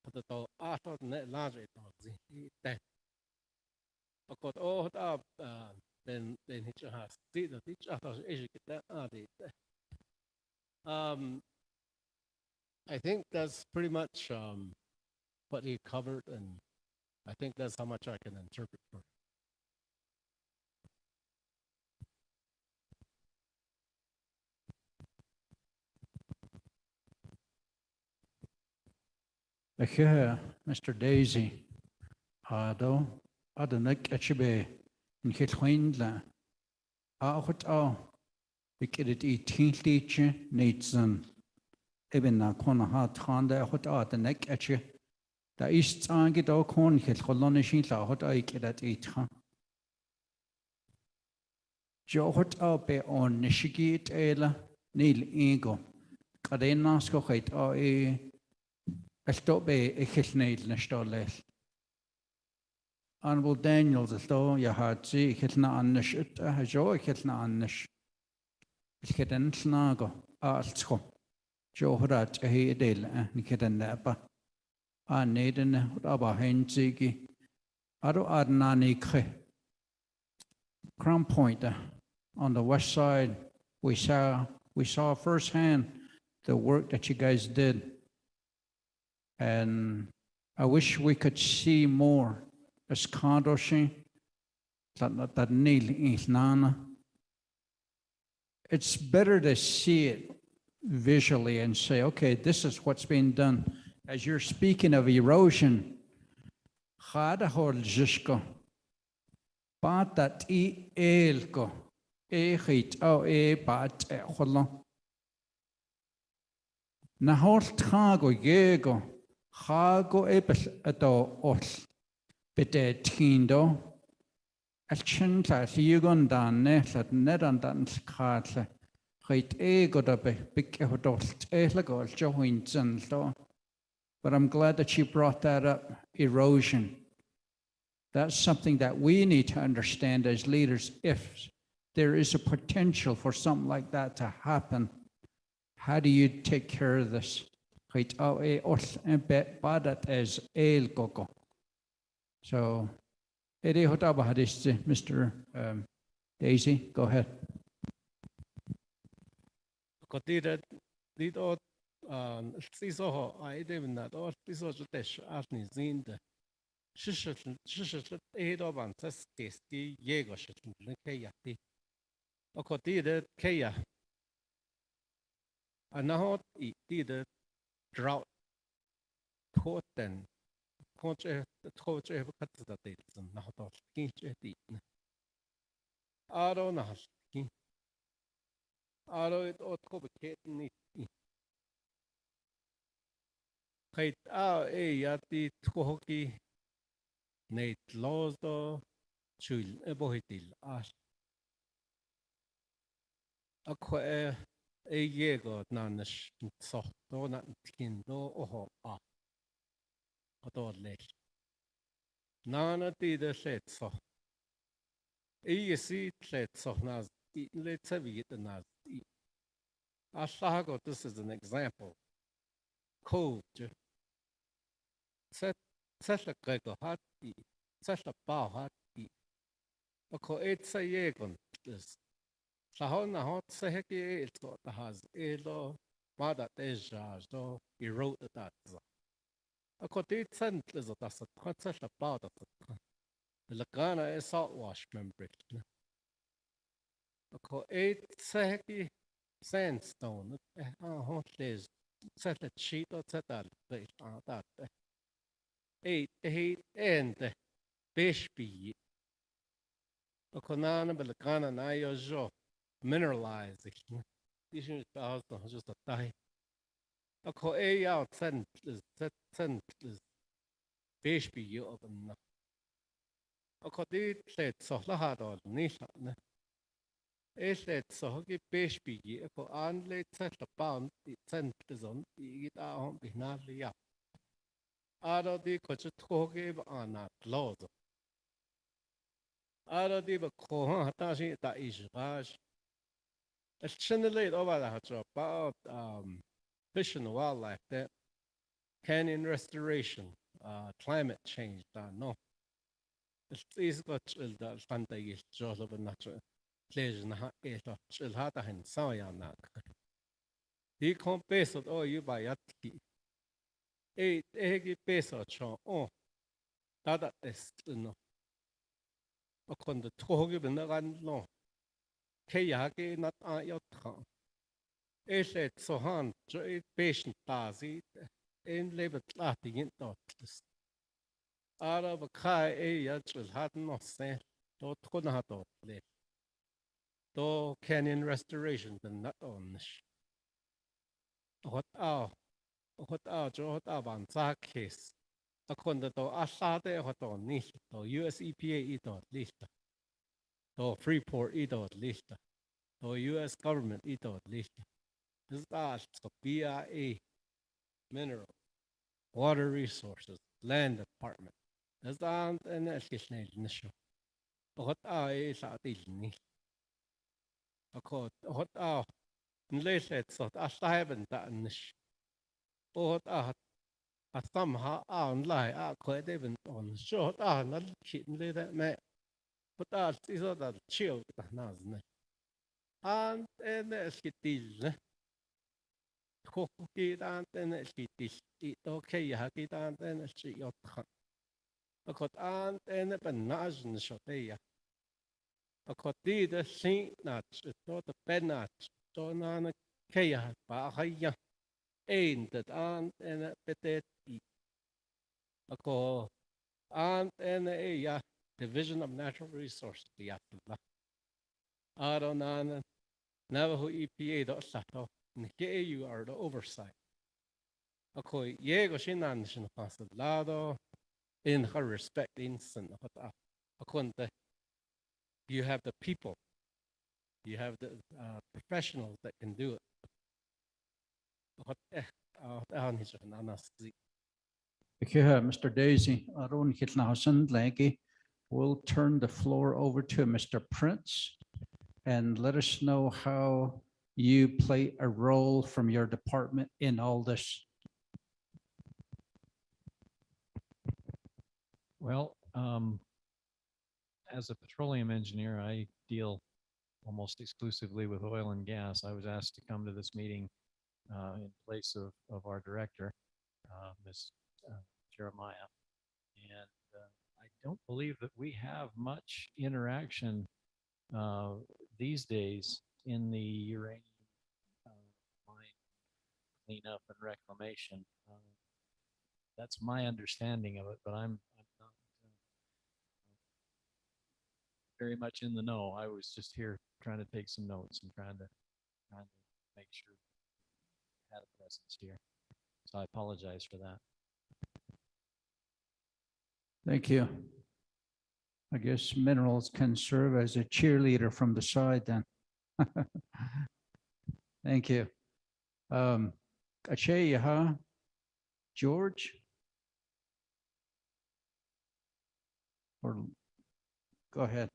but the Ato net laundry dogs, that. Of course, all up, then he has see the teacher, I think that's pretty much what he covered, and I think that's how much I can interpret for. Here, Mr. Daisy, Ado, Adanek Echibe, in Hitwindla, Ahot, Bikit 18 teacher, Nathan, even a corner hot Honda, hot out the neck at you. The East Angit or corn hit Holonishin, hot ike at 8. Johot be on Nishigit Ela, Nil Ego. Kadenas go hate a stop be a hitnail nestolel. Honorable Daniel, the though Yazi, hitna anish, a joy hitna anish. Hidden snago, altsko. Johrat a hedel, Nikidan Napa. A Naden, Abba Henzigi. Ado Adnani Kre. Crown Point on the west side, we saw firsthand the work that you guys did. And I wish we could see more as Kandoshi, that Nil Isnana. It's better to see it visually and say, okay, this is what's being done. As you're speaking of erosion, Khada hol jishko, batat elko, hit bat holon. Nahol trago yego, hago ebel ado ol, bete tindo, alchinta yugon dan net nedan dan skatle, hit ego da big hodol, elagol joinson. But I'm glad that you brought that up, erosion. That's something that we need to understand as leaders. If there is a potential for something like that to happen, how do you take care of this? So, Mr. Daisy, go ahead. Siso I didn't not all Siso Judesh Afni Zind. Shishet Edoban Saskis, the Yegosh, the Kayati. Okotida Kaya. And now it did a drought. Toten. Coach ever cut the dates and not of Kinch eat. I don't know. I don't it ought to be Kait yati twohoki Nate Losdo Chul Ebohitil Ash Aqua Yego Nanish soft donut kin do oho ah Ador lake Nana did a shed so see shed so nas let's have it the nas Ashago, this is an example. Code set a grego hat set a bow hat ako it's a yegon this Sahona hot seheki it's got the has elo mada deja so he wrote that ako did send is a that's a such a bow that the lagana is salt wash membrane ako eight seheki sandstone hot is set a sheet or set that eight and bishbi a conana belacana na yo mineralized this is just a tie a co a out sent is bishbi you open a co did said so la had all nisha it said so give bishbi a co unlate set a pound it sent is on it out behind the Ado di coach toge on a close. Ado di ba kohan hatashi da is raj. It's chinelate over the hatch about fish and wildlife that canyon restoration, climate change no. It's got the fanta is just of a natural pleasure na it of chilhata and sawayanak. He compares it all you by yatki. Egi peso cho Dada is no. Upon the togi benagan no. Kayaki not a yot. Said so han, joy patient does it, in labor laughing in dots. Out of a kai a yachel had no say, do tonato left. Do canyon restoration, the not on. What out, Joe Aban Zakis. A conda to Asade Hoton, to US EPA ito, list. to Freeport ito at least, to U.S. government ito at least. This is to BIA, mineral, water resources, land department. This is an educational issue. What sa atil ni? Ako, what nleset so asaben ta nish. What somehow online quite even on short not kit that me. But is that chill nas ne. And skitil. Kokitan and skitil. It okay, hakitan and she yot. Akot and penaj and shotea. Akot did a sing nut, sort of penat, so nana kaya, bahaya, ain't that and a petet. Ako and a Division of Natural Resources, the Atla. Aronan, Navajo EPA, the Sato, and you are the oversight. Ako, Yego Shinan, Lado, in her respect, instant. Akonte, you have the people, you have the professionals that can do it. Mr. Daisy, Arun Kitlahasan Lanky. We'll turn the floor over to Mr. Prince and let us know how you play a role from your department in all this. Well, as a petroleum engineer, I deal almost exclusively with oil and gas. I was asked to come to this meeting in place of our director, Ms. Jeremiah. And I don't believe that we have much interaction these days in the uranium mine cleanup and reclamation. That's my understanding of it, but I'm not very much in the know. I was just here trying to take some notes and trying to make sure we had a presence here. So I apologize for that. Thank you. I guess Minerals can serve as a cheerleader from the side then. Thank you. Ache, huh? George? Or go ahead.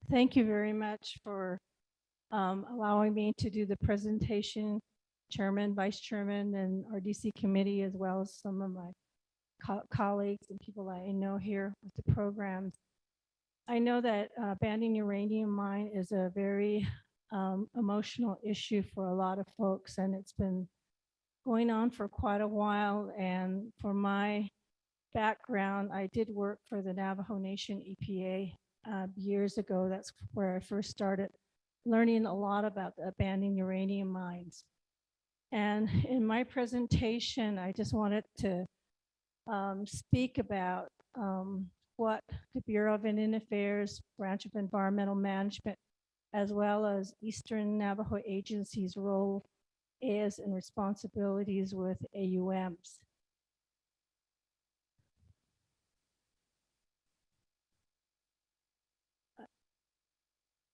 Thank you very much for allowing me to do the presentation, Chairman, Vice Chairman, and our DC committee, as well as some of my colleagues and people I know here with the programs. I know that abandoning uranium mine is a very emotional issue for a lot of folks, and it's been going on for quite a while. And for my background, I did work for the Navajo Nation EPA years ago. That's where I first started learning a lot about the abandoned uranium mines. And in my presentation, I just wanted to speak about what the Bureau of Indian Affairs, Branch of Environmental Management, as well as Eastern Navajo Agency's role is and responsibilities with AUMs.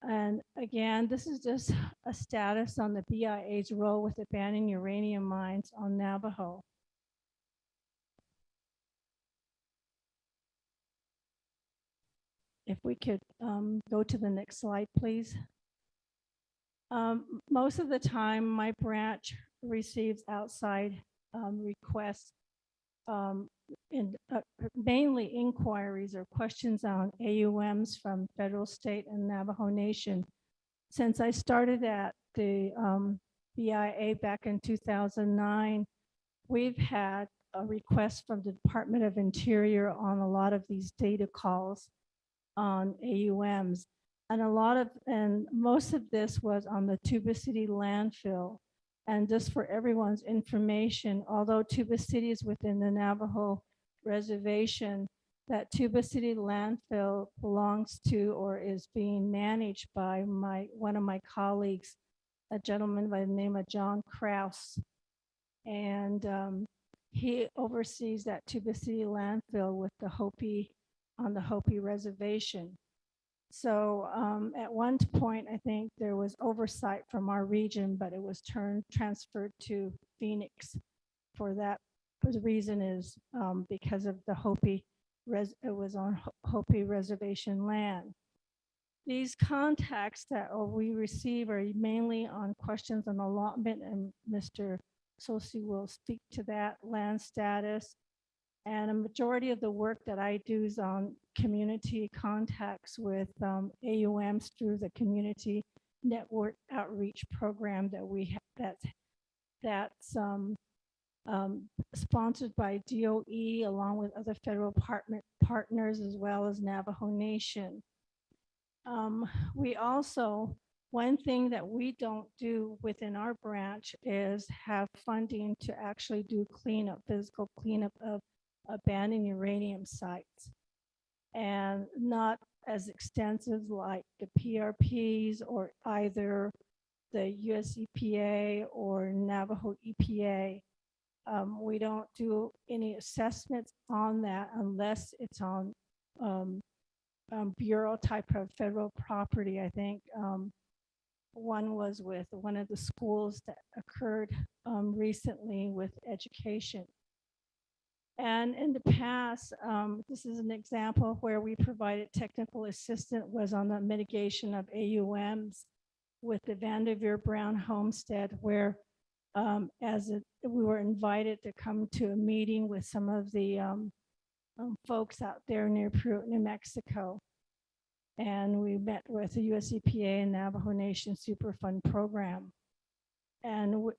And again, this is just a status on the BIA's role with abandoned uranium mines on Navajo. If we could go to the next slide, please. Most of the time, my branch receives outside requests, mainly inquiries or questions on AUMs from federal, state, and Navajo Nation. Since I started at the BIA back in 2009, we've had a request from the Department of Interior on a lot of these data calls on AUMs. And most of this was on the Tuba City landfill. And just for everyone's information, although Tuba City is within the Navajo reservation, that Tuba City landfill belongs to or is being managed by one of my colleagues a gentleman by the name of John Kraus. And he oversees that Tuba City landfill with the Hopi on the Hopi reservation. So at one point, I think there was oversight from our region, but it was transferred to Phoenix. For that, the reason is because of the Hopi, it was on Hopi reservation land. These contacts that we receive are mainly on questions on allotment, and Mr. Sosi will speak to that, land status. And a majority of the work that I do is on community contacts with AUMs through the Community Network Outreach Program that we have, that's sponsored by DOE along with other federal partners as well as Navajo Nation. We also, one thing that we don't do within our branch is have funding to actually do cleanup, physical cleanup of abandoned uranium sites, and not as extensive like the PRPs or either the US EPA or Navajo EPA. We don't do any assessments on that unless it's on bureau type of federal property. I think one was with one of the schools that occurred recently with education. And in the past, this is an example where we provided technical assistance was on the mitigation of AUMs with the Vanderveer Brown Homestead, where we were invited to come to a meeting with some of the folks out there near Peru, New Mexico. And we met with the US EPA and Navajo Nation Superfund program. And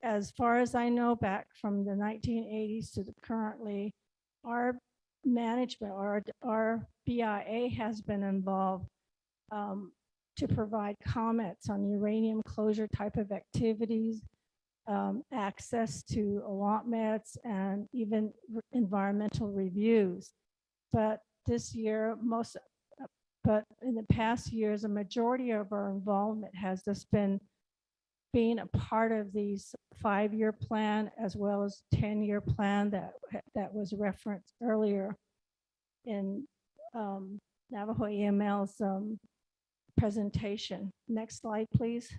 as far as I know, back from the 1980s to currently, our management or our BIA has been involved to provide comments on uranium closure type of activities, access to allotments, and even environmental reviews. But this year, but in the past years, a majority of our involvement has just been being a part of these 5-year plan as well as 10-year plan that was referenced earlier in Navajo AML's presentation. Next slide, please.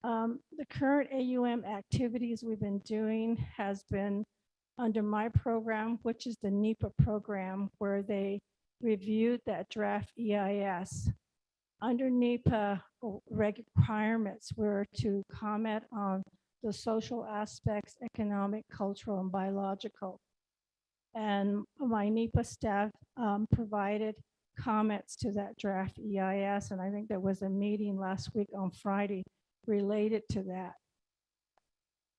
The current AUM activities we've been doing has been under my program, which is the NEPA program, where they reviewed that draft EIS. Under NEPA, requirements were to comment on the social aspects, economic, cultural, and biological. And my NEPA staff provided comments to that draft EIS, and I think there was a meeting last week on Friday related to that.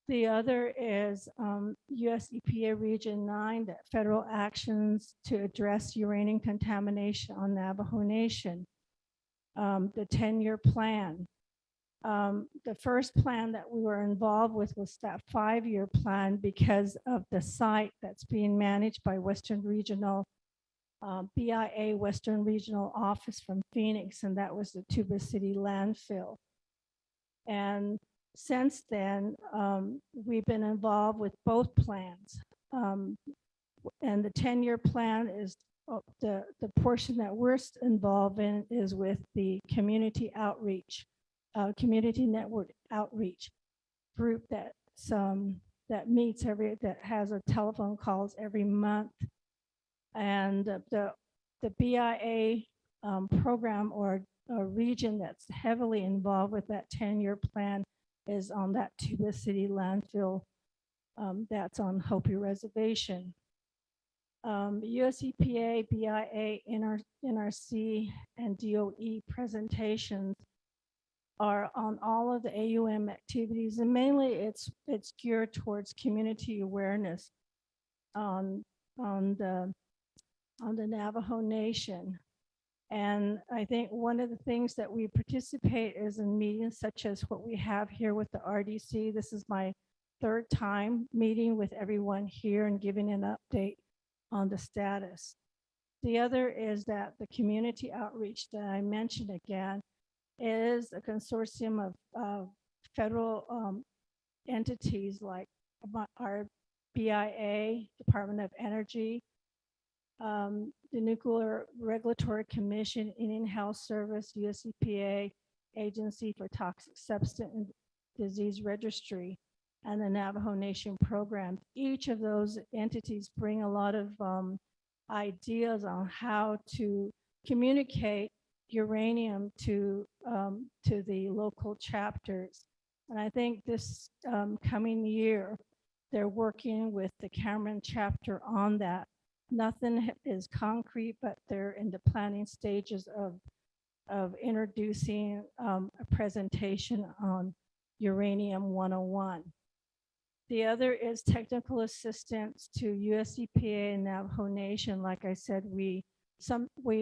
The other is US EPA Region 9, that federal actions to address uranium contamination on Navajo Nation. The 10-year plan. The first plan that we were involved with was that 5-year plan because of the site that's being managed by Western Regional, BIA Western Regional Office from Phoenix, and that was the Tuba City landfill. And since then, we've been involved with both plans. And the 10-year plan is the portion that we're involved in is with the community outreach, community network outreach group that meets that has a telephone calls every month. And the BIA program or a region that's heavily involved with that 10-year plan is on that Tuba City landfill that's on Hopi Reservation. US EPA, BIA, NRC, and DOE presentations are on all of the AUM activities, and mainly it's geared towards community awareness on the Navajo Nation. And I think one of the things that we participate is in meetings such as what we have here with the RDC. This is my 3rd time meeting with everyone here and giving an update on the status. The other is that the community outreach that I mentioned again, is a consortium of federal entities like our BIA, Department of Energy, the Nuclear Regulatory Commission, Indian Health Service, US EPA, Agency for Toxic Substance and Disease Registry, and the Navajo Nation Program. Each of those entities bring a lot of ideas on how to communicate uranium to the local chapters. And I think this coming year, they're working with the Cameron chapter on that. Nothing is concrete, but they're in the planning stages of introducing a presentation on Uranium 101. The other is technical assistance to US EPA and Navajo Nation. Like I said, we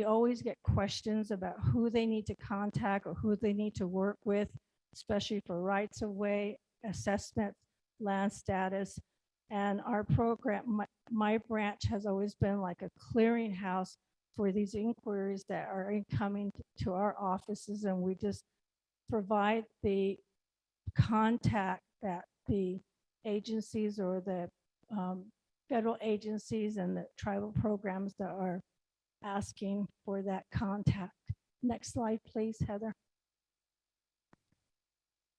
always get questions about who they need to contact or who they need to work with, especially for rights of way, assessment, land status. And our program, my branch has always been like a clearinghouse for these inquiries that are incoming to our offices. And we just provide the contact that the agencies or the federal agencies and the tribal programs that are asking for that contact. Next slide, please, Heather.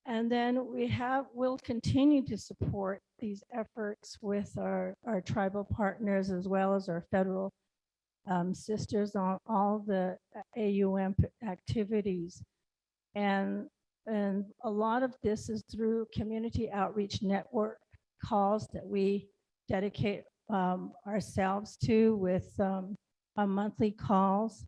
And then we'll continue to support these efforts with our tribal partners as well as our federal sisters on all the AUM activities. And a lot of this is through community outreach network calls that we dedicate ourselves to with monthly calls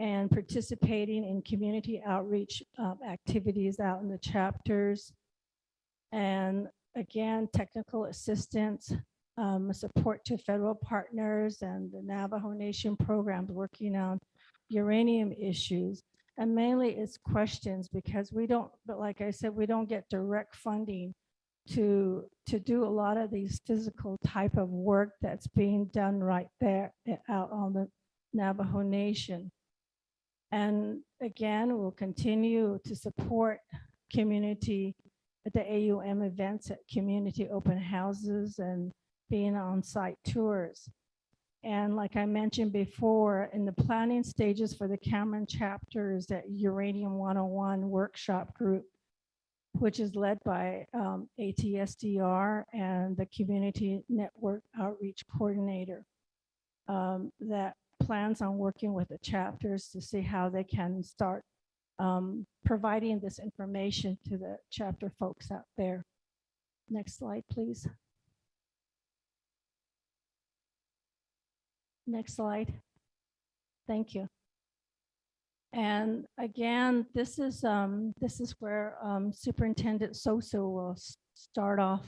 and participating in community outreach activities out in the chapters. And again, technical assistance, support to federal partners and the Navajo Nation programs working on uranium issues. And mainly it's questions because but like I said, we don't get direct funding to do a lot of these physical type of work that's being done right there out on the Navajo Nation. And again, we'll continue to support community at the AUM events at community open houses and being on site tours. And like I mentioned before, in the planning stages for the Cameron chapter is that Uranium 101 workshop group, which is led by ATSDR and the Community Network Outreach Coordinator that plans on working with the chapters to see how they can start providing this information to the chapter folks out there. Next slide, please. Next slide. Thank you. And again, this is where Superintendent Sosa will start off.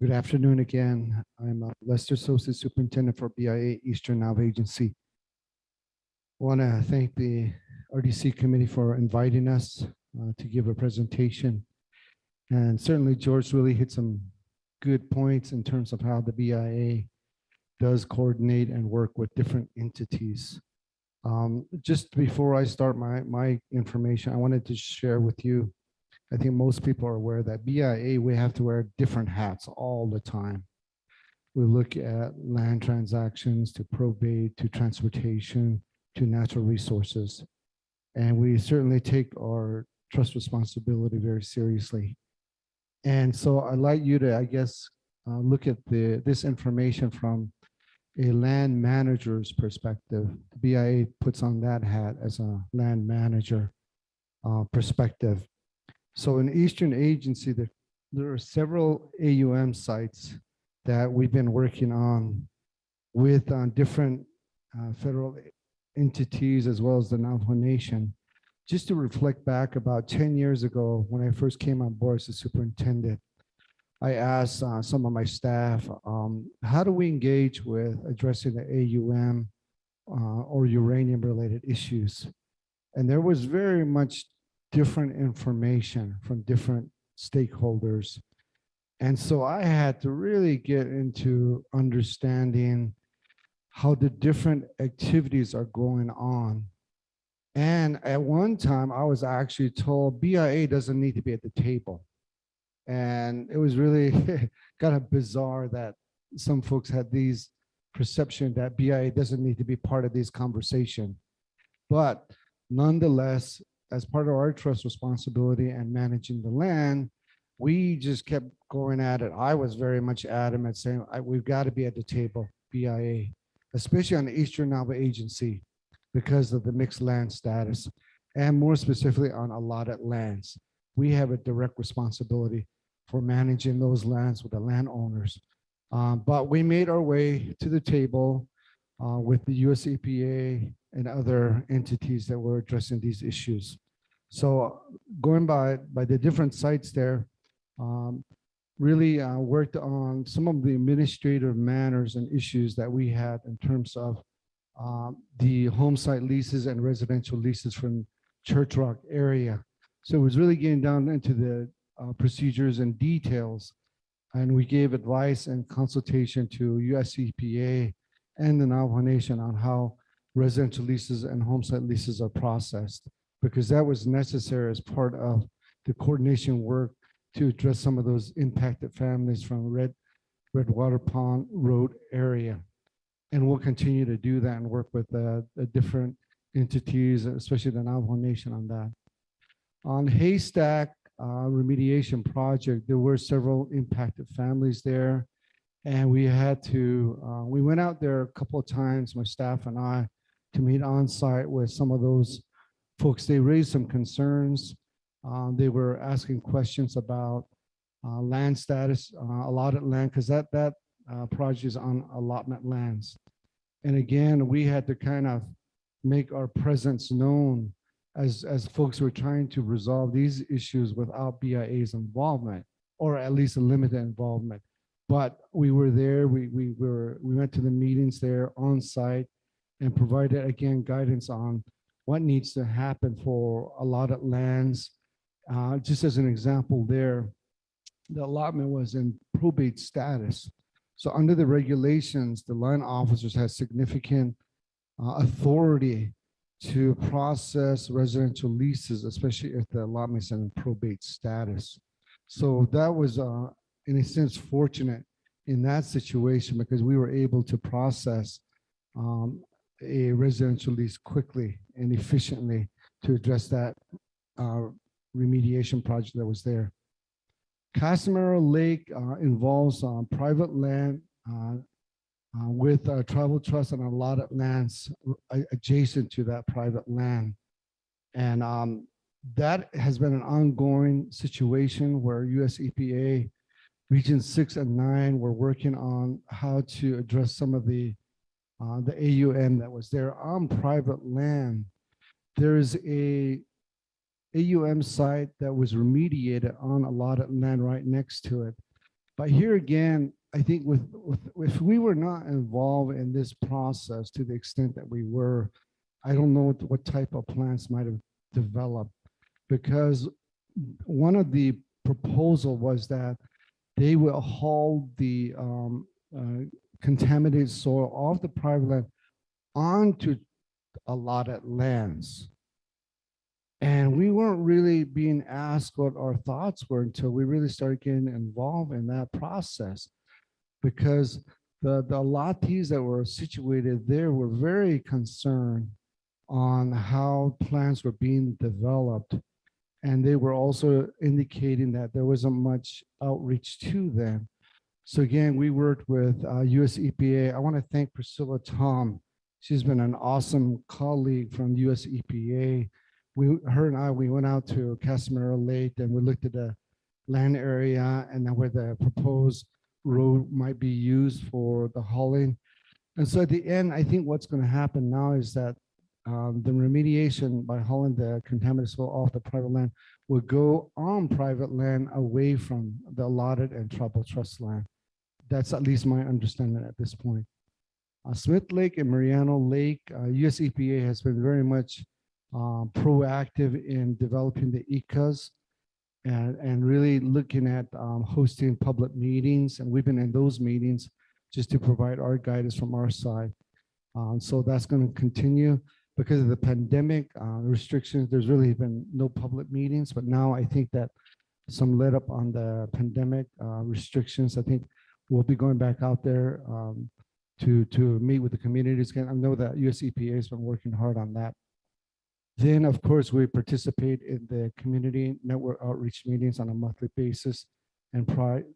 Good afternoon again. I'm Lester Sosa, Superintendent for BIA Eastern Navajo Agency. I want to thank the RDC committee for inviting us to give a presentation. And certainly George really hit some good points in terms of how the BIA does coordinate and work with different entities. Just before I start my information, I wanted to share with you, I think most people are aware that BIA, we have to wear different hats all the time. We look at land transactions to probate, to transportation, to natural resources. And we certainly take our trust responsibility very seriously. And so I'd like you to, I guess, look at this information from a land manager's perspective. The BIA puts on that hat as a land manager perspective. So in Eastern Agency, there are several AUM sites that we've been working on with different federal entities as well as the Navajo Nation. Just to reflect back about 10 years ago, when I first came on board as a superintendent, I asked some of my staff, how do we engage with addressing the AUM or uranium related issues? And there was very much different information from different stakeholders. And so I had to really get into understanding how the different activities are going on. And at one time, I was actually told BIA doesn't need to be at the table. And it was really kind of bizarre that some folks had these perception that BIA doesn't need to be part of this conversation. But nonetheless, as part of our trust responsibility and managing the land, we just kept going at it. I was very much adamant saying, we've got to be at the table, BIA, especially on the Eastern Navajo Agency because of the mixed land status, and more specifically on allotted lands. We have a direct responsibility for managing those lands with the landowners. But we made our way to the table with the US EPA and other entities that were addressing these issues. So going by the different sites there, really worked on some of the administrative matters and issues that we had in terms of the home site leases and residential leases from Church Rock area. So it was really getting down into the procedures and details. And we gave advice and consultation to US EPA and the Navajo Nation on how residential leases and home site leases are processed, because that was necessary as part of the coordination work to address some of those impacted families from Redwater Pond Road area. And we'll continue to do that and work with the different entities, especially the Navajo Nation on that. On Haystack remediation project, there were several impacted families there. And we had to, we went out there a couple of times, my staff and I, to meet on site with some of those folks. They raised some concerns. They were asking questions about land status, allotted land, because that project is on allotment lands. And again, we had to kind of make our presence known as folks were trying to resolve these issues without BIA's involvement, or at least a limited involvement. But we were there, we went to the meetings there on site and provided, again, guidance on what needs to happen for allotted lands. Just as an example there, the allotment was in probate status. So under the regulations, the land officers had significant authority to process residential leases, especially if the allotments are in probate status. So that was, in a sense, fortunate in that situation, because we were able to process a residential lease quickly and efficiently to address that remediation project that was there. Casimiro Lake involves private land with tribal trust and allotted lands adjacent to that private land. And that has been an ongoing situation where US EPA Region 6 and 9 were working on how to address some of the AUM that was there on private land. There's a AUM site that was remediated on allotted land right next to it. But here again, I think if we were not involved in this process to the extent that we were, I don't know what type of plans might have developed, because one of the proposal was that they will haul the contaminated soil off the private land onto allotted lands. And we weren't really being asked what our thoughts were until we really started getting involved in that process, because the allottees that were situated there were very concerned on how plans were being developed. And they were also indicating that there wasn't much outreach to them. So again, we worked with US EPA. I want to thank Priscilla Tom. She's been an awesome colleague from US EPA. Her and I, we went out to Casimiro Lake and we looked at the land area and then where the proposed road might be used for the hauling. And so at the end, I think what's going to happen now is that the remediation by hauling the contaminated soil off the private land will go on private land away from the allotted and tribal trust land. That's at least my understanding at this point. Smith Lake and Mariano Lake, US EPA has been very much proactive in developing the ECAs. and really looking at hosting public meetings. And we've been in those meetings just to provide our guidance from our side. So that's going to continue because of the pandemic restrictions. There's really been no public meetings, but now I think that some let up on the pandemic restrictions. I think we'll be going back out there to meet with the communities again. I know that US EPA has been working hard on that. Then, of course, we participate in the community network outreach meetings on a monthly basis and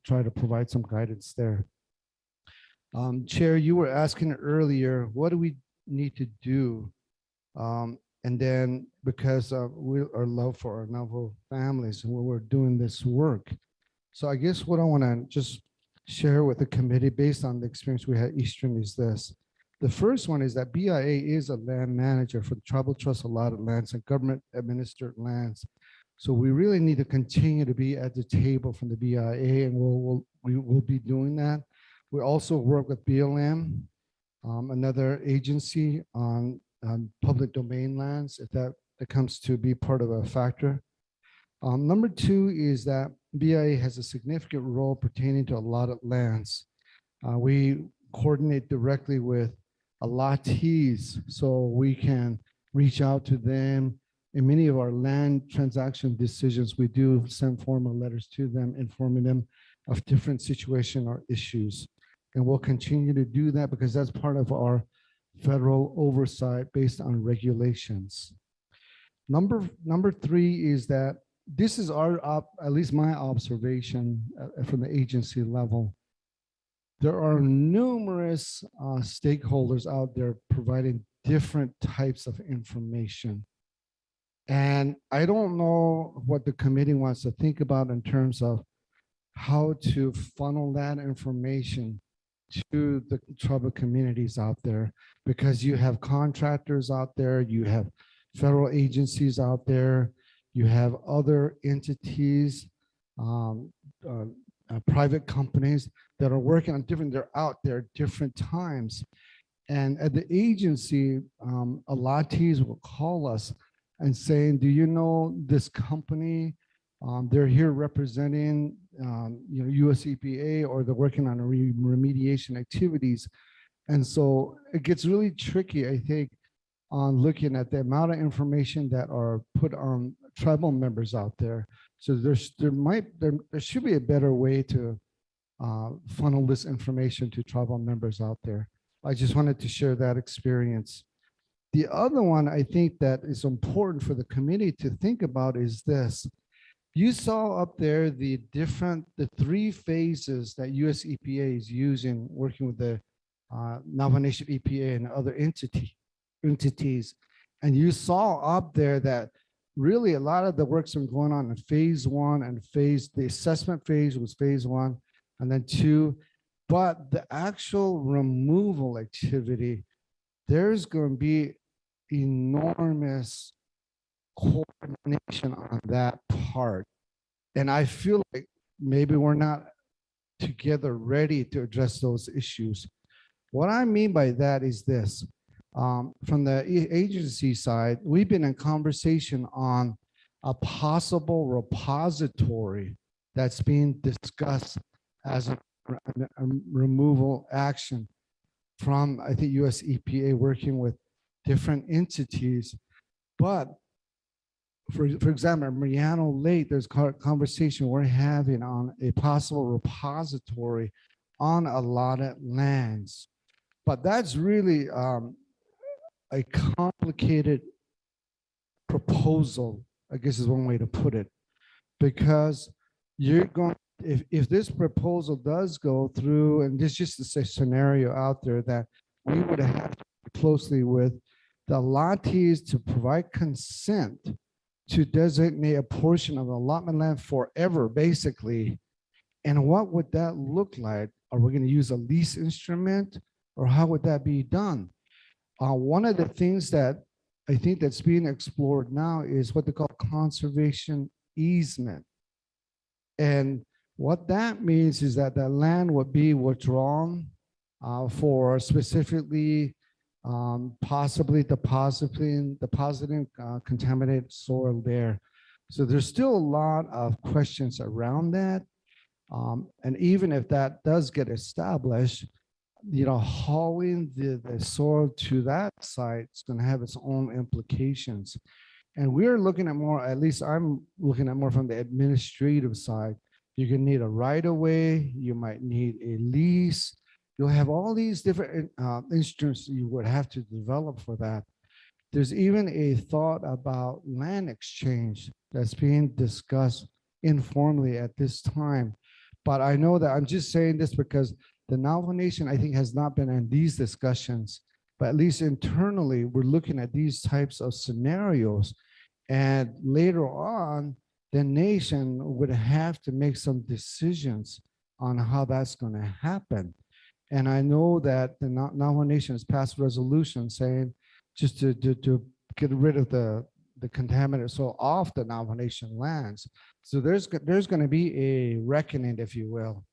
try to provide some guidance there. Chair, you were asking earlier, what do we need to do? And then because of our love for our Navajo families and when we're doing this work. So I guess what I want to just share with the committee based on the experience we had at Eastern is this. The first one is that BIA is a land manager for the tribal trust allotted lands and government administered lands. So we really need to continue to be at the table from the BIA, and we will be doing that. We also work with BLM, another agency on public domain lands, if that comes to be part of a factor. Number two is that BIA has a significant role pertaining to allotted lands. We coordinate directly with allottees so we can reach out to them. In many of our land transaction decisions, we do send formal letters to them, informing them of different situations or issues. And we'll continue to do that because that's part of our federal oversight based on regulations. Number three is that this is at least my observation from the agency level. There are numerous stakeholders out there providing different types of information. And I don't know what the committee wants to think about in terms of how to funnel that information to the tribal communities out there, because you have contractors out there, you have federal agencies out there, you have other entities, private companies that are working on they're out there at different times. And at the agency, allottees will call us and saying, do you know this company? They're here representing US EPA, or they're working on remediation activities. And so it gets really tricky, I think, on looking at the amount of information that are put on tribal members out there. So there should be a better way to funnel this information to tribal members out there. I just wanted to share that experience. The other one I think that is important for the committee to think about is this. You saw up there the three phases that US EPA is using, working with the Navajo Nation EPA and other entities. And you saw up there that really a lot of the work's been going on in phase one and the assessment phase was phase one and then two. But the actual removal activity, there's going to be enormous coordination on that part. And I feel like maybe we're not together ready to address those issues. What I mean by that is this. From the agency side, we've been in conversation on a possible repository that's being discussed as a removal action from, I think, US EPA working with different entities. But for example, Mariano Lake, there's a conversation we're having on a possible repository on allotted lands. But that's really a complicated proposal, I guess is one way to put it, because you're going, if this proposal does go through, and this just is a scenario out there that we would have to work closely with the allottees to provide consent to designate a portion of the allotment land forever, basically. And what would that look like? Are we going to use a lease instrument, or how would that be done? One of the things that I think that's being explored now is what they call conservation easement. And what that means is that the land would be withdrawn for specifically possibly depositing contaminated soil there. So there's still a lot of questions around that. And even if that does get established, hauling the soil to that site is going to have its own implications. And we're looking at more, at least I'm looking at more from the administrative side. You're going to need a right of way. You might need a lease. You'll have all these different instruments you would have to develop for that. There's even a thought about land exchange that's being discussed informally at this time. But I know that I'm just saying this because the Navajo Nation, I think, has not been in these discussions, but at least internally, we're looking at these types of scenarios. And later on, the nation would have to make some decisions on how that's going to happen. And I know that the Navajo Nation has passed a resolution saying just to get rid of the contaminated soil off the Navajo Nation lands. So there's going to be a reckoning, if you will,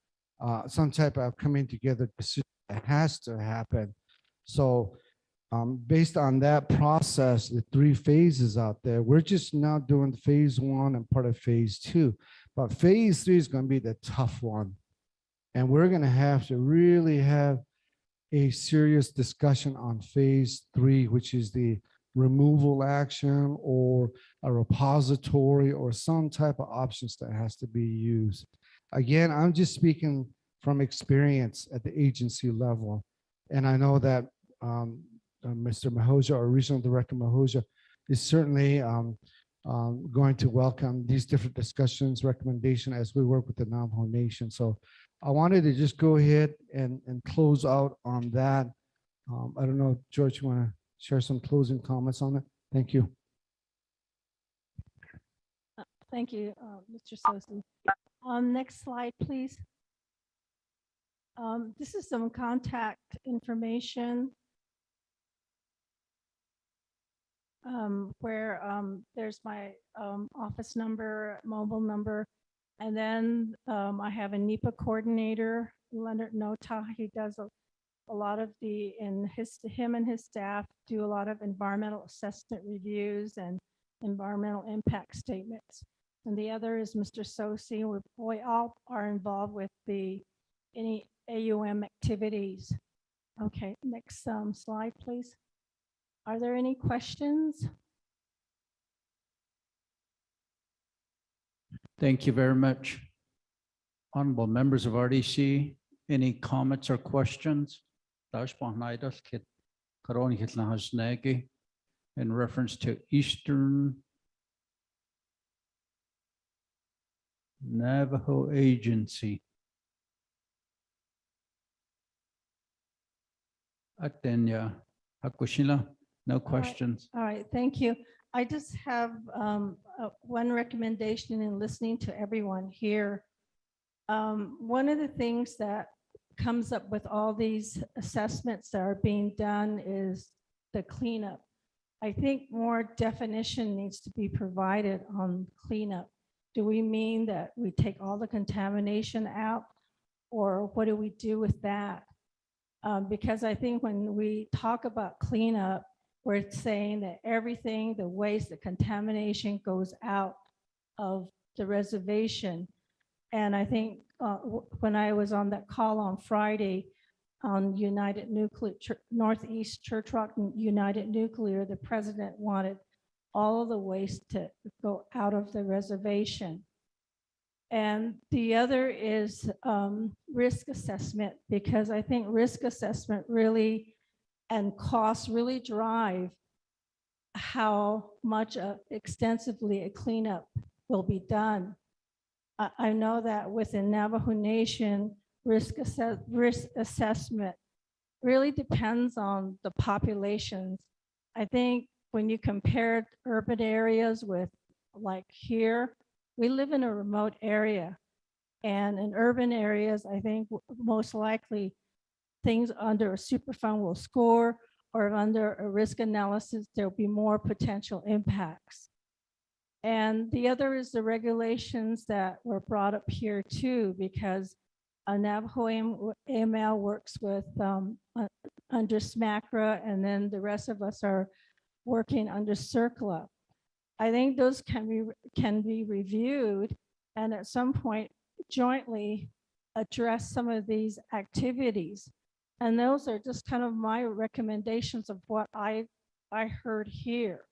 some type of coming together decision that has to happen. So based on that process, the 3 phases out there, we're just now doing phase 1 and part of phase 2. But phase 3 is going to be the tough one. And we're going to have to really have a serious discussion on phase 3, which is the removal action or a repository or some type of options that has to be used. Again, I'm just speaking from experience at the agency level. And I know that Mr. Mahoja or Regional Director Mahoja is certainly going to welcome these different discussions, recommendation as we work with the Navajo Nation. So I wanted to just go ahead and close out on that. I don't know, George, you want to share some closing comments on it? Thank you. Thank you, Mr. Sosi. Next slide, please. This is some contact information where there's my office number, mobile number, and then I have a NEPA coordinator, Leonard Nota. He does a lot of him and his staff do a lot of environmental assessment reviews and environmental impact statements. And the other is Mr. Sosi. We all are involved with any AUM activities. Okay, next slide, please. Are there any questions? Thank you very much. Honorable members of RDC, any comments or questions? In reference to Eastern Navajo Agency. Atenya Hakushila, no questions. All right, thank you. I just have one recommendation in listening to everyone here. One of the things that comes up with all these assessments that are being done is the cleanup. I think more definition needs to be provided on cleanup. Do we mean that we take all the contamination out, or what do we do with that? Because I think when we talk about cleanup, we're saying that everything, the waste, the contamination goes out of the reservation. And I think when I was on that call on Friday on United Nuclear, Northeast Church Rock United Nuclear, the president wanted all of the waste to go out of the reservation. And the other is risk assessment, because I think risk assessment really and costs really drive how much extensively a cleanup will be done. I know that within Navajo Nation, risk assessment really depends on the populations. I think when you compare urban areas with like here, we live in a remote area. And in urban areas, I think most likely things under a Superfund will score, or under a risk analysis, there'll be more potential impacts. And the other is the regulations that were brought up here too, because Navajo AML works with under SMACRA, and then the rest of us are working under CERCLA. I think those can be reviewed and at some point jointly address some of these activities. And those are just kind of my recommendations of what I heard here.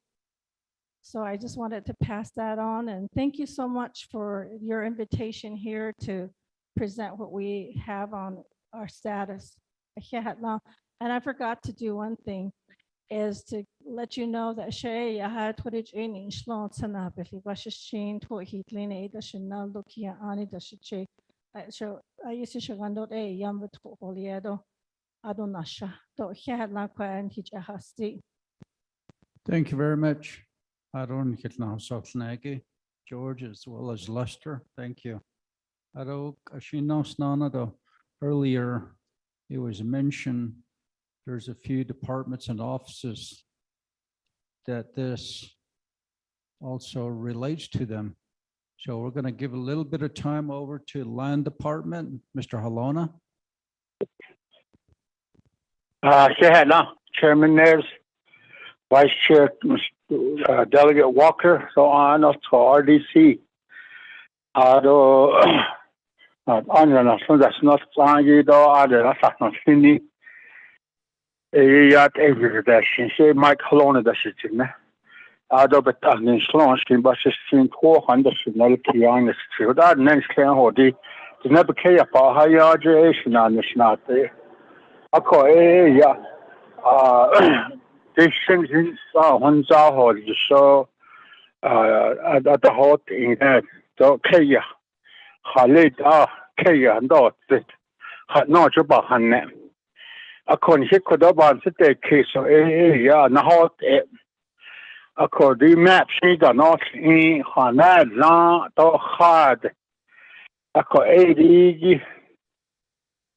So I just wanted to pass that on, and thank you so much for your invitation here to present what we have on our status. And I forgot to do one thing, is to let you know that Shay had what it in Shlon if it was Shane to he clean it, the Chanel Lukia Ani, the Shay. So I used to show one day, young with Holiedo, Adonasha, to he had not quite and teach a hasty. Thank you very much. Aaron Kitnahosofnagi, George, as well as Lester. Thank you. Aro Kashinos Nanado. Earlier, it was mentioned there's a few departments and offices that this also relates to them. So we're going to give a little bit of time over to Land Department, Mr. Halona. Chairman Nares, Vice Chair Delegate Walker, so on to RDC. That's not flying though, that's not Cindy. Yat every dash, say Mike Halona, that's it. But in Sloan, but she's seen 400 young field. That next can hold the never care about higher education on this not there. I call these things in one hour so at the hot in that so Kaya Halid Kaya not that had not about Hanne. I couldn't hit could about the case so not according maps he got not in Hanad not hard. I call 80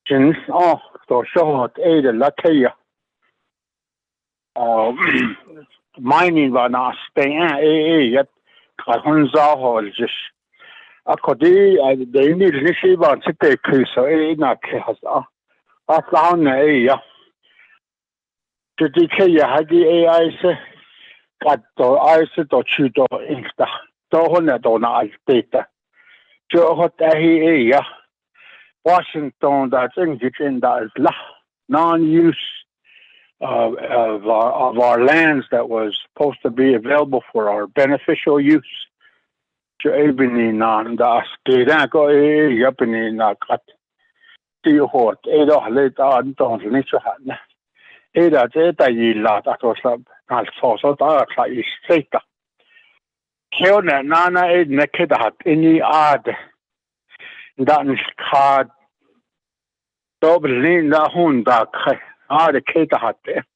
since so short 8 Latia. Mining var not staying yet. Hunza just according they need to see about to take place so not has I found yeah. To decay had the AI say got the ice to chudo insta. Don't not data. Joe hot yeah. Washington that's English in that is non-use of our lands that was supposed to be available for our beneficial use. So even on the state go up in cut the hot later on don't nature had that you lot that was also that is straight. Kiona nana naked hat any odd that is card double in the Honda. The Kate had there.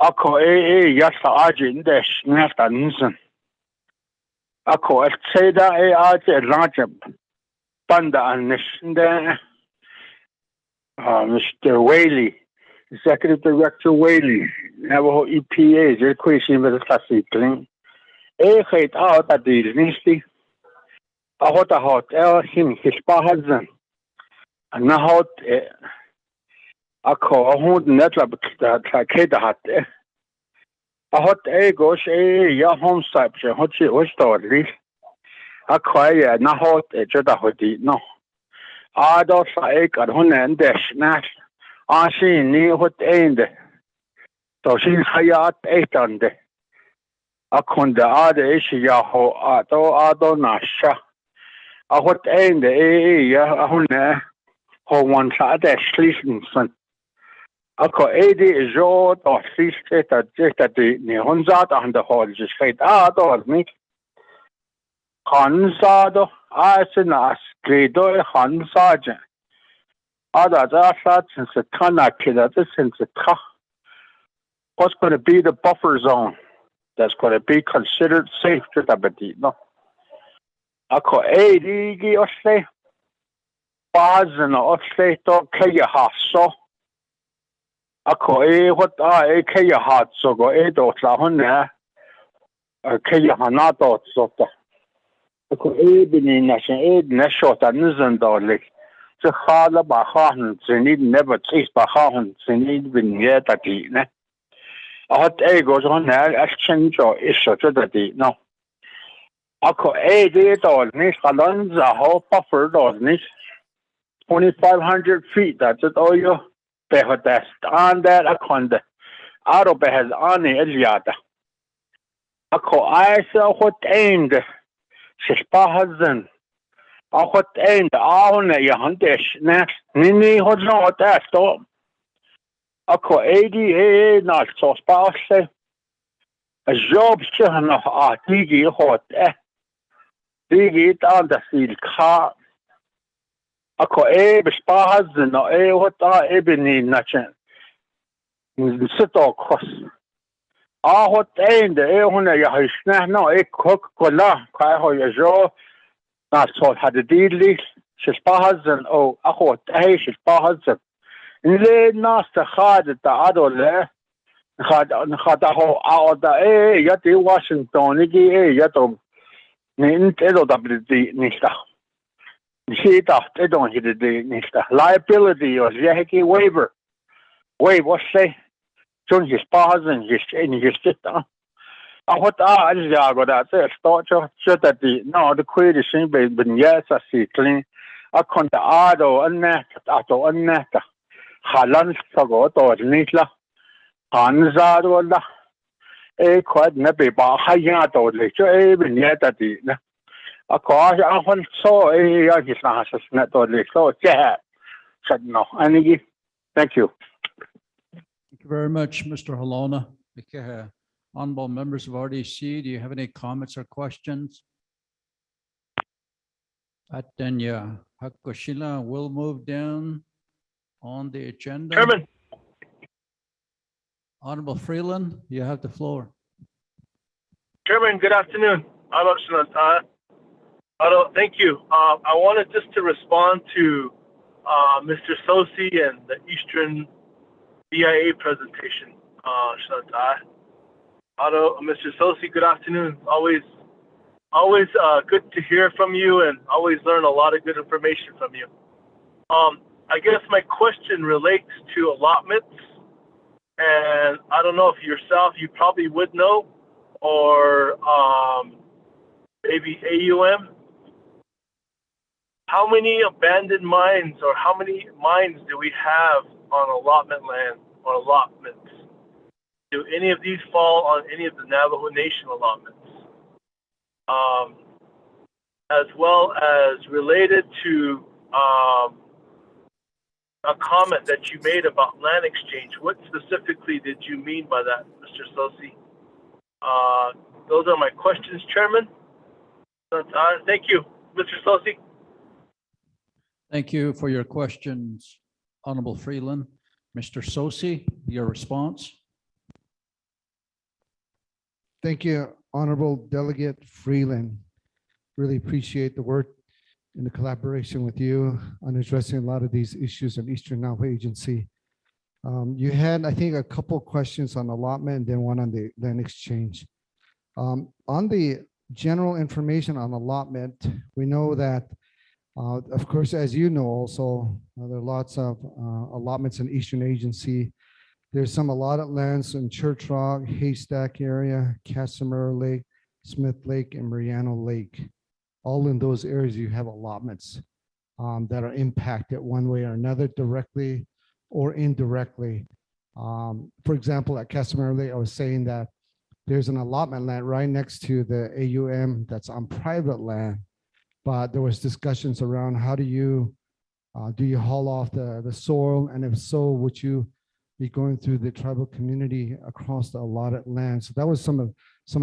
I call yes, Argent, the Snaftanson. I call say that a large Banda and Mr. Whaley, Executive Director Whaley, Navajo EPA, the equation with the classic clean. Hate out at the Nisty. I hot a hot, him, his husband. And now hot. I call a hood netla that had there. A hot goes your home site, what you was story. I call ya na hot a jada hodi no. I don't like at one and dash nash. I see near what end. So she hayat 8 on the. I couldn't the other issue yaho I don't know. I what end ya hone ho one side sleeping son. I call 80 is road or 3 state that the Nihonzad and the whole just said, or me. Hansado, I said, Gredo Hansaj. Other that since the Tanaki that is since the Ka. What's going to be the buffer zone that's going to be considered safe to the Bedino? I call 80 or say, Bazan or say, don't Kaya Hasso. I call what I Kaya hot so go 8 or Sahuna Kaya Hanato Sota. I call in Nation 8 Nashot and Nizandorlik. The Hala Bahan, they need never taste Bahan, they need been yet at the At ego on action or issue to the D. No. Ako $80 Alonza whole buffer doesn't 2,500 feet. That's it. Oh, you behest on that. I can't. Auto behest on the Eliada. Ako I saw what aimed. Shispahazen. I what aimed on a huntish next. Nini was not that stop. Ako 80 not so sparsely. A job chihana digi hot digi on the seal car. Ako bespahazen no what ebony nachin. Sit across. What aimed when I snap no cook cola, cry ho your jaw. Not so had a deedly. Shispahazen oh, I what shispahazen. In the nasta hard at the other had a whole out the yet in Washington, yet NTLWD Nista. See that they don't hit the Nista. Liability or Yaki waiver. Wait, what say? John his paws and his in his sister. What are that there? Start that the query is but yes, I see clean. I can't add or unnat Halan Sagot or Nitla, Hanzadwala, quite neppy, but Hayato, even yet at the. Of course, I want so a his not only so, yeah, said no. Thank you. Thank you very much, Mr. Halona. Honorable members of RDC, do you have any comments or questions? Atenya Hakoshila will move down on the agenda. Chairman. Honorable Freeland, you have the floor. Chairman, good afternoon. Thank you. I wanted just to respond to Mr. Sosi and the Eastern BIA presentation. Mr. Sosi, good afternoon. Always good to hear from you and always learn a lot of good information from you. I guess my question relates to allotments, and I don't know if you probably would know, or maybe AUM. How many abandoned mines or how many mines do we have on allotment land or allotments? Do any of these fall on any of the Navajo Nation allotments? As well as related to a comment that you made about land exchange. What specifically did you mean by that, Mr. Sosi? Those are my questions, Chairman. Thank you, Mr. Sosi. Thank you for your questions, Honorable Freeland. Mr. Sosi, your response. Thank you, Honorable Delegate Freeland. Really appreciate the work and the collaboration with you on addressing a lot of these issues in Eastern Navajo Agency. You had, I think, a couple questions on allotment and then one on the land exchange. On the general information on allotment, we know that, of course, as you know also, there are lots of allotments in Eastern Agency. There's some allotted lands in Church Rock, Haystack area, Casimir Lake, Smith Lake, and Mariano Lake. All in those areas, you have allotments that are impacted one way or another, directly or indirectly. For example, at Casimir Lake, I was saying that there's an allotment land right next to the AUM that's on private land, but there was discussions around how do you haul off the soil, and if so, would you be going through the tribal community across the allotted land? So that was some of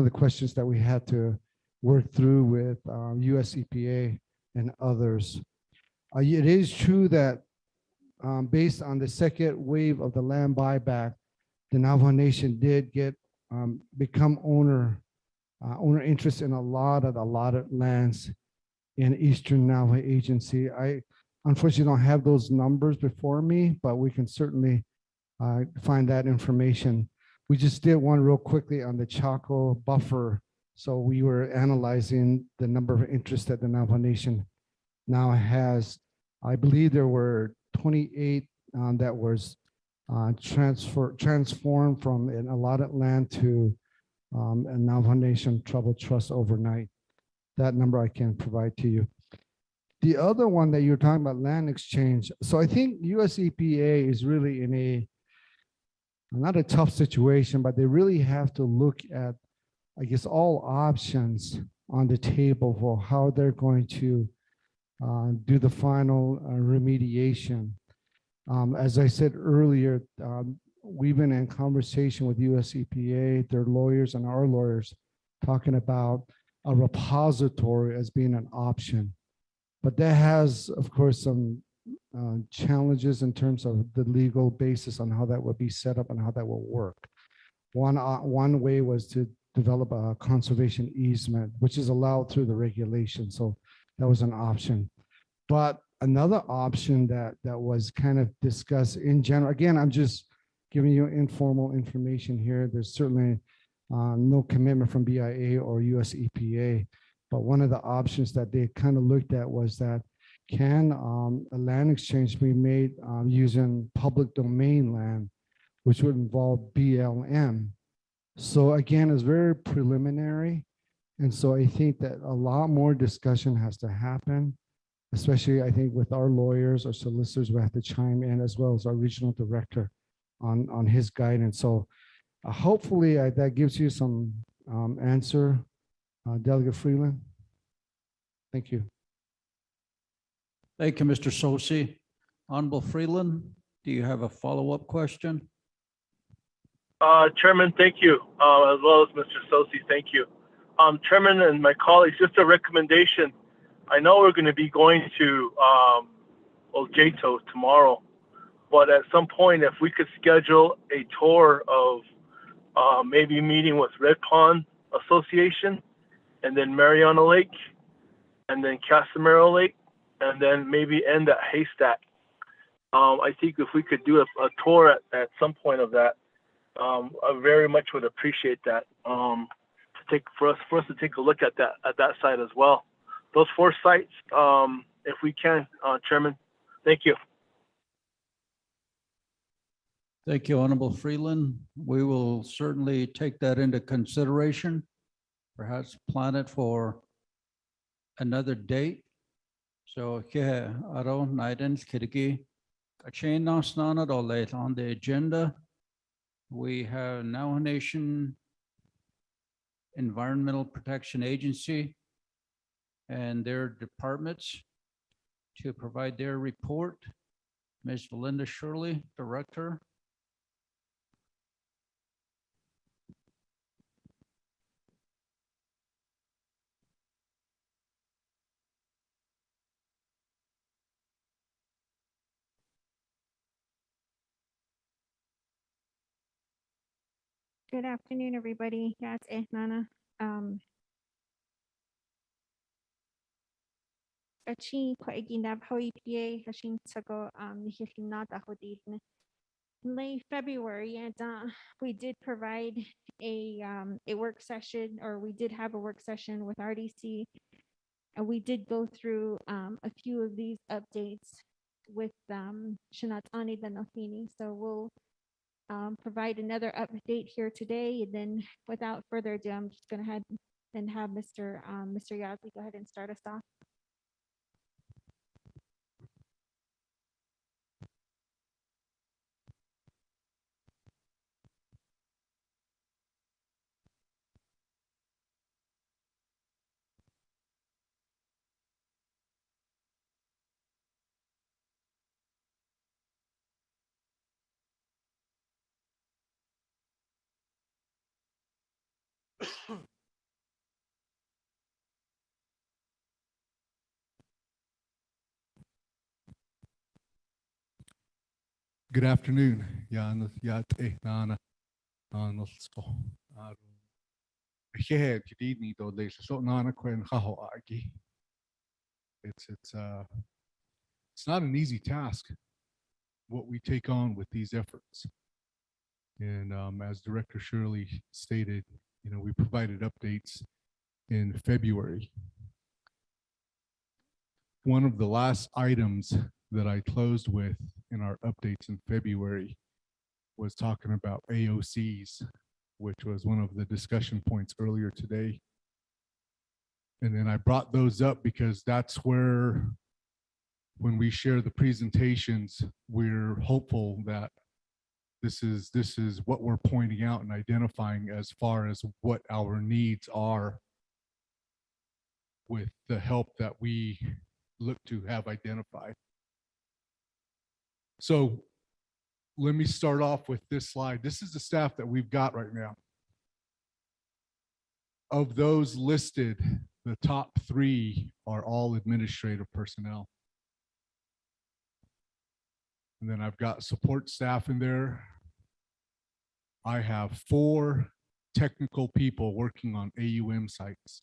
the questions that we had to work through with US EPA and others. It is true that based on the second wave of the land buyback, the Navajo Nation did get become owner interest in a lot of the allotted lands in Eastern Navajo Agency. I unfortunately don't have those numbers before me, but we can certainly find that information. We just did one real quickly on the Chaco buffer. So we were analyzing the number of interests that the Navajo Nation now has. I believe there were 28 that was transform from an allotted land to a Navajo Nation Tribal Trust overnight. That number I can provide to you. The other one that you're talking about, land exchange. So I think US EPA is really in a, not a tough situation, but they really have to look at, I guess, all options on the table for how they're going to do the final remediation. As I said earlier, we've been in conversation with US EPA, their lawyers and our lawyers, talking about a repository as being an option. But that has, of course, some challenges in terms of the legal basis on how that would be set up and how that will work. One way was to develop a conservation easement, which is allowed through the regulation. So that was an option. But another option that was kind of discussed in general, again, I'm just giving you informal information here. There's certainly no commitment from BIA or US EPA. But one of the options that they kind of looked at was that can a land exchange be made using public domain land, which would involve BLM. So again, it's very preliminary. And so I think that a lot more discussion has to happen, especially I think with our lawyers or solicitors, we have to chime in as well as our regional director on his guidance. So hopefully that gives you some answer. Delegate Freeland. Thank you. Thank you, Mr. Sosi. Honorable Freeland, do you have a follow-up question? Chairman, thank you, as well as Mr. Sosi, thank you. Chairman and my colleagues, just a recommendation. I know we're going to be going to Ojeto tomorrow, but at some point, if we could schedule a tour of maybe meeting with Red Pond Association, and then Mariana Lake, and then Casimiro Lake, and then maybe end at Haystack. I think if we could do a tour at some point of that, I very much would appreciate that. For us to take a look at that site as well. Those 4 sites, if we can, Chairman. Thank you. Thank you, Honorable Freeland. We will certainly take that into consideration. Perhaps plan it for another date. So here, around Naidens Kiriki, Kachain Nasnana Dolet on the agenda. We have Navajo Nation Environmental Protection Agency and their departments to provide their report. Ms. Belinda Shirley, Director. Good afternoon, everybody. Yeah, it's Nana. Achi kwaigi Navajo EPA hashin tago nihilnada hodidne. Late February, and we did provide a work session, or we did have a work session with RDC, and we did go through a few of these updates with Shinatani Danohini. So we'll provide another update here today, and then without further ado, I'm just going to head and have Mr. Yazi go ahead and start us off. Good afternoon. Good evening, it's not an easy task what we take on with these efforts. And as Director Shirley stated, we provided updates in February. One of the last items that I closed with in our updates in February was talking about AOCs, which was one of the discussion points earlier today. And then I brought those up because that's where, when we share the presentations, we're hopeful that this is what we're pointing out and identifying as far as what our needs are with the help that we look to have identified. So let me start off with this slide. This is the staff that we've got right now. Of those listed, the top 3 are all administrative personnel. And then I've got support staff in there. I have 4 technical people working on AUM sites.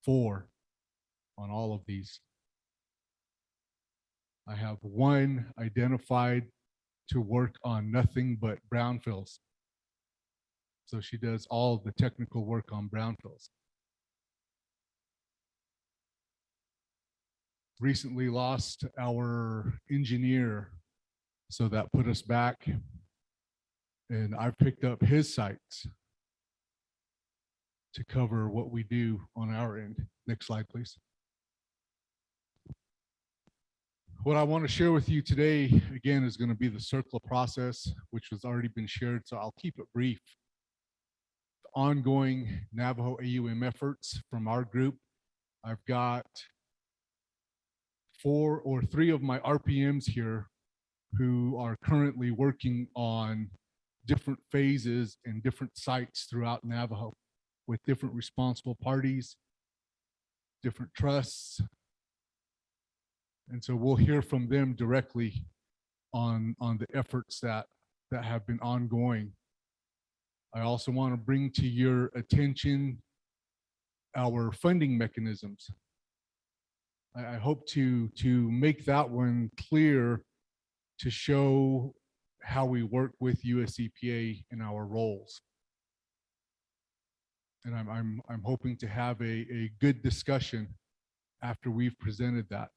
4 on all of these. I have 1 identified to work on nothing but brownfields. So she does all of the technical work on brownfields. Recently lost our engineer, so that put us back, and I've picked up his sites to cover what we do on our end. Next slide, please. What I want to share with you today, again, is going to be the CERCLA process, which has already been shared, so I'll keep it brief. Ongoing Navajo AUM efforts from our group. I've got 4 or 3 of my RPMs here who are currently working on different phases and different sites throughout Navajo with different responsible parties, different trusts. And so we'll hear from them directly on the efforts that have been ongoing. I also want to bring to your attention our funding mechanisms. I hope to make that one clear, to show how we work with US EPA in our roles. And I'm hoping to have a good discussion after we've presented that.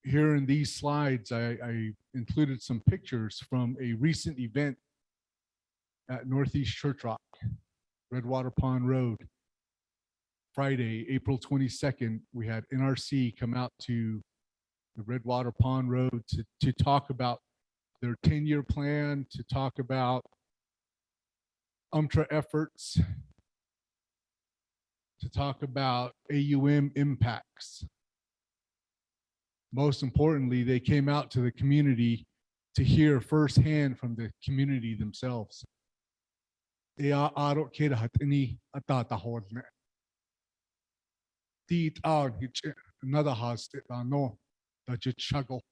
Here in these slides, I included some pictures from a recent event at Northeast Church Rock, Redwater Pond Road. Friday, April 22nd, we had NRC come out to the Redwater Pond Road to talk about their 10-year plan, to talk about UMTRA efforts, to talk about AUM impacts. Most importantly, they came out to the community to hear firsthand from the community themselves. Another has it no that just struggle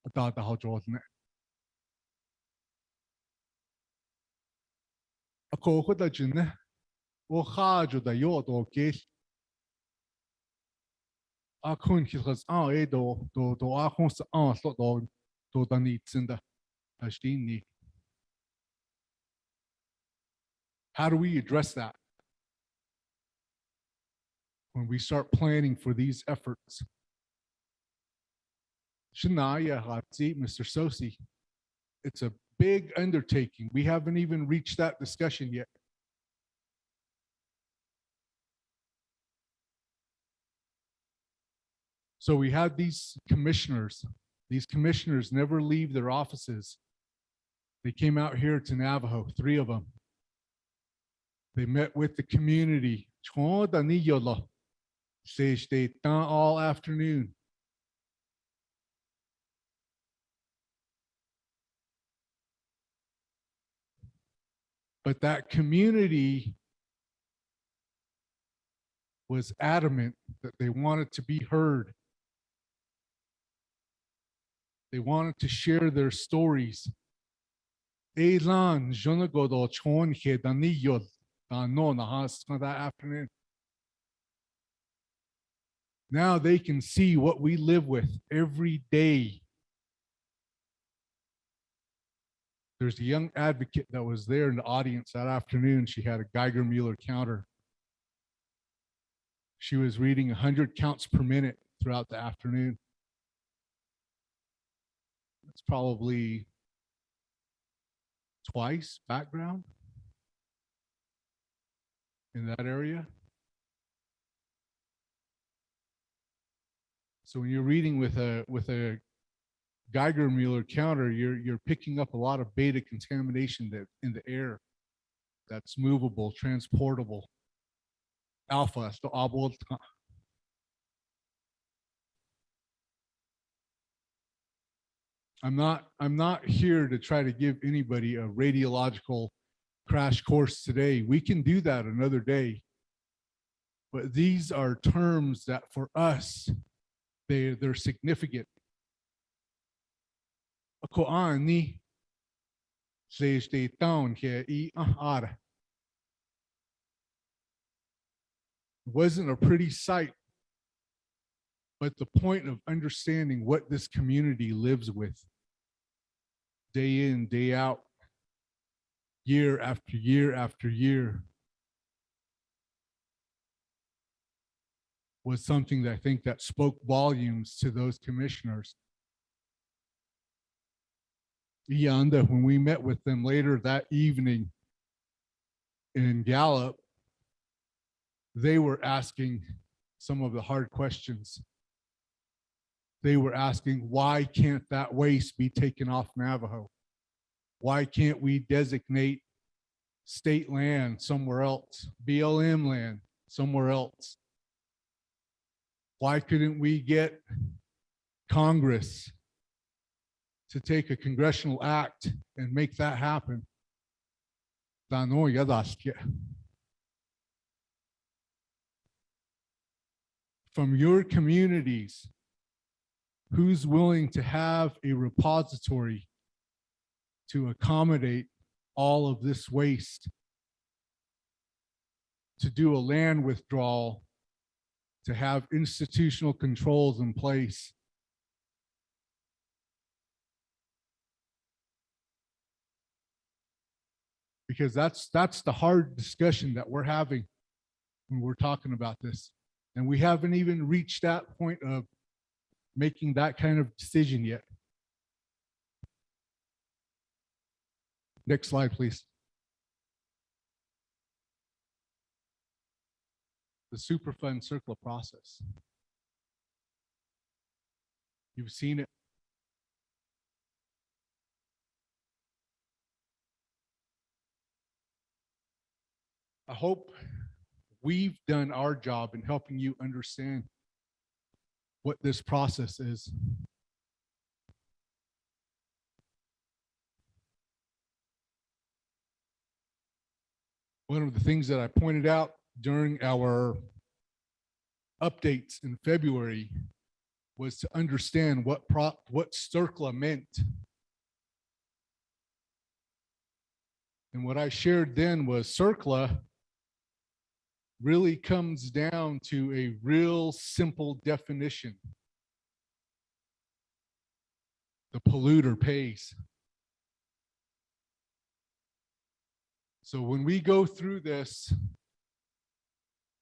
about the hot road. A coco da june or hajo da yod or gate. A coon kills our edo do our host on slot dog to the needs in the Ashtini. How do we address that? When we start planning for these efforts. Shanaya Hatzi, Mr. Sosi, it's a big undertaking. We haven't even reached that discussion yet. So we had these commissioners. These commissioners never leave their offices. They came out here to Navajo, 3 of them. They met with the community. They stayed all afternoon. But that community was adamant that they wanted to be heard. They wanted to share their stories. That afternoon. Now they can see what we live with every day. There's a young advocate that was there in the audience that afternoon. She had a Geiger-Muller counter. She was reading 100 counts per minute throughout the afternoon. That's probably twice background in that area. So when you're reading with a Geiger Mueller counter, you're picking up a lot of beta contamination that in the air that's movable, transportable. Alpha, so I'm not here to try to give anybody a radiological crash course today. We can do that another day. But these are terms that for us, they're significant. Ako ani stay down here It wasn't a pretty sight, but the point of understanding what this community lives with day in, day out, year after year after year, was something that I think that spoke volumes to those commissioners. Yanda, when we met with them later that evening in Gallup, they were asking some of the hard questions. They were asking, why can't that waste be taken off Navajo? Why can't we designate state land somewhere else, BLM land somewhere else? Why couldn't we get Congress to take a congressional act and make that happen? From your communities, who's willing to have a repository to accommodate all of this waste, to do a land withdrawal, to have institutional controls in place? Because that's the hard discussion that we're having when we're talking about this. And we haven't even reached that point of making that kind of decision yet. Next slide, please. The Superfund circular process. You've seen it. I hope we've done our job in helping you understand what this process is. One of the things that I pointed out during our updates in February was to understand what CERCLA meant. And what I shared then was CERCLA really comes down to a real simple definition. The polluter pays. So when we go through this,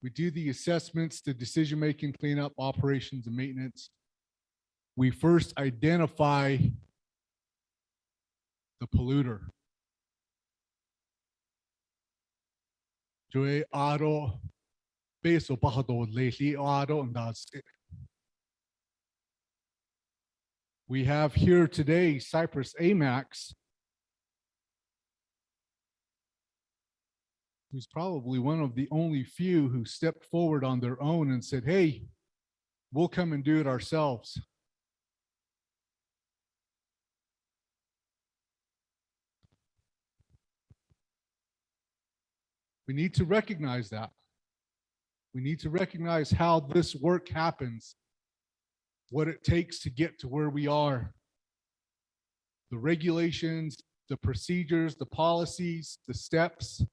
we do the assessments, the decision-making, cleanup, operations, and maintenance. We first identify the polluter. We have here today Cyprus Amex, who's probably one of the only few who stepped forward on their own and said, hey, we'll come and do it ourselves. We need to recognize that. We need to recognize how this work happens, what it takes to get to where we are. The regulations, the procedures, the policies, the steps.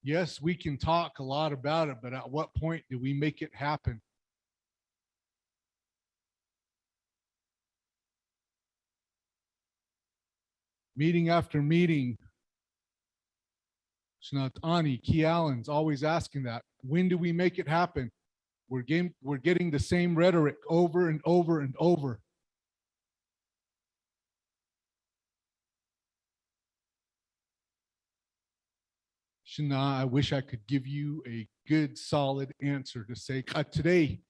Yes, we can talk a lot about it, but at what point do we make it happen? Meeting after meeting, Shnatani, Key Allen's always asking that. When do we make it happen? we're getting the same rhetoric over and over and over. Shana, I wish I could give you a good, solid answer to say, today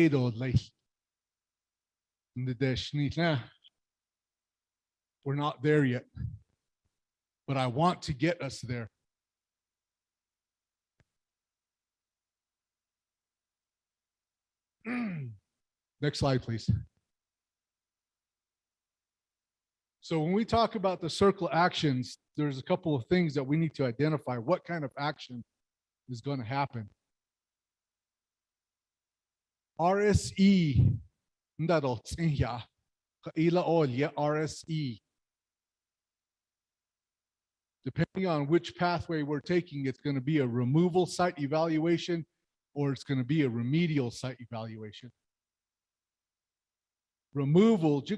though, like, we're not there yet, but I want to get us there. Next slide, please. So when we talk about the circle actions, there's a couple of things that we need to identify. What kind of action is going to happen? RSE, RSE. Depending on which pathway we're taking, it's going to be a removal site evaluation or it's going to be a remedial site evaluation. Removal, we're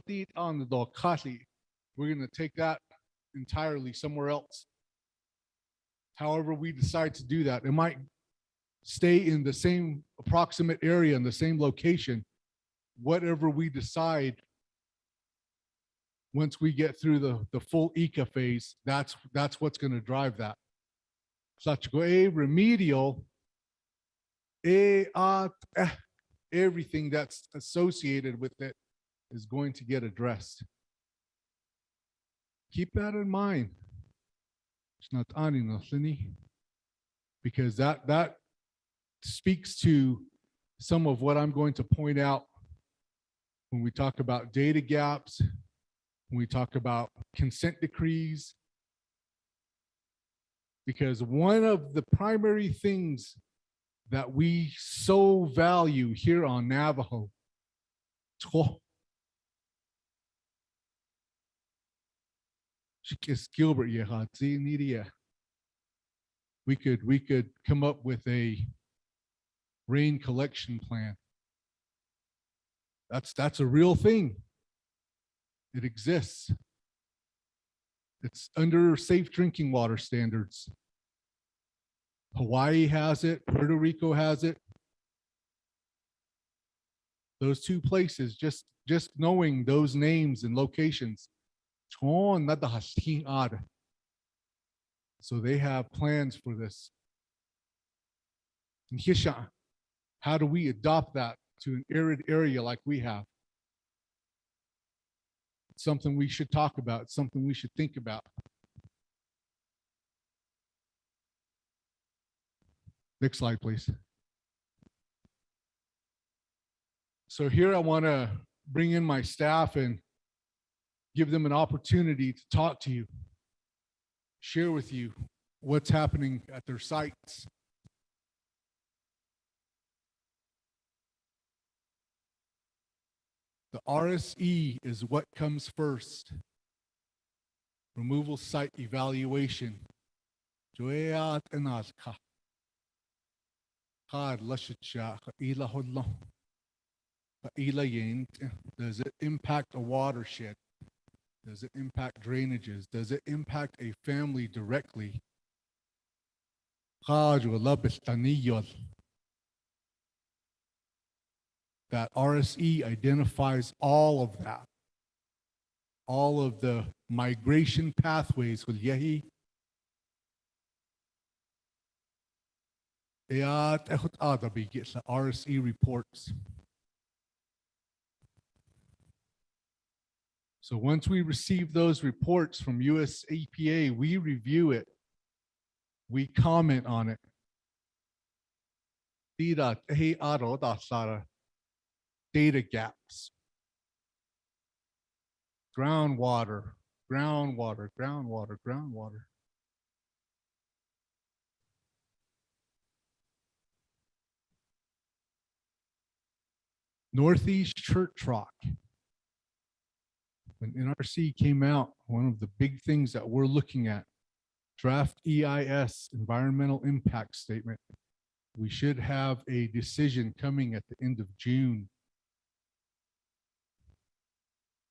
going to take that entirely somewhere else. However we decide to do that, it might stay in the same approximate area in the same location. Whatever we decide, once we get through the full ECA phase, that's what's going to drive that. Such a remedial, everything that's associated with it is going to get addressed. Keep that in mind. It's not because that speaks to some of what I'm going to point out when we talk about data gaps, when we talk about consent decrees, because one of the primary things that we so value here on Navajo, Gilbert, we could come up with a rain collection plan. That's a real thing. It exists. It's under safe drinking water standards. Hawaii has it, Puerto Rico has it. Those two places, just knowing those names and locations. So they have plans for this. How do we adopt that to an arid area like we have? It's something we should talk about. It's something we should think about. Next slide, please. So here I want to bring in my staff and give them an opportunity to talk to you, share with you what's happening at their sites. The RSE is what comes first. Removal site evaluation. Does it impact a watershed? Does it impact drainages? Does it impact a family directly? That RSE identifies all of that, all of the migration pathways. RSE reports. So once we receive those reports from US EPA, we review it, we comment on it. Data gaps. Groundwater. Northeast Church Rock. When NRC came out, one of the big things that we're looking at, draft EIS, environmental impact statement. We should have a decision coming at the end of June.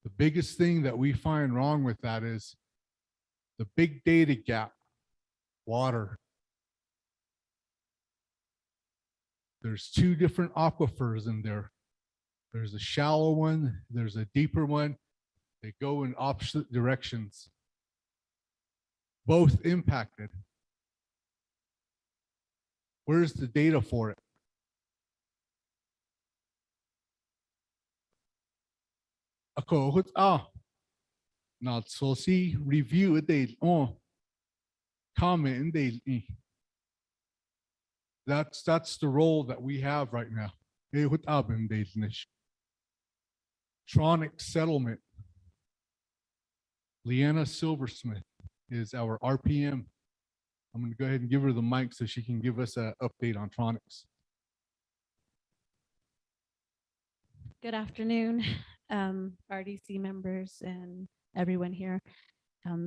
The biggest thing that we find wrong with that is the big data gap, water. There's two different aquifers in there. There's a shallow one, there's a deeper one. They go in opposite directions. Both impacted. Where's the data for it? Ako, not so see review it comment that's the role that we have right now. Tronic settlement. Leanna Silversmith is our RPM. I'm going to go ahead and give her the mic so she can give us an update on Tronics. Good afternoon, RDC members and everyone here.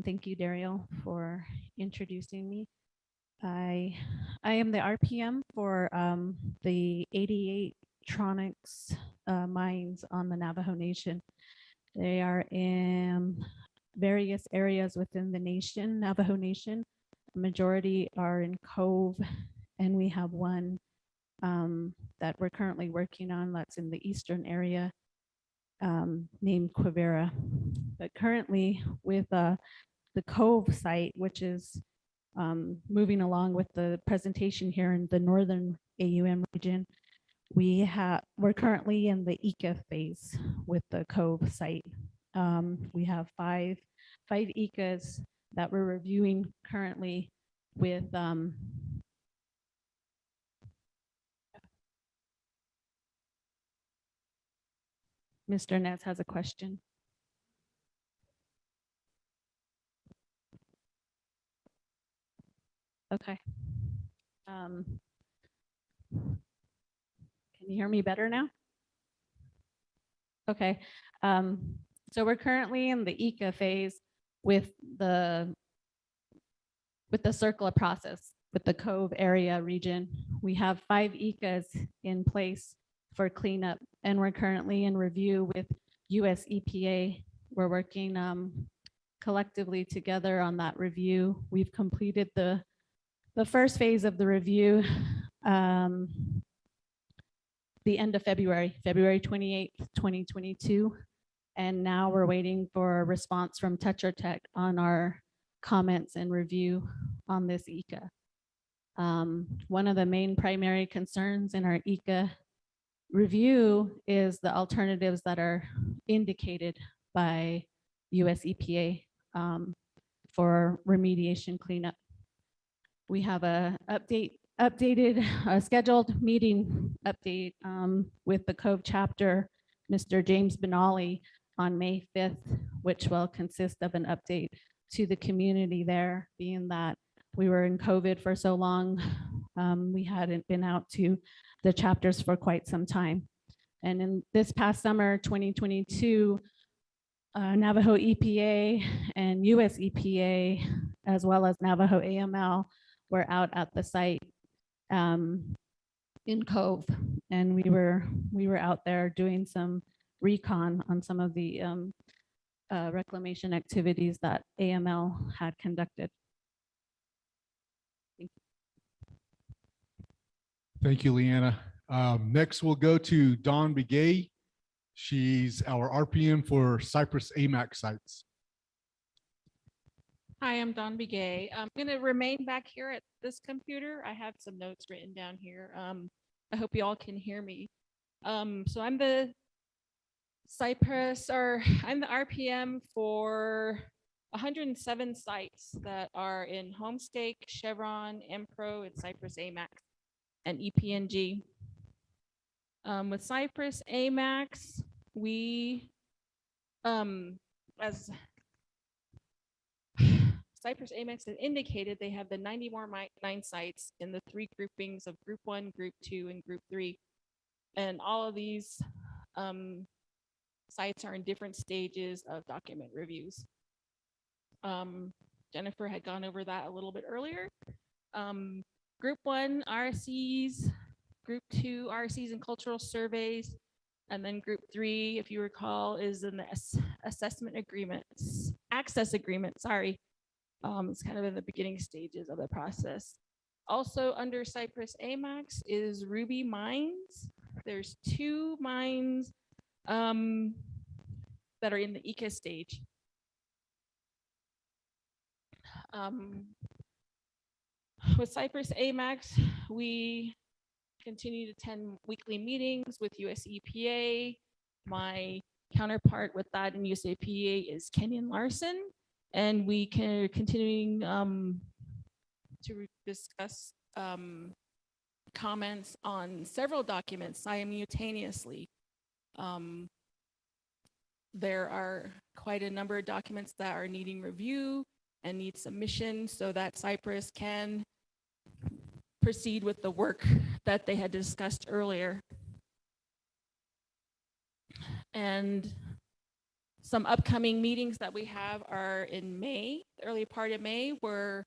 Thank you, Daryl, for introducing me. I am the RPM for the 88 Tronics mines on the Navajo Nation. They are in various areas within the nation, Navajo Nation. The majority are in Cove, and we have one that we're currently working on that's in the eastern area named Quivira. But currently with the Cove site, which is moving along with the presentation here in the northern AUM region, we're currently in the ECA phase with the Cove site. We have five ECAs that we're reviewing currently with Mr. Nez has a question. Okay. Can you hear me better now? Okay. So we're currently in the ECA phase with the circular process with the Cove area region. We have 5 ECAs in place for cleanup, and we're currently in review with US EPA. We're working collectively together on that review. We've completed the first phase of the review the end of February 28th, 2022. And now we're waiting for a response from Tetra Tech on our comments and review on this ECA. One of the main primary concerns in our ECA review is the alternatives that are indicated by US EPA for remediation cleanup. We have a updated scheduled meeting update with the Cove chapter, Mr. James Benally, on May 5th, which will consist of an update to the community there, being that we were in COVID for so long. We hadn't been out to the chapters for quite some time. And in this past summer, 2022, Navajo EPA and US EPA, as well as Navajo AML, were out at the site in Cove, and we were out there doing some recon on some of the reclamation activities that AML had conducted. Thank you, Leanna. Next, we'll go to Dawn Begay. She's our RPM for Cyprus Amex sites. Hi, I'm Dawn Begay. I'm going to remain back here at this computer. I have some notes written down here. I hope you all can hear me. So I'm the RPM for 107 sites that are in Homestake, Chevron, Empro, and Cyprus Amex, and EPNG. With Cyprus Amex, we, as Cyprus Amex has indicated, they have the 91 sites in the 3 groupings of Group 1, Group 2, and Group 3. And all of these sites are in different stages of document reviews. Jennifer had gone over that a little bit earlier. Group 1 RCs, Group 2 RCs and cultural surveys, and then Group 3, if you recall, is in the assessment agreements, access agreement, sorry. It's kind of in the beginning stages of the process. Also under Cyprus Amex is Ruby Mines. There's 2 mines that are in the ECA stage. With Cyprus Amex, we continue to attend weekly meetings with US EPA. My counterpart with that in US EPA is Kenyon Larson, and we can continuing to discuss comments on several documents simultaneously. There are quite a number of documents that are needing review and need submission so that Cyprus can proceed with the work that they had discussed earlier. And some upcoming meetings that we have are in May, the early part of May, where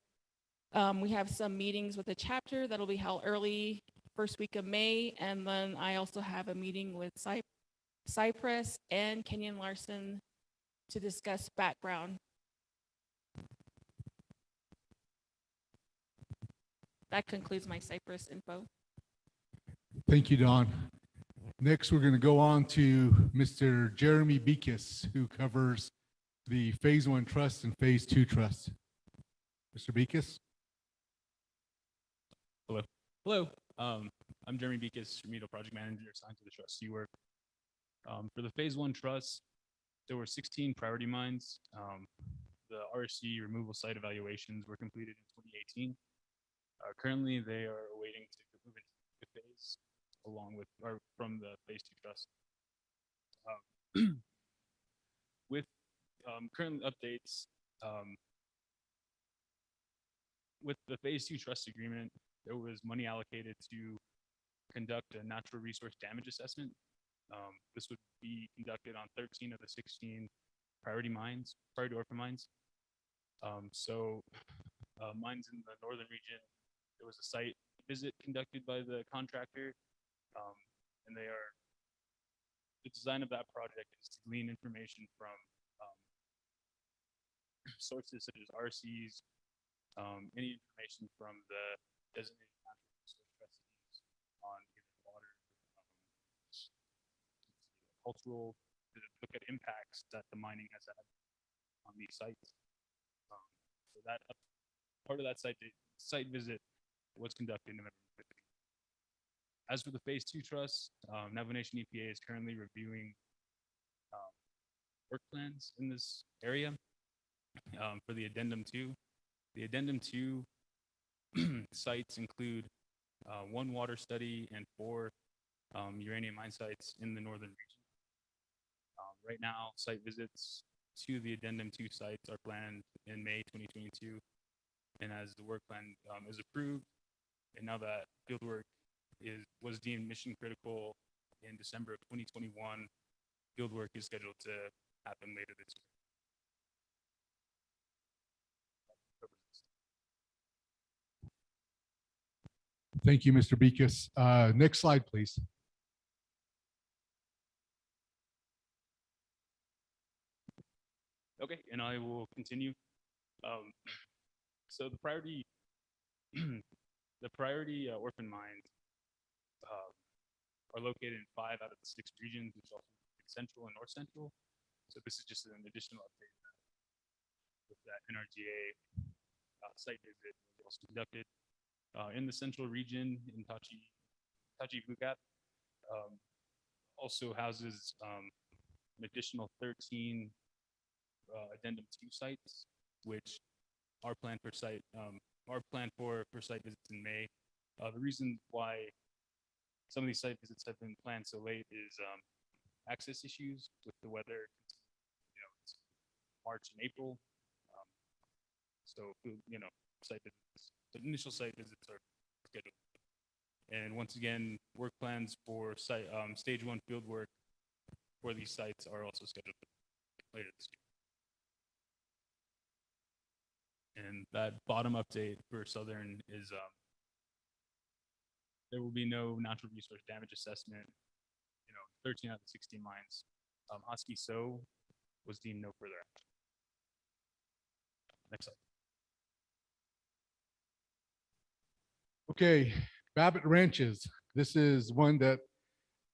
we have some meetings with the chapter that'll be held early first week of May. And then I also have a meeting with Cyprus and Kenyon Larson to discuss background. That concludes my Cyprus info. Thank you, Don. Next, we're going to go on to Mr. Jeremy Beekis, who covers the Phase 1 Trust and Phase 2 Trust. Mr. Beekis? Hello. Hello. I'm Jeremy Beekis, Remedial Project Manager assigned to the trustee work. For the Phase 1 Trust, there were 16 priority mines. The RC removal site evaluations were completed in 2018. Currently, they are waiting to move into the phase along with or from the Phase 2 Trust. With current updates, with the Phase 2 Trust agreement, there was money allocated to conduct a natural resource damage assessment. This would be conducted on 13 of the 16 priority orphan mines. Mines in the northern region, there was a site visit conducted by the contractor, and the design of that project is to glean information from sources such as RCs, any information from the designated natural resource trustees on either water, cultural, to look at impacts that the mining has had on these sites. So that part of that site visit was conducted in November 15th. As for the Phase 2 Trust, Navajo Nation EPA is currently reviewing work plans in this area for the Addendum 2. The Addendum 2 sites include 1 water study and 4 uranium mine sites in the northern region. Right now, site visits to the Addendum 2 sites are planned in May 2022. And as the work plan is approved, and now that field work was deemed mission critical in December of 2021, field work is scheduled to happen later this year. Thank you, Mr. Beekis. Next slide, please. Okay, and I will continue. So the priority orphan mines are located in 5 out of the 6 regions, which also include Central and North Central. So this is just an additional update with that NRGA site visit was also conducted. In the Central region in Tachi Bugat, also houses an additional 13 Addendum 2 sites, which are planned for site visits in May. The reason why some of these site visits have been planned so late is access issues with the weather. It's March and April, so site visits. The initial site visits are scheduled, and once again, work plans for stage 1 field work for these sites are also scheduled later this year. And that bottom update for Southern is there will be no natural resource damage assessment. 13 out of the 16 mines. Husky So was deemed no further action. Next slide. Okay, Babbitt Ranches. This is one that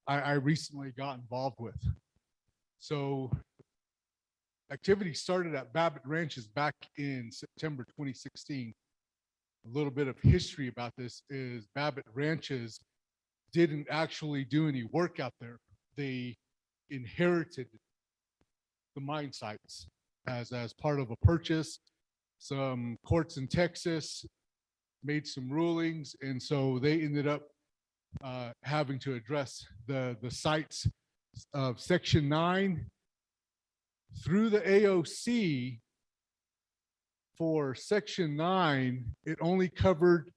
I recently got involved with. So activity started at Babbitt Ranches back in September 2016. A little bit of history about this is Babbitt Ranches didn't actually do any work out there. They inherited the mine sites as part of a purchase. Some courts in Texas made some rulings, and so they ended up having to address the sites of Section 9 through the AOC. For Section 9, it only covered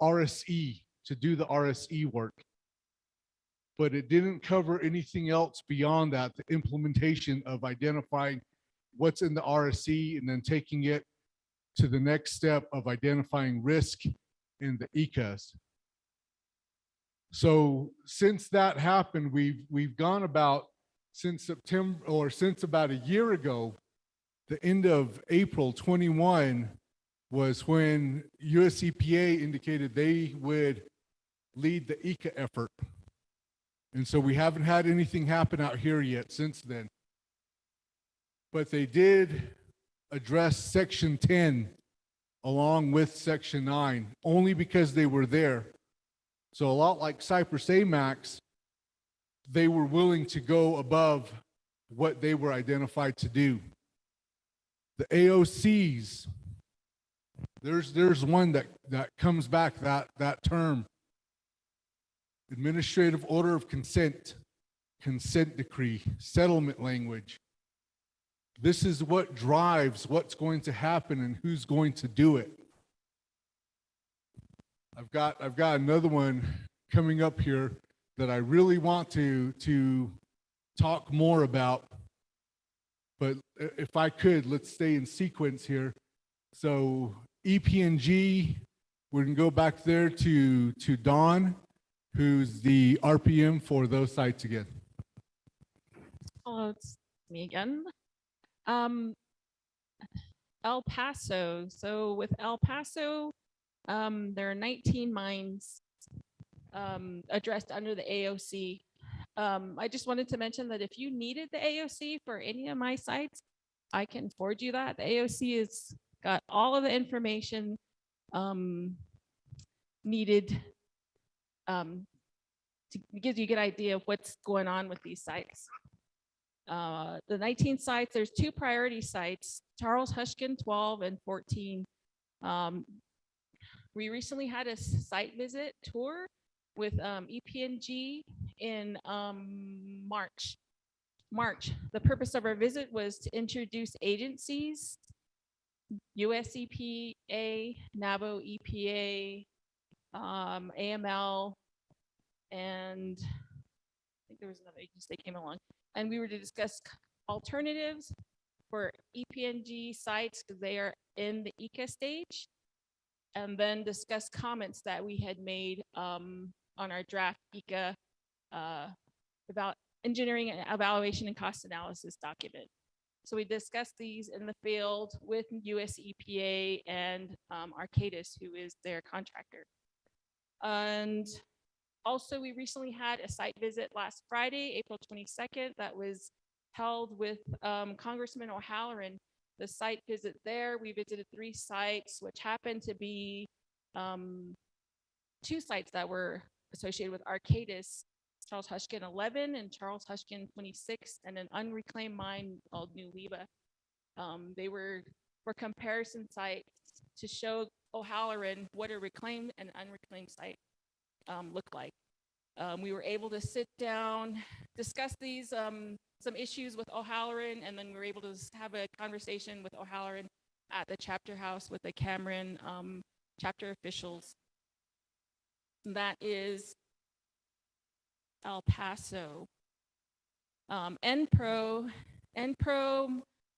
RSE to do the RSE work, but it didn't cover anything else beyond that, the implementation of identifying what's in the RSE and then taking it to the next step of identifying risk in the ECAs. So since that happened, we've gone about since September, or since about a year ago, the end of April 21 was when US EPA indicated they would lead the ECA effort. And so we haven't had anything happen out here yet since then. But they did address Section 10 along with Section 9, only because they were there. So a lot like Cyprus Amex, they were willing to go above what they were identified to do. The AOCs, there's one that comes back, that term, Administrative Order of Consent, consent decree, settlement language. This is what drives what's going to happen and who's going to do it. I've got another one coming up here that I really want to talk more about. But if I could, let's stay in sequence here. So EP&G, we're gonna go back there to Dawn, who's the RPM for those sites again. Oh, it's me again. El Paso. So with El Paso, there are 19 mines addressed under the AOC. I just wanted to mention that if you needed the AOC for any of my sites, I can forward you that. The AOC has got all of the information needed to give you a good idea of what's going on with these sites. The 19 sites, there's 2 priority sites, Charles Hushkin 12 and 14. We recently had a site visit tour with EP&G in March. The purpose of our visit was to introduce agencies, US EPA, Navajo EPA, AML, and I think there was another agency that came along. And we were to discuss alternatives for EP&G sites because they are in the ECA stage, and then discuss comments that we had made on our draft ECA about engineering and evaluation and cost analysis document. So we discussed these in the field with US EPA and Arcadis, who is their contractor. And also, we recently had a site visit last Friday, April 22nd, that was held with Congressman O'Halloran. The site visit there, we visited 3 sites, which happened to be 2 sites that were associated with Arcadis, Charles Hushkin 11 and Charles Hushkin 26, and an unreclaimed mine called New Leba. They were for comparison sites to show O'Halloran what a reclaimed and unreclaimed site look like. We were able to sit down, discuss these some issues with O'Halloran, and then we were able to have a conversation with O'Halloran at the chapter house with the Cameron chapter officials. And that is El Paso. NPRO,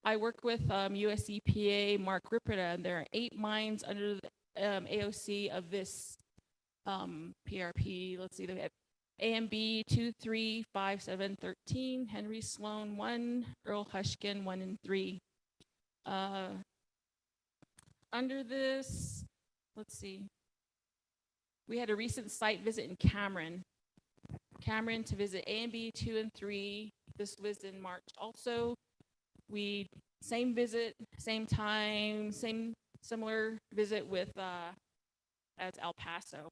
I work with US EPA, Mark Ripperda, and there are 8 mines under the AOC of this PRP. Let's see, they have AMB 2, 3, 5, 7, 13, Henry Sloan 1, Earl Hushkin 1 and 3. Under this, let's see, We had a recent site visit in Cameron. Cameron to visit A and B 2 and 3. This was in March also. Same visit, same time, similar visit with as El Paso.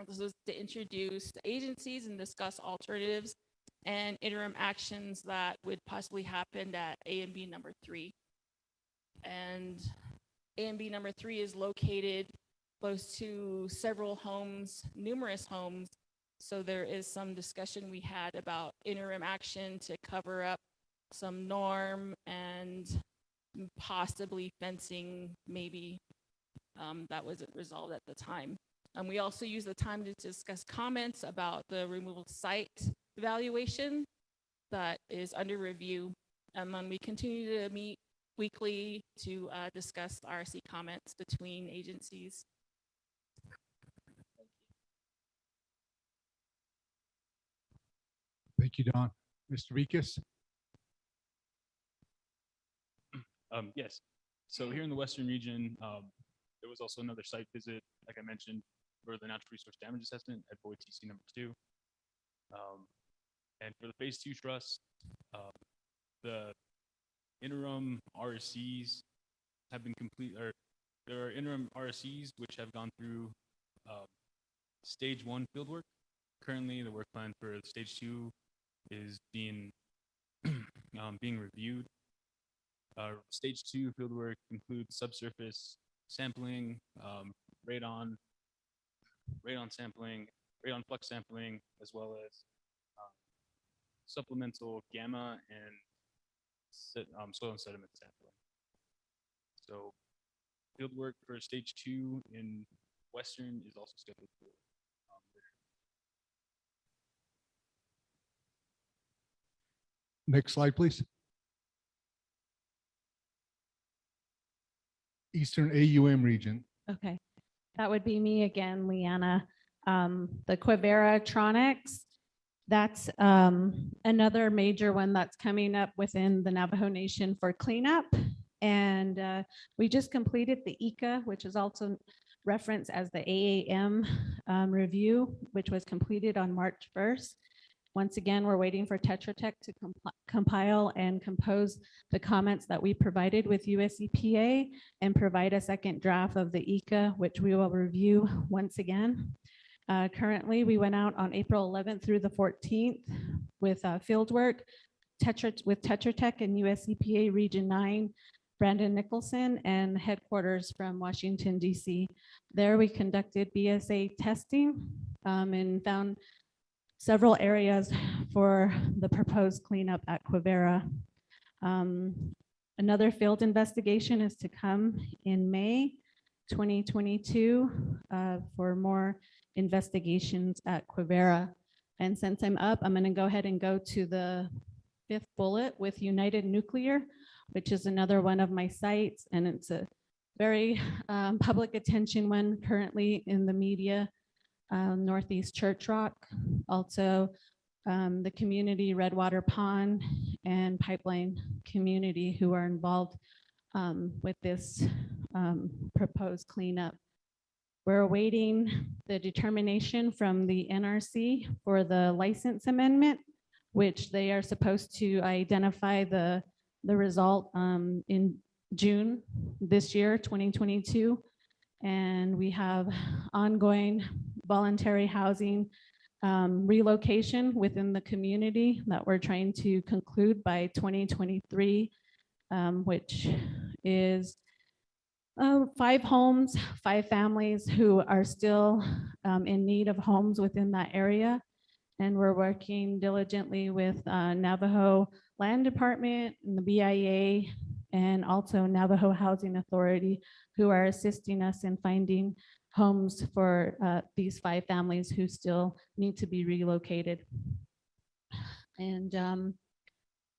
This was to introduce the agencies and discuss alternatives and interim actions that would possibly happen at A and B number 3. And A and B number 3 is located close to several homes, numerous homes. So there is some discussion we had about interim action to cover up some norm and possibly fencing, maybe that wasn't resolved at the time. We also used the time to discuss comments about the removal site evaluation that is under review. And then we continue to meet weekly to discuss RC comments between agencies. Thank you, Don. Mr. Rikas? Yes. So here in the Western region, there was also another site visit, like I mentioned, for the natural resource damage assessment at Boyd TC number 2. And for the phase 2 trust, the interim RSCs have been complete, or there are interim RSCs which have gone through stage 1 fieldwork. Currently, the work plan for stage 2 is being being reviewed. Stage 2 fieldwork includes subsurface sampling, radon sampling, radon flux sampling, as well as supplemental gamma and soil and sediment sampling. So fieldwork for stage 2 in Western is also scheduled for Next slide, please. Eastern AUM region. Okay, that would be me again, Leanna. The Quivira Tronics, that's another major one that's coming up within the Navajo Nation for cleanup. And we just completed the ECA, which is also referenced as the AAM review, which was completed on March 1st. Once again, we're waiting for Tetra Tech to compile and compose the comments that we provided with US EPA and provide a second draft of the ECA, which we will review once again. Currently, we went out on April 11th through the 14th with field work with Tetra Tech and US EPA Region 9, Brandon Nicholson, and headquarters from Washington, DC. There we conducted BSA testing and found several areas for the proposed cleanup at Quivira. Another field investigation is to come in May 2022 for more investigations at Quivira. And since I'm up, I'm going to go ahead and go to the 5th bullet with United Nuclear, which is another one of my sites, and it's a very public attention one currently in the media. Northeast Church Rock, also the community Redwater Pond and Pipeline community who are involved with this proposed cleanup. We're awaiting the determination from the NRC for the license amendment, which they are supposed to identify the result in June this year, 2022. And we have ongoing voluntary housing relocation within the community that we're trying to conclude by 2023, which is 5 homes, 5 families who are still in need of homes within that area. And we're working diligently with Navajo Land Department and the BIA and also Navajo Housing Authority, who are assisting us in finding homes for these 5 families who still need to be relocated. And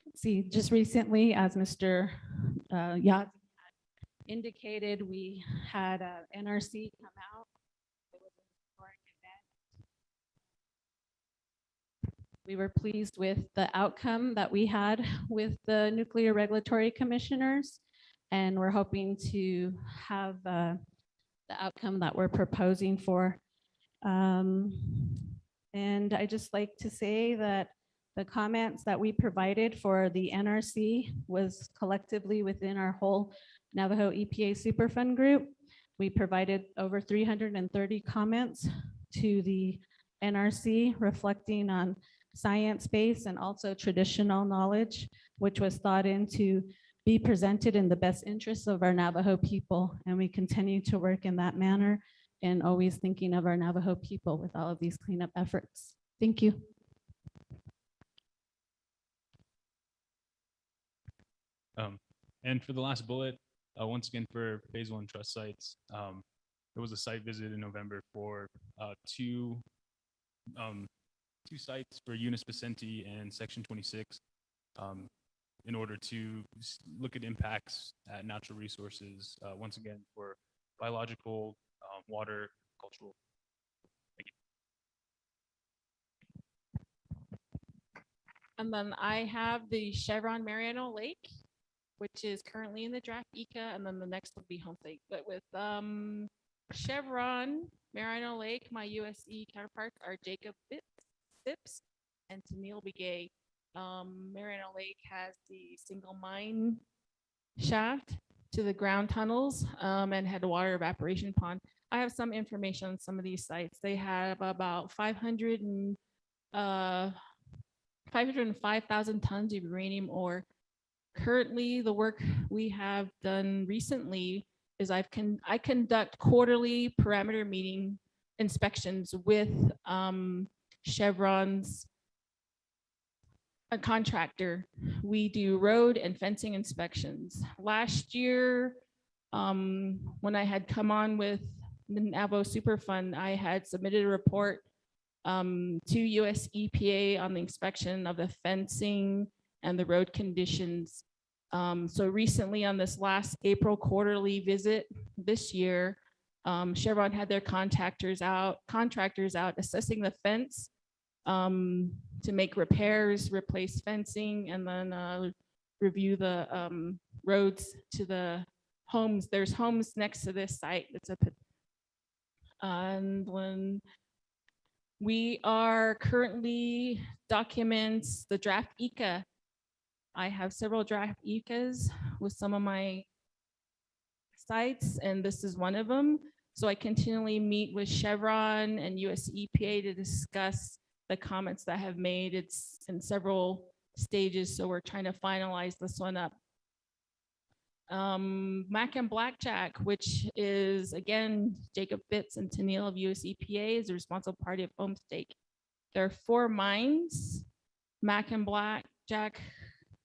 let's see, just recently, as Mr. Yazi indicated, we had NRC come out. It was a historic event. We were pleased with the outcome that we had with the Nuclear Regulatory Commissioners, and we're hoping to have the outcome that we're proposing for. And I just like to say that the comments that we provided for the NRC was collectively within our whole Navajo EPA Superfund group. We provided over 330 comments to the NRC reflecting on science-based and also traditional knowledge, which was thought in to be presented in the best interests of our Navajo people. And we continue to work in that manner and always thinking of our Navajo people with all of these cleanup efforts. Thank you. And for the last bullet, once again for phase one trust sites, there was a site visit in November for two sites for Eunice Vicente and Section 26 in order to look at impacts at natural resources, once again for biological, water, cultural. Thank you. And then I have the Chevron Mariano Lake, which is currently in the draft ECA, and then the next will be Home State. But with Chevron Mariano Lake, my USE counterparts are Jacob Phipps and Tennille Begay. Mariano Lake has the single mine shaft to the ground tunnels and had a water evaporation pond. I have some information on some of these sites. They have about 505,000 tons of uranium ore. Currently, the work we have done recently is I conduct quarterly parameter meeting inspections with Chevron's a contractor. We do road and fencing inspections. Last year, when I had come on with the Navajo Superfund, I had submitted a report to US EPA on the inspection of the fencing and the road conditions. So recently on this last April quarterly visit this year, Chevron had their contractors out assessing the fence to make repairs, replace fencing, and then review the roads to the homes. There's homes next to this site. And when we are currently documents the draft ECA. I have several draft ECAs with some of my sites, and this is one of them. So I continually meet with Chevron and US EPA to discuss the comments that I have made. It's in several stages, so we're trying to finalize this one up. Mac and Blackjack, which is again Jacob Fitz and Tennille of US EPA, is the responsible party of Homestake. There are 4 mines: Mac and Blackjack,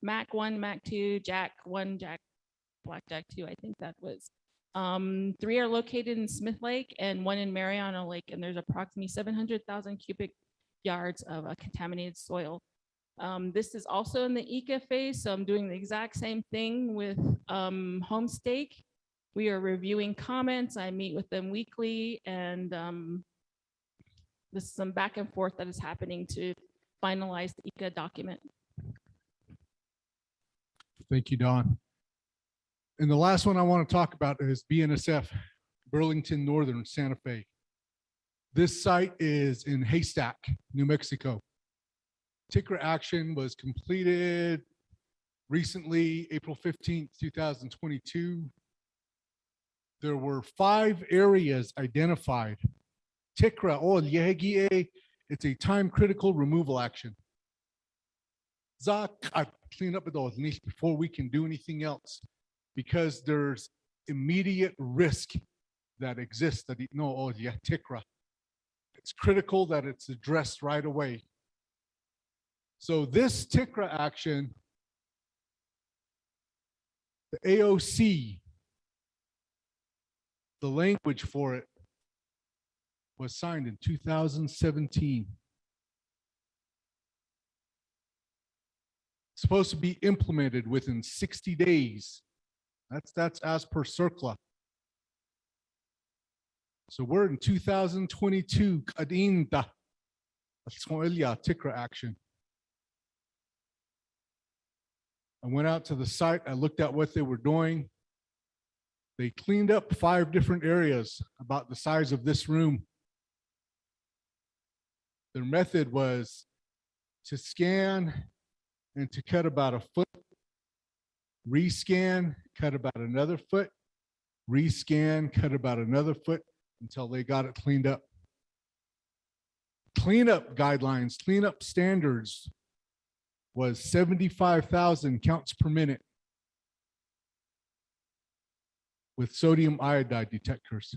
Mac 1, Mac 2, Jack 1, Jack Blackjack 2. I think that was. 3 are located in Smith Lake and 1 in Mariano Lake, and there's approximately 700,000 cubic yards of contaminated soil. This is also in the ECA phase, so I'm doing the exact same thing with Homestake. We are reviewing comments. I meet with them weekly, and this is some back and forth that is happening to finalize the ECA document. Thank you, Don. And the last one I want to talk about is BNSF, Burlington Northern Santa Fe. This site is in Haystack, New Mexico. TICRA action was completed recently, April 15th, 2022. There were 5 areas identified. TICRA, it's a time critical removal action. Clean up those before we can do anything else, because there's immediate risk that exists that TICRA. It's critical that it's addressed right away. So this TICRA action, the AOC, the language for it was signed in 2017. It's supposed to be implemented within 60 days. That's as per CERCLA. So we're in 2022, TICRA action. I went out to the site, I looked at what they were doing. They cleaned up 5 different areas about the size of this room. Their method was to scan and to cut about a foot, rescan, cut about another foot, rescan, cut about another foot until they got it cleaned up. Cleanup guidelines, cleanup standards was 75,000 counts per minute with sodium iodide detectors.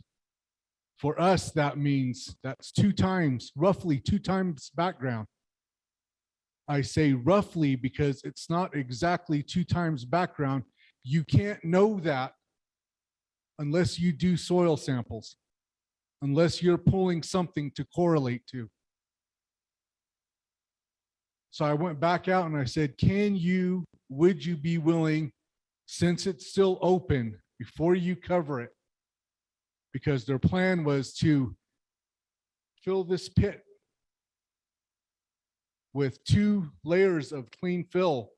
For us, that means that's 2 times, roughly 2 times background. I say roughly because it's not exactly 2 times background. You can't know that unless you do soil samples, unless you're pulling something to correlate to. So I went back out and I said, would you be willing, since it's still open, before you cover it, because their plan was to fill this pit with 2 layers of clean fill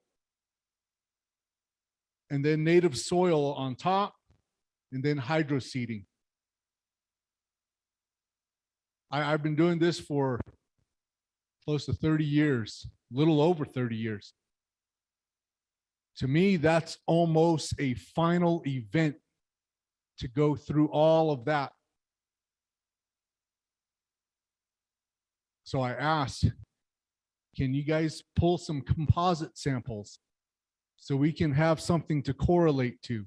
and then native soil on top and then hydro seeding. I've been doing this for close to 30 years, little over 30 years. To me, that's almost a final event to go through all of that. So I asked, can you guys pull some composite samples so we can have something to correlate to?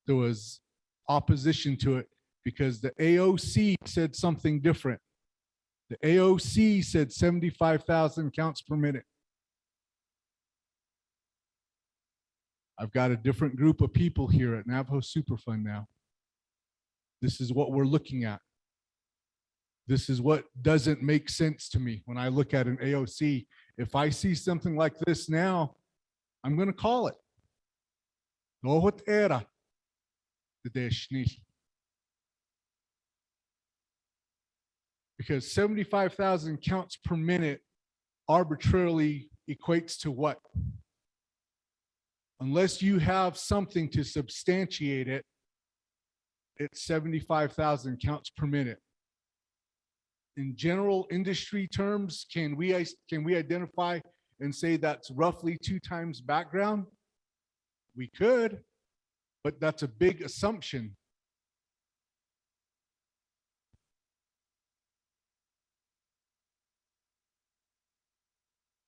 There was opposition to it because the AOC said something different. The AOC said 75,000 counts per minute. I've got a different group of people here at Navajo Superfund now. This is what we're looking at. This is what doesn't make sense to me when I look at an AOC. If I see something like this now, I'm going to call it. Because 75,000 counts per minute arbitrarily equates to what? Unless you have something to substantiate it, it's 75,000 counts per minute. In general industry terms, can we identify and say that's roughly 2 times background? We could, but that's a big assumption.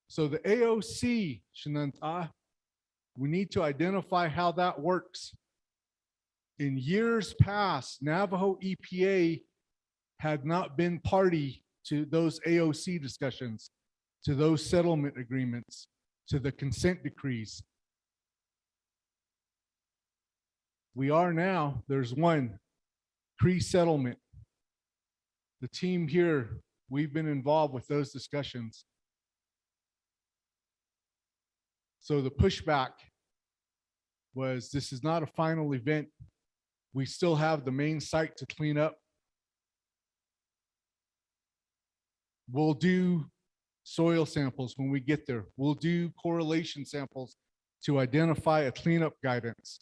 So the AOC, we need to identify how that works. In years past, Navajo EPA had not been party to those AOC discussions, to those settlement agreements, to the consent decrees. We are now. There's one, Cree settlement. The team here, we've been involved with those discussions. So the pushback was, this is not a final event. We still have the main site to clean up. We'll do soil samples when we get there. We'll do correlation samples to identify a cleanup guidance.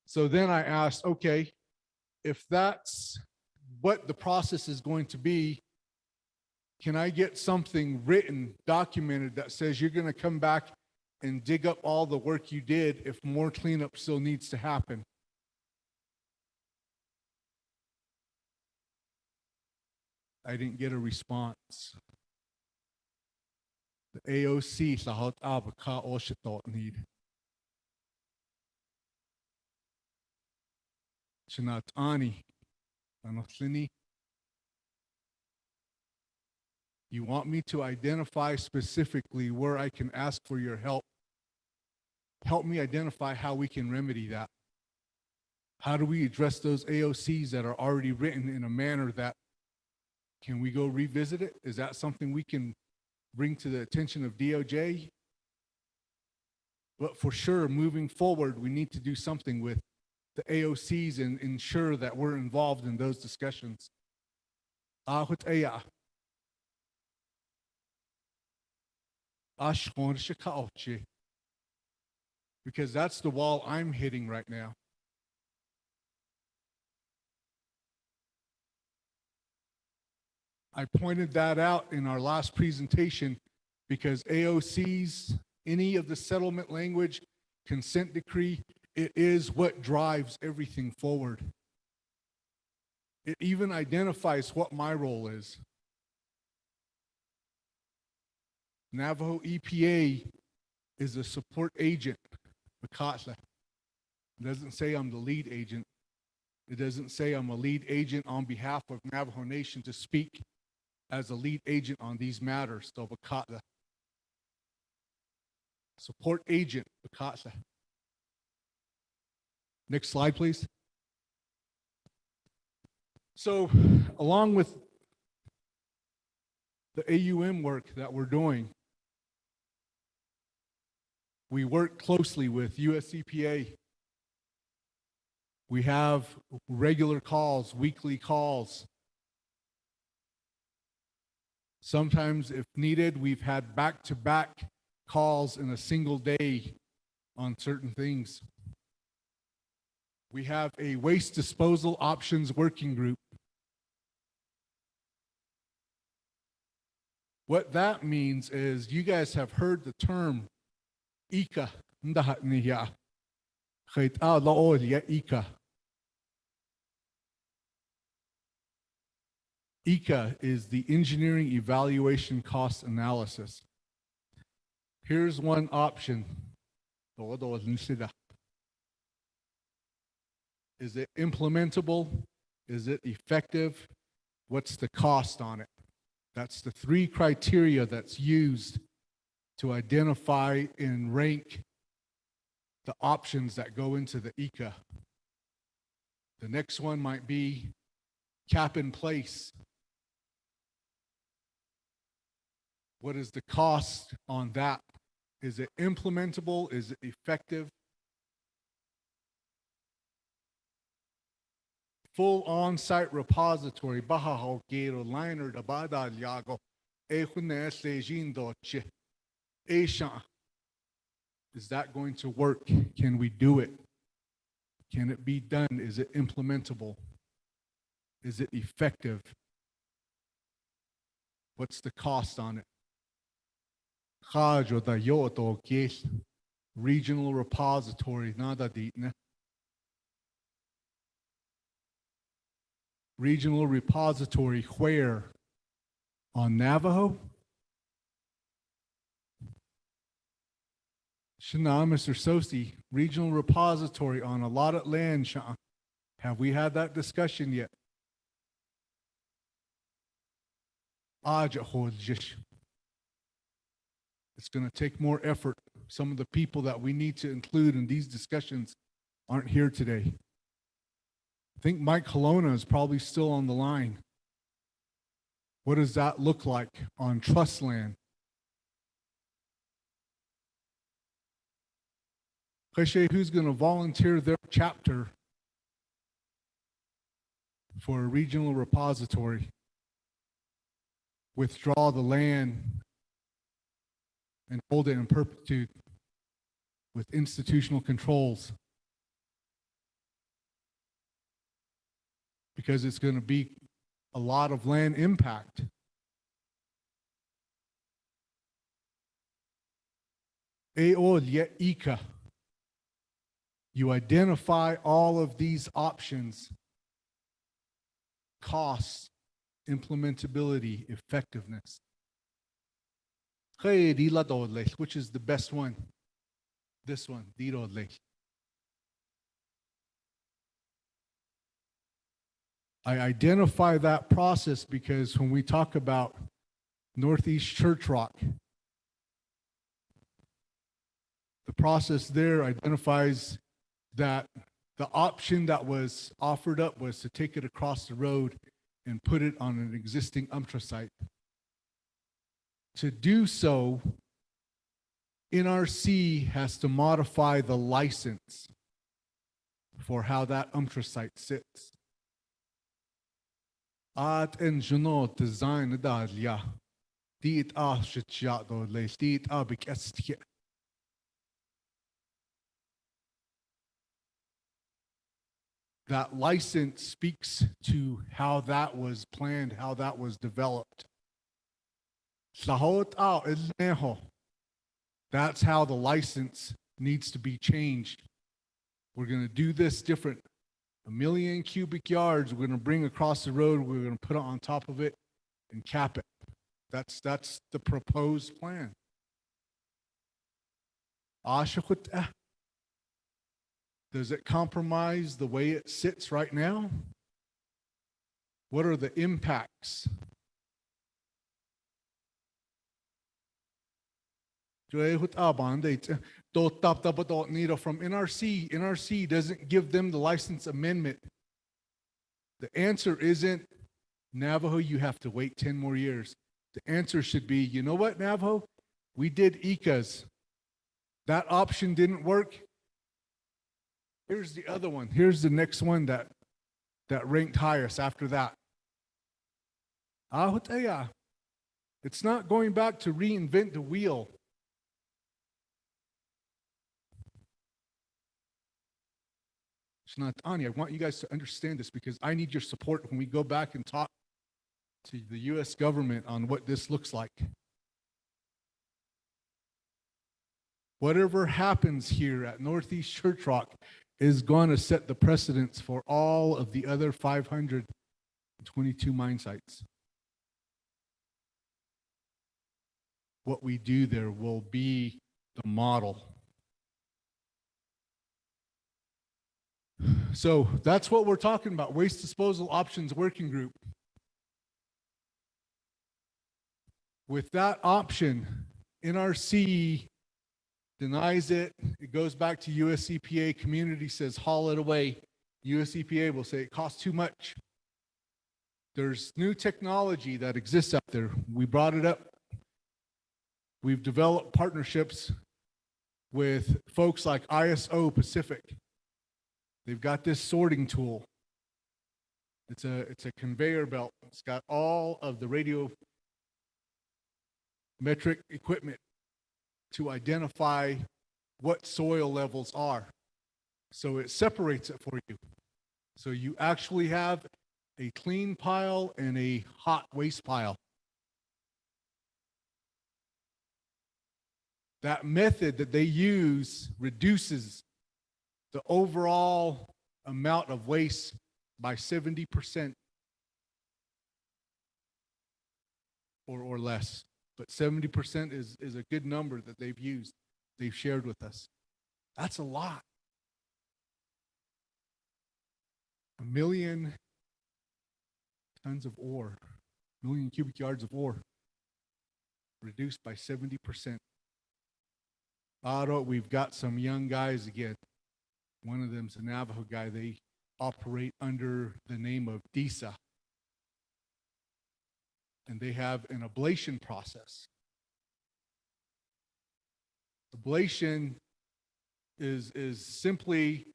So then I asked, okay, if that's what the process is going to be, can I get something written, documented that says you're going to come back and dig up all the work you did if more cleanup still needs to happen? I didn't get a response. The AOC sahot abaka oshatot need. Shanat ani anotlini. You want me to identify specifically where I can ask for your help? Help me identify how we can remedy that. How do we address those AOCs that are already written in a manner that, can we go revisit it? Is that something we can bring to the attention of DOJ? But for sure, moving forward, we need to do something with the AOCs and ensure that we're involved in those discussions. Because that's the wall I'm hitting right now. I pointed that out in our last presentation because AOCs, any of the settlement language, consent decree, it is what drives everything forward. It even identifies what my role is. Navajo EPA is a support agent. It doesn't say I'm the lead agent. It doesn't say I'm a lead agent on behalf of Navajo Nation to speak as a lead agent on these matters. So support agent. Next slide, please. So along with the AUM work that we're doing, we work closely with US EPA. We have regular calls, weekly calls. Sometimes, if needed, we've had back-to-back calls in a single day on certain things. We have a waste disposal options working group. What that means is you guys have heard the term ICA. ICA is the Engineering Evaluation Cost Analysis. Here's one option. Is it implementable? Is it effective? What's the cost on it? That's the three criteria that's used to identify and rank the options that go into the ICA. The next one might be cap in place. What is the cost on that? Is it implementable? Is it effective? Full on-site repository. Is that going to work? Can we do it? Can it be done? Is it implementable? Is it effective? What's the cost on it? Regional repository. Regional repository where? On Navajo? Shana, Mr. Sosi, regional repository on allotted land, Shana. Have we had that discussion yet? It's going to take more effort. Some of the people that we need to include in these discussions aren't here today. I think Mike Colonna is probably still on the line. What does that look like on trust land? Who's going to volunteer their chapter for a regional repository? Withdraw the land and hold it in perpetuity with institutional controls. Because it's going to be a lot of land impact. You identify all of these options: costs, implementability, effectiveness. Which is the best one? This one. I identify that process because when we talk about Northeast Church Rock, the process there identifies that the option that was offered up was to take it across the road and put it on an existing UMTRA site. To do so, NRC has to modify the license for how that UMTRA site sits. At engineer design dalia. Dit architect do les dit abikestie. that license speaks to how that was planned, how that was developed. That's how the license needs to be changed. We're going to do this different. 1 million cubic yards we're going to bring across the road. We're going to put it on top of it and cap it. That's the proposed plan. Does it compromise the way it sits right now? What are the impacts? From NRC doesn't give them the license amendment. The answer isn't, Navajo, you have to wait 10 more years. The answer should be, you know what, Navajo? We did ECAs. That option didn't work. Here's the other one. Here's the next one that ranked highest after that. It's not going back to reinvent the wheel. I want you guys to understand this because I need your support when we go back and talk to the U.S. government on what this looks like. Whatever happens here at Northeast Church Rock is going to set the precedence for all of the other 522 mine sites. What we do there will be the model. So that's what we're talking about, Waste Disposal Options Working Group. With that option, NRC denies it. It goes back to US EPA. Community says haul it away. US EPA will say it costs too much. There's new technology that exists out there. We brought it up. We've developed partnerships with folks like ISO Pacific. They've got this sorting tool. It's a conveyor belt. It's got all of the radiometric equipment to identify what soil levels are. So it separates it for you. So you actually have a clean pile and a hot waste pile. That method that they use reduces the overall amount of waste by 70% or less. But 70% is a good number that they've used, they've shared with us. That's a lot. 1 million tons of ore, 1 million cubic yards of ore, reduced by 70%. We've got some young guys again. One of them's a Navajo guy. They operate under the name of DISA. And they have an ablation process. Ablation is simply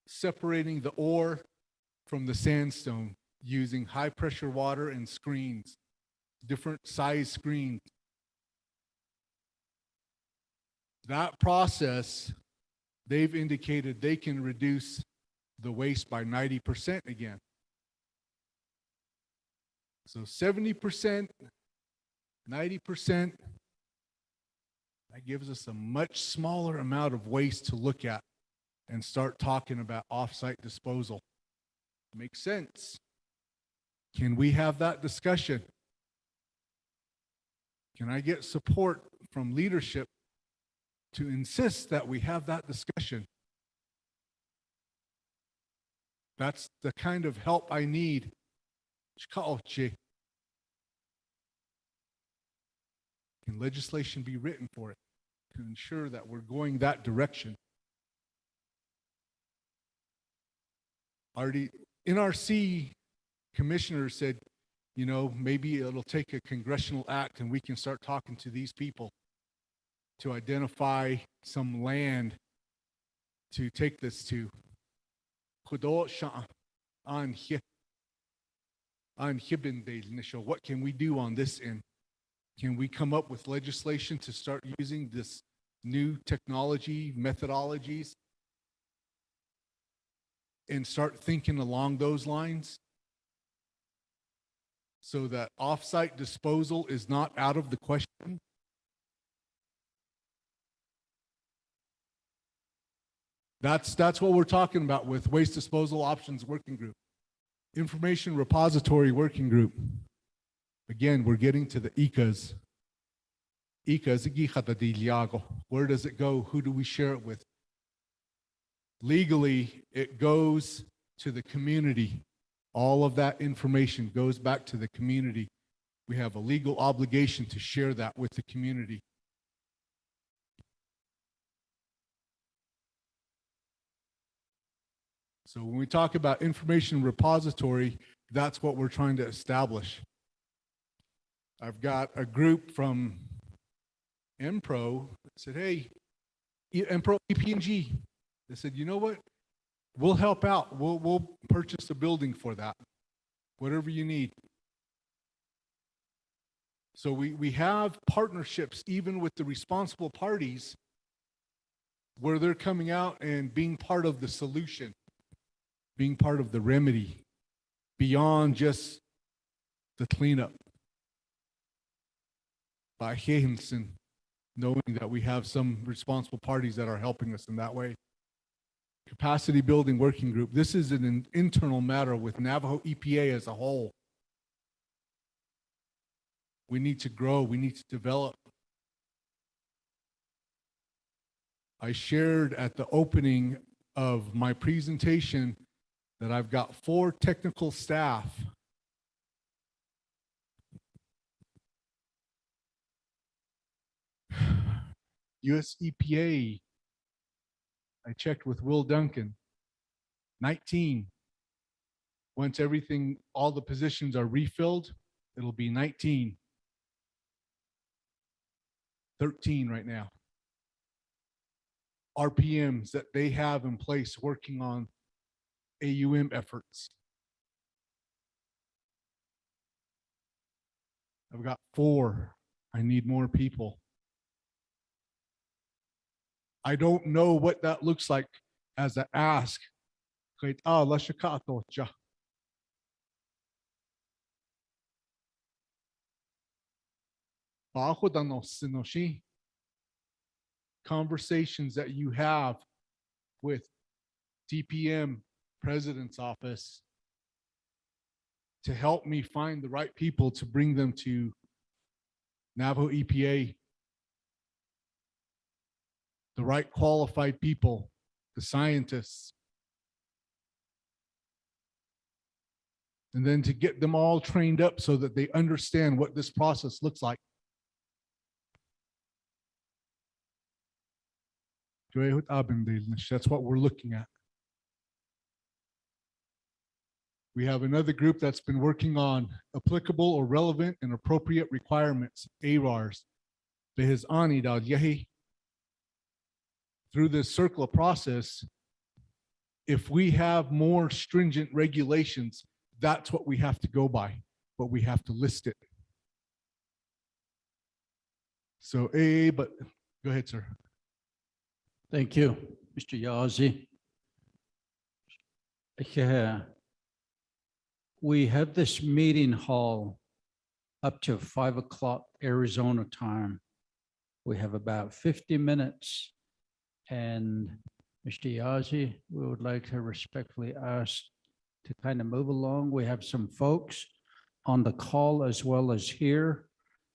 separating the ore from the sandstone using high pressure water and screens, different size screens. That process, they've indicated they can reduce the waste by 90% again. So 70%, 90%, that gives us a much smaller amount of waste to look at and start talking about off-site disposal. Makes sense. Can we have that discussion? Can I get support from leadership to insist that we have that discussion? That's the kind of help I need. Can legislation be written for it to ensure that we're going that direction? Already, NRC commissioner said, you know, maybe it'll take a congressional act and we can start talking to these people to identify some land to take this to. What can we do on this end? Can we come up with legislation to start using this new technology, methodologies? and start thinking along those lines so that offsite disposal is not out of the question. That's what we're talking about with Waste Disposal Options Working Group. Information Repository Working Group. Again, we're getting to the ICAs. Where does it go? Who do we share it with? Legally, it goes to the community. All of that information goes back to the community. We have a legal obligation to share that with the community. So when we talk about information repository, that's what we're trying to establish. I've got a group from MPRO that said, hey, MPRO EPNG. They said, you know what? We'll help out. We'll purchase a building for that. Whatever you need. So we have partnerships even with the responsible parties where they're coming out and being part of the solution, being part of the remedy, beyond just the cleanup. By Henson, knowing that we have some responsible parties that are helping us in that way. Capacity Building Working Group. This is an internal matter with Navajo EPA as a whole. We need to grow. We need to develop. I shared at the opening of my presentation that I've got 4 technical staff US EPA, I checked with Will Duncan, 19. Once everything, all the positions are refilled, it'll be 19. 13 right now. RPMs that they have in place working on AUM efforts. I've got 4. I need more people. I don't know what that looks like as an ask. Conversations that you have with DPM, President's Office, to help me find the right people to bring them to Navajo EPA. The right qualified people, the scientists. And then to get them all trained up so that they understand what this process looks like. That's what we're looking at. We have another group that's been working on applicable or relevant and appropriate requirements, ARARs. Through this circular process, if we have more stringent regulations, that's what we have to go by, but we have to list it. So, but go ahead, sir. Thank you, Mr. Yazi. We have this meeting hall up to 5 o'clock Arizona time. We have about 50 minutes. And Mr. Yazi, we would like to respectfully ask to kind of move along. We have some folks on the call as well as here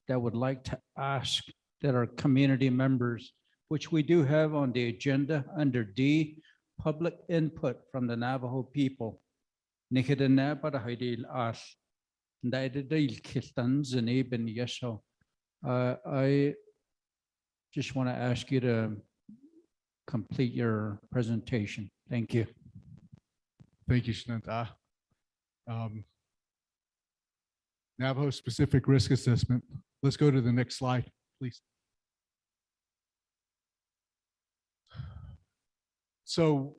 that would like to ask, that are community members, which we do have on the agenda under D, public input from the Navajo people. I just want to ask you to complete your presentation. Thank you. Thank you, Shnanta. Navajo specific risk assessment. Let's go to the next slide, please. So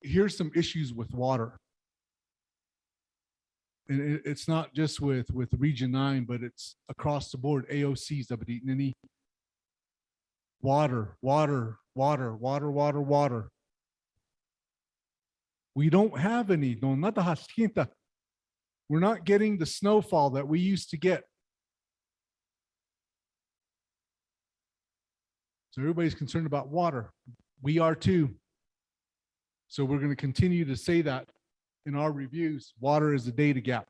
here's some issues with water. And it's not just with Region 9, but it's across the board, AOCs, water. We don't have any. No, not the Haskinta. We're not getting the snowfall that we used to get. So everybody's concerned about water. We are too. So we're going to continue to say that in our reviews. Water is a data gap.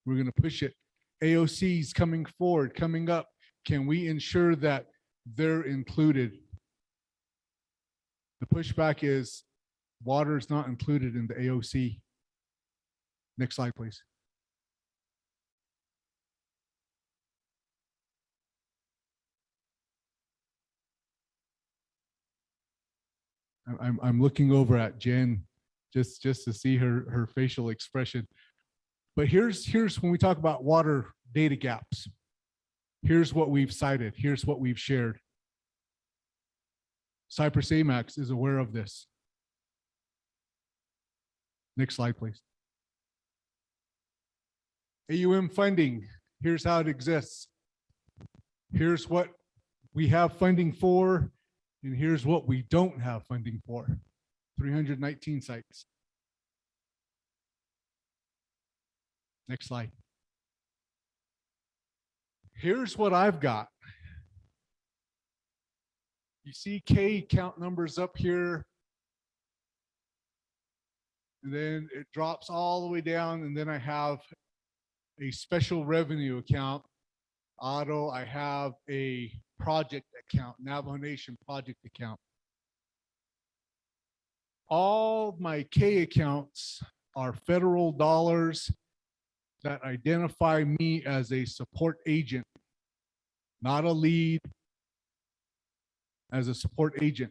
We're going to push it. AOCs coming forward, coming up. Can we ensure that they're included? The pushback is water is not included in the AOC. Next slide, please. I'm looking over at Jen just to see her facial expression. But here's when we talk about water data gaps. Here's what we've cited. Here's what we've shared. Cyprus Amex is aware of this. Next slide, please. AUM funding. Here's how it exists. Here's what we have funding for, and here's what we don't have funding for. 319 sites. Next slide. Here's what I've got. You see K count numbers up here. And then it drops all the way down, and then I have a special revenue account. Auto, I have a project account, Navajo Nation project account. All my K accounts are federal dollars that identify me as a support agent, not a lead, as a support agent.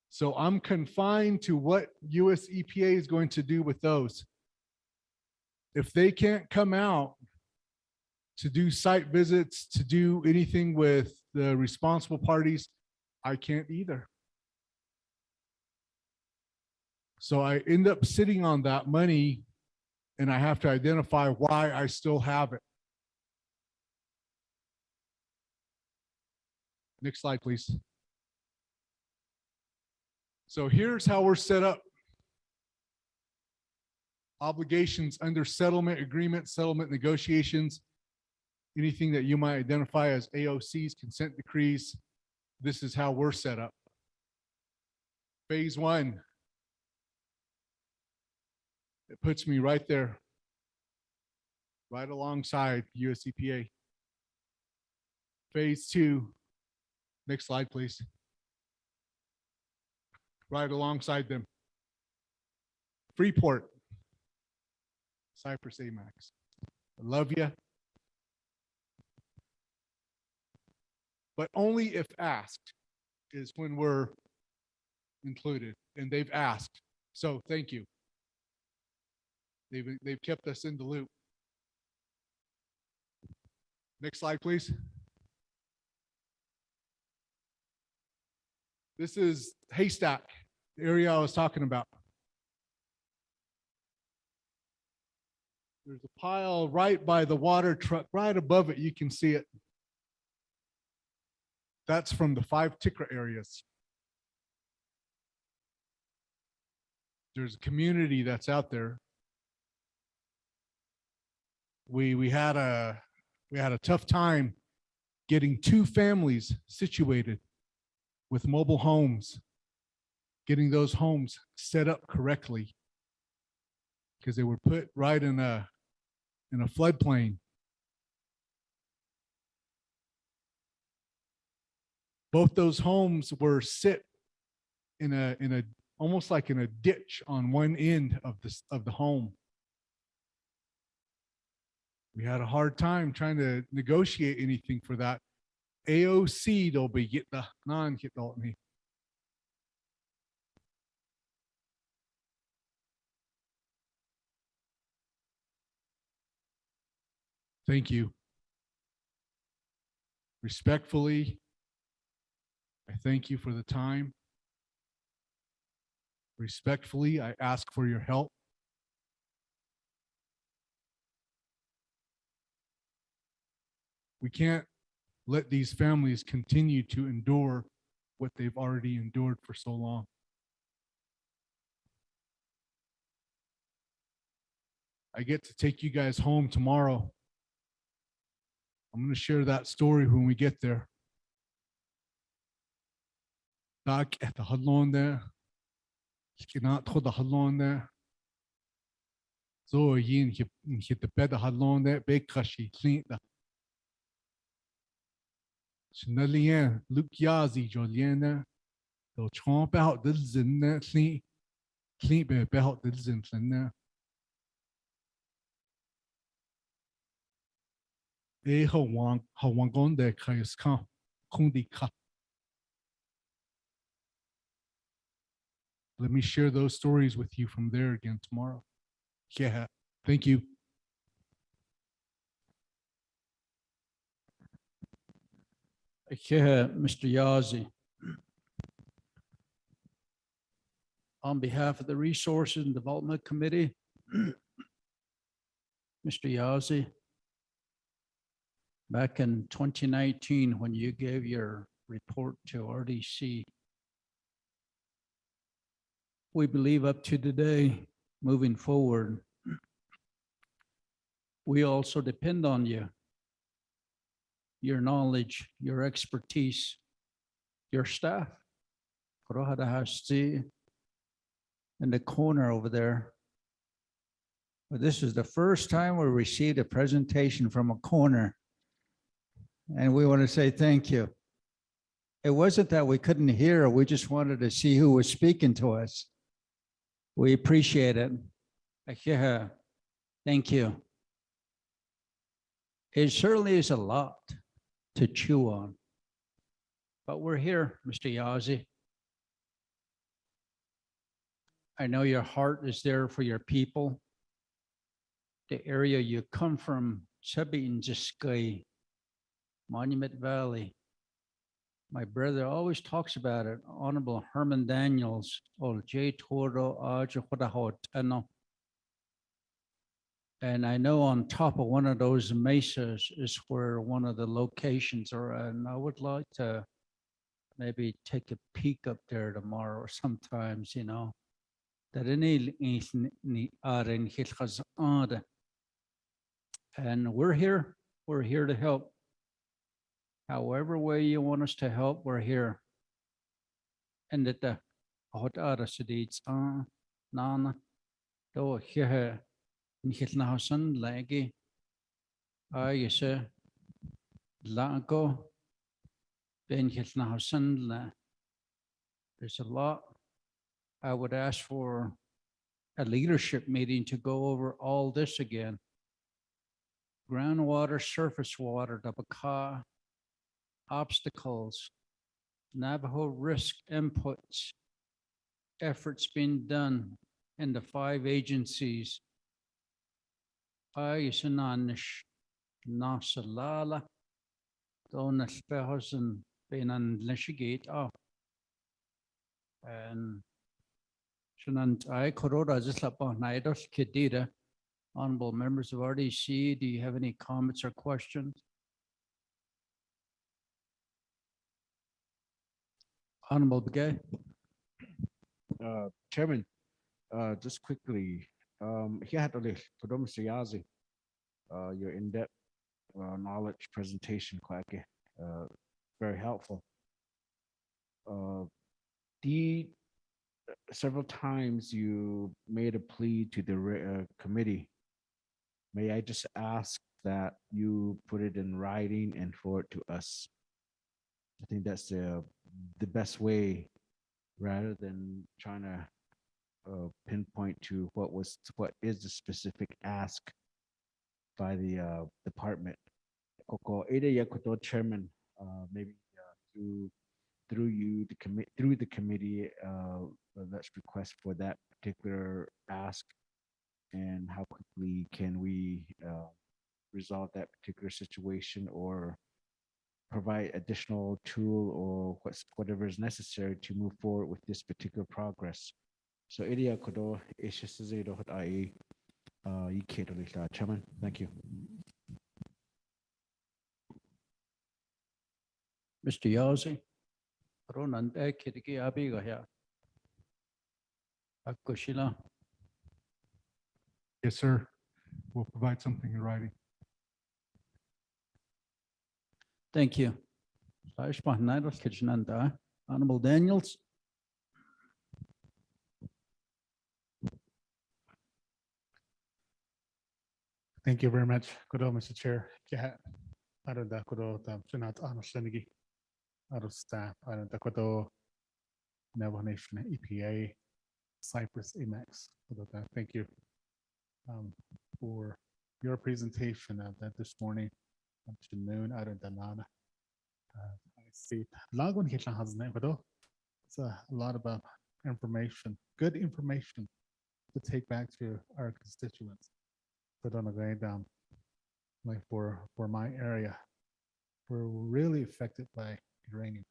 So I'm confined to what US EPA is going to do with those. If they can't come out to do site visits, to do anything with the responsible parties, I can't either. So I end up sitting on that money, and I have to identify why I still have it. Next slide, please. So here's how we're set up. Obligations under settlement agreement, settlement negotiations, anything that you might identify as AOCs, consent decrees. This is how we're set up. Phase one. It puts me right there, right alongside US EPA. Phase two. Next slide, please. Right alongside them. Freeport. Cyprus Amex. I love you. But only if asked is when we're included, and they've asked. So thank you. They've kept us in the loop. Next slide, please. This is Haystack, the area I was talking about. There's a pile right by the water truck, right above it, you can see it. That's from the 5 Tikra areas. There's a community that's out there. We had a tough time getting 2 families situated with mobile homes, getting those homes set up correctly, because they were put right in a floodplain. Both those homes were sit in a almost like in a ditch on one end of the home. We had a hard time trying to negotiate anything for that. AOC they'll be get the non-get me. Thank you. Respectfully, I thank you for the time. Respectfully, I ask for your help. We can't let these families continue to endure what they've already endured for so long. I get to take you guys home tomorrow. I'm going to share that story when we get there. Back at the halon there, cannot hold the halon there. So yin hit the bed the halon there, big kashi clean the. Chanelien, Luke Yazi, Jolien there. They'll chomp out the zin there, clean bear out the zin there. Eh, how one gone there, Kayas Khan, Kundi Ka. Let me share those stories with you from there again tomorrow. Yeah, thank you. Yeah, Mr. Yazi. On behalf of the Resources and Development Committee, Mr. Yazi, back in 2019, when you gave your report to RDC, we believe up to today, moving forward, we also depend on you, your knowledge, your expertise, your staff. In the corner over there. But this is the first time we received a presentation from a corner. And we want to say thank you. It wasn't that we couldn't hear, we just wanted to see who was speaking to us. We appreciate it. Yeah, thank you. It certainly is a lot to chew on. But we're here, Mr. Yazi. I know your heart is there for your people. The area you come from, Sabinjiskai, Monument Valley. My brother always talks about it, Honorable Herman Daniels, J. Toro, and I know on top of one of those mesas is where one of the locations are, and I would like to maybe take a peek up there tomorrow or sometimes, you know. And we're here to help. However way you want us to help, we're here. And that the hot other cities nana do here Nihilnahasan lagi I say Lago Ben Hilnahasan la. There's a lot. I would ask for a leadership meeting to go over all this again. Groundwater, surface water, Dabaka, obstacles, Navajo risk inputs, efforts being done in the 5 agencies. Ayusananish, Nasalala, Donas Behosen, Benan Lishigate, and Shanant I Korora Zislapa Naidos Kedida. Honorable members of RDC, do you have any comments or questions? Honorable Begay. Chairman, just quickly, here had Mr. Yazi, your in-depth knowledge presentation, quite very helpful. Several times you made a plea to the committee. May I just ask that you put it in writing and forward to us? I think that's the best way, rather than trying to pinpoint to what is the specific ask by the department. Chairman, maybe through you, through the committee, let's request for that particular ask, and how quickly can we resolve that particular situation, or provide additional tool or whatever is necessary to move forward with this particular progress. So Idia Kodo Ishizido Ai Chairman, thank you. Mr. Yazi. Ronan Ekidiki Abiga here. Akushila. Yes, sir. We'll provide something in writing. Thank you. Honorable Daniels. Thank you very much. Good day, Mr. Chair. Yeah, I don't know. Good day, Senate Arnold out of staff. I don't know. Good day, Navajo Nation EPA, Cyprus Amex. Good day. Thank you for your presentation of that this morning, afternoon. I don't know. I see. Lagon Hitler has name, but it's a lot of information, good information to take back to our constituents. But on the way down, like for my area, we're really affected by uranium.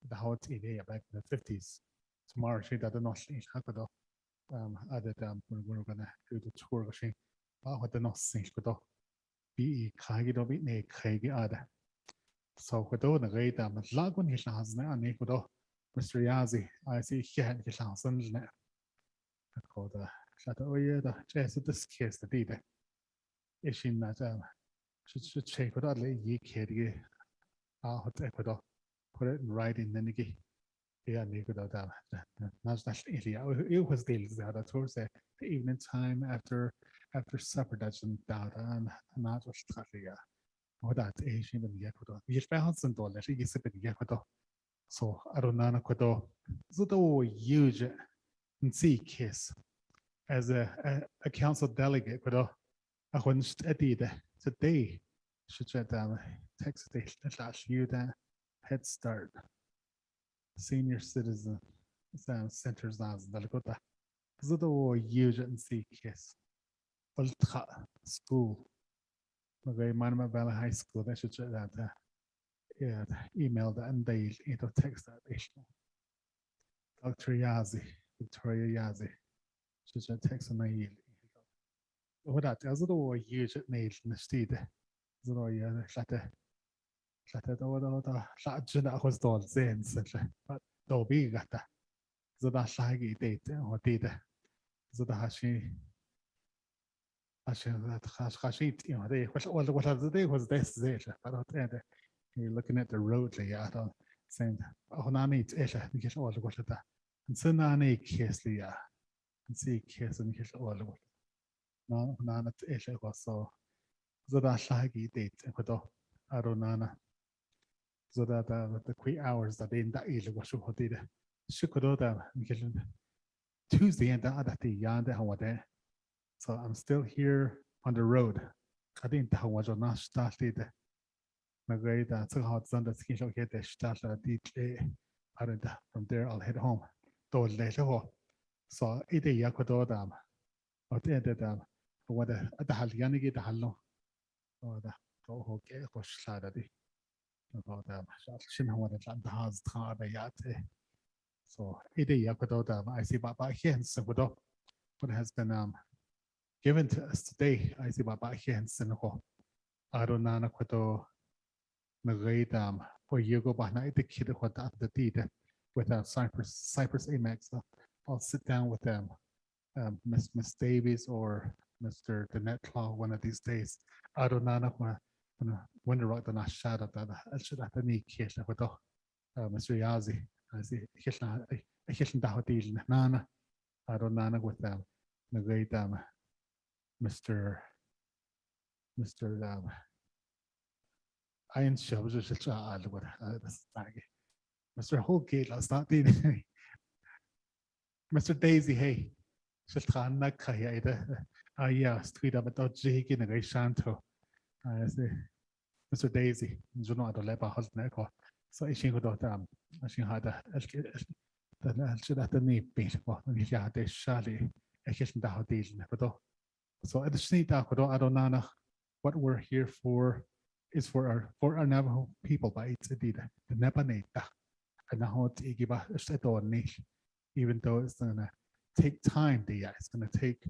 The whole idea back in the 50s. Tomorrow, she doesn't know other than we're gonna do the tour. She, what the not since but be kagi do be ne kagi ada. So with all the way down, but lag when he has now, and Mr. Yazi, I see he had his house and net. I call the shut away the chest of this case the data. Is she not should check with all ye kid out Ecuador, put it in writing then again. Yeah, Nicola, that's it was daily that towards the evening time after supper that's in data and not just what that Asian in Ecuador. You found some dollars, you sip in Ecuador. So I don't know Ecuador. So the huge and see case as a council delegate Ecuador. I wouldn't study today. Should check down Texas last year that Head Start senior citizen centers as the Lakota. So the huge and see case. School. Okay, Manama Valley High School. They should check that. Yeah, email that and they into text that issue. Dr. Yazi, Victoria Yazi. Should check text on my what that is the huge nail in the state. So yeah, that the was done since but do be got that. So that shaggy date or data. So the hashi you know, they what the day was this but you're looking at the road yeah saying oh I need to get all the what that and so now I case yeah and see case and get all the no not was so that shaggy date but I don't know so that the quick hours that in that age was so did should go down Tuesday and the other day yeah so I'm still here on the road. I didn't know what was not started. Margarita, so hot Sunday skin shall get the start DJ. From there I'll head home. Told later. So it a Yakudo dam. Or the other dam. What the Haliani get the Halo. Or the okay, was Saturday. About them. Shin what the house car by Yate. So it a Yakudo dam. I see Baba here in Sabudo. What has been given to us today, I see Baba here in Senegal. I don't know what Nagadam or Yugo Bahna the kid what the deed with Cyprus Amex. I'll sit down with them, Miss Davies or Mr. Danette Claw one of these days. I don't know when the rock the not shot at that. I should have any case with Mr. Yazi. I see a kitchen dahotil Nana. I don't know with them. Nagadam. Mr. Iron shows us a child with Mr. Holgate last night. Mr. Daisy, hey, Shatana Kayada. Yeah, street of a dodge in a shanto. I say, Mr. Daisy, you know, the leper husband. So she could have she had a should have the knee beat, but he had a shally, a kitchen dahotil, but so at the same time, I don't know what we're here for is for our Navajo people by it's the Nepaneta and how to give us a donation, even though it's gonna take time. It's gonna take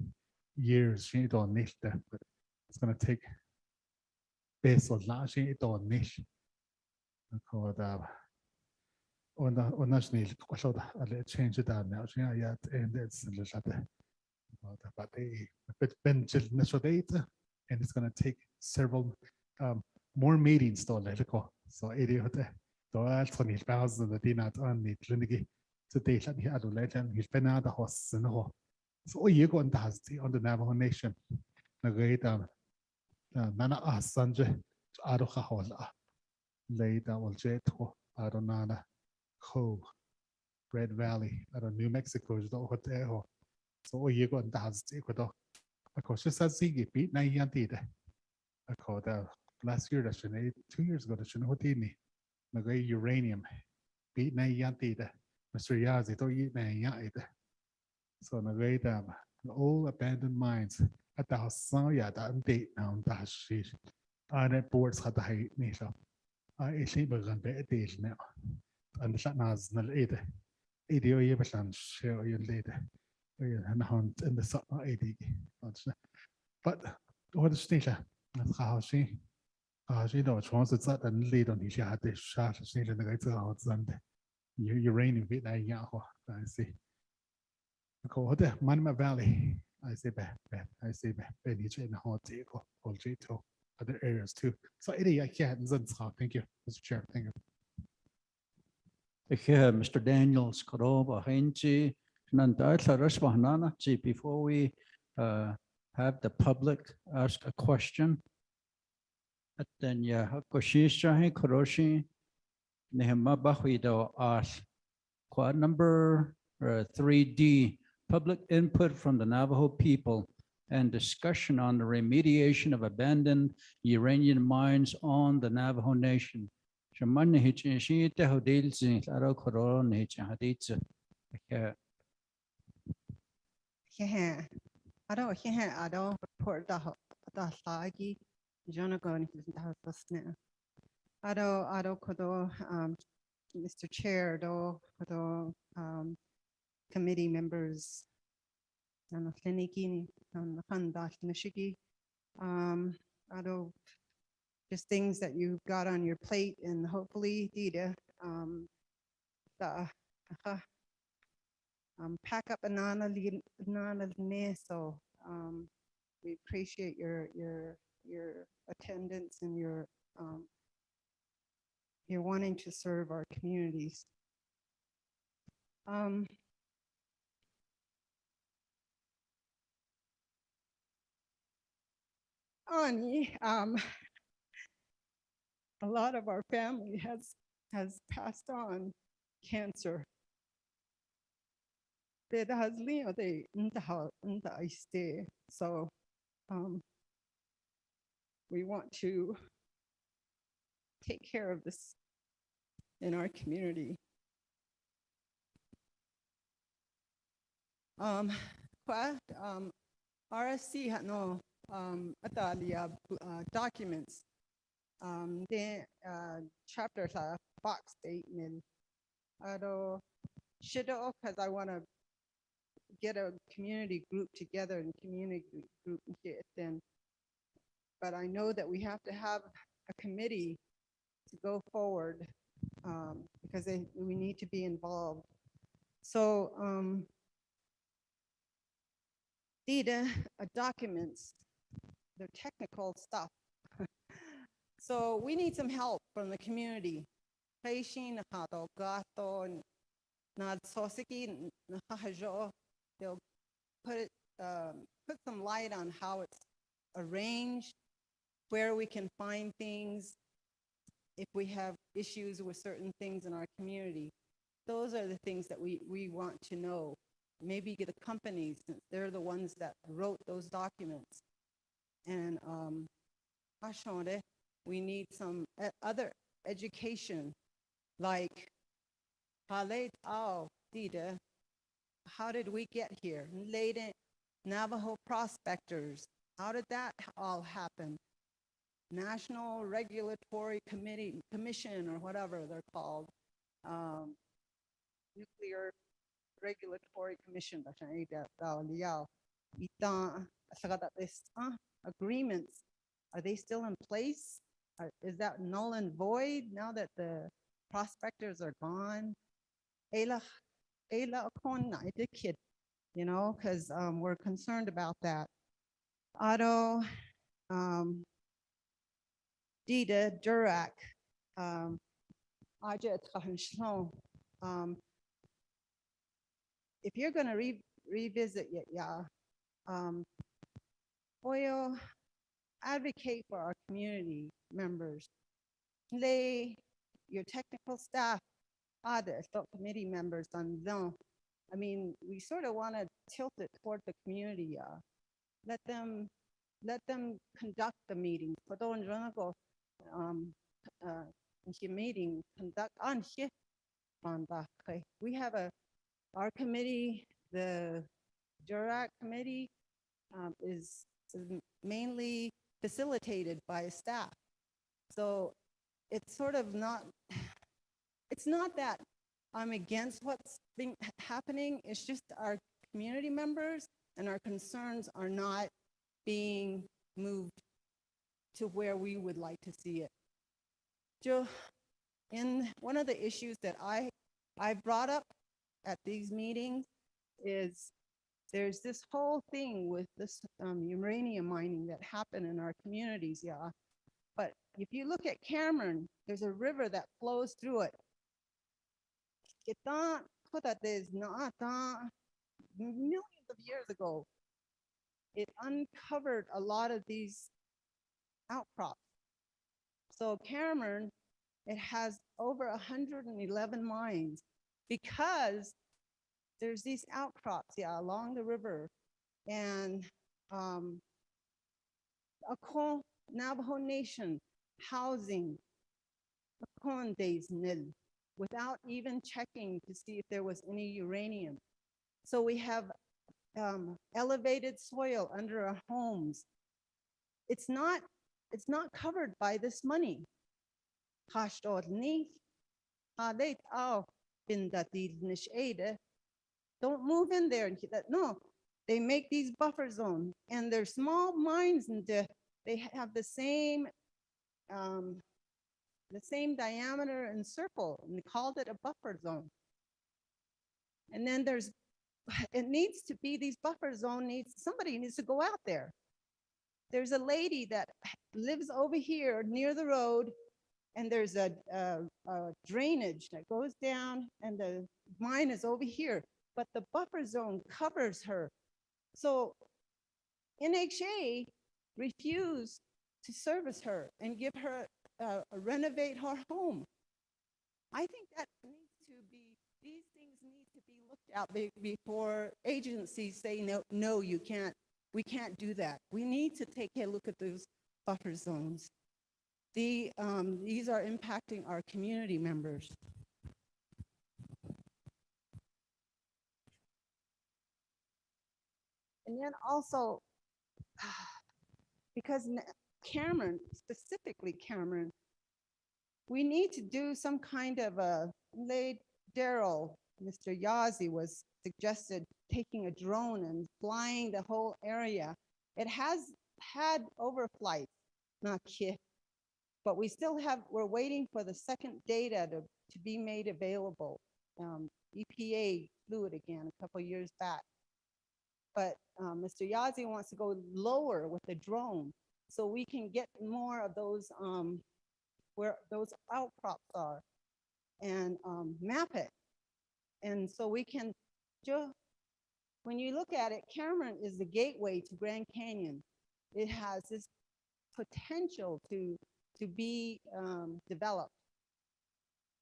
years. She donation, but it's gonna take based on that she donation. Called on national question change it down now. Yeah, and it's a little but it's been just natural data, and it's going to take several more meetings to let it go. So it is the 20,000 the dinner on the clinic today. Let me add a legend. He's been out the house and all. So you go on the Navajo Nation. The great Nana Asanje Aroha Hola. Later will jet to Aronana Co. Red Valley, New Mexico is the hotel. So you go on the house. Of course, just as he beat Nayan did. I called last year, that's 2 years ago, that's Hotini. The uranium beat Nayan did. Mr. Yazi, don't eat Nayan. So the old abandoned mines at the house, yeah, that date now, that she. The boards had the height, Nisha. I think we're going to be a day now. And the Shatnaz, the lady. 80 years and share your lady. And hunt in the sun 80. But what is Nisha? How she knows once it's that and lead on his yard, they shot a snake in the guy to out Sunday. You're raining bit like Yahoo. I see. I call the Manama Valley. I say back. I say back. Benny in the hot table, or J2, other areas too. So, Eddie, I can't. Thank you, Mr. Chair. Thank you. Mr. Daniels, Koroba, Henji, before we have the public ask a question. Then Hakoshisha Koroshi Nehema Bahuido ask quad number 3D, public input from the Navajo people and discussion on the remediation of abandoned uranium mines on the Navajo Nation. Shaman Hitchin, she tehodils in Aro Koron Hitchin Haditza. I don't report the Lagi, Jonagon, I don't Kodo, Mr. Chair, do committee members, and Fliniki, and Handash Nishiki. I don't just things that you've got on your plate, and hopefully, Dita, pack up anana so we appreciate your attendance and your wanting to serve our communities. Ani, a lot of our family has passed on cancer. So we want to take care of this in our community. RSC had no documents. The chapters are box statement. Because I want to get a community group together and community group then. But I know that we have to have a committee to go forward because we need to be involved. So data documents, they're technical stuff. So we need some help from the community. They'll put some light on how it's arranged, where we can find things, if we have issues with certain things in our community. Those are the things that we want to know. Maybe get the companies, they're the ones that wrote those documents. And we need some other education, like how did we get here? Navajo prospectors, how did that all happen? National Regulatory Commission or whatever they're called. Nuclear Regulatory Commission. Agreements, are they still in place? Is that null and void now that the prospectors are gone? Ayla Akon na ite kid, you know, because we're concerned about that. Otto, Dita, Durak, Aja Tkahanshlon. If you're going to revisit it, yeah, oil, advocate for our community members. Lay your technical staff, other committee members on them. I mean, we sort of want to tilt it toward the community. Yeah, let them conduct the meetings. But don't go meeting conduct on here. We have our committee, the Jurak committee, is mainly facilitated by staff. So it's sort of not, it's not that I'm against what's happening. It's just our community members and our concerns are not being moved to where we would like to see it. Joe, in one of the issues that I brought up at these meetings is there's this whole thing with this uranium mining that happened in our communities, yeah. But if you look at Cameron, there's a river that flows through it. Millions of years ago, it uncovered a lot of these outcrops. So Cameron, it has over 111 mines because there's these outcrops, yeah, along the river. And Navajo Nation housing days nil without even checking to see if there was any uranium. So we have elevated soil under our homes. It's not covered by this money. Don't move in there and that. No, they make these buffer zones and they're small mines and they have the same diameter and circle, and they called it a buffer zone. And then it needs to be, these buffer zone somebody needs to go out there. There's a lady that lives over here near the road, and there's a drainage that goes down, and the mine is over here, but the buffer zone covers her. So NHA refused to service her and give her renovate her home. I think that these things need to be looked at before agencies say, no, you can't, we can't do that. We need to take a look at those buffer zones. These are impacting our community members. And then also, because Cameron, specifically Cameron, we need to do some kind of a Daryl, Mr. Yazi was suggested taking a drone and flying the whole area. It has had overflights, not kid, but we're waiting for the second data to be made available. EPA flew it again a couple years back. But Mr. Yazi wants to go lower with the drone so we can get more of those where those outcrops are and map it. And so we can, when you look at it, Cameron is the gateway to Grand Canyon. It has this potential to be developed.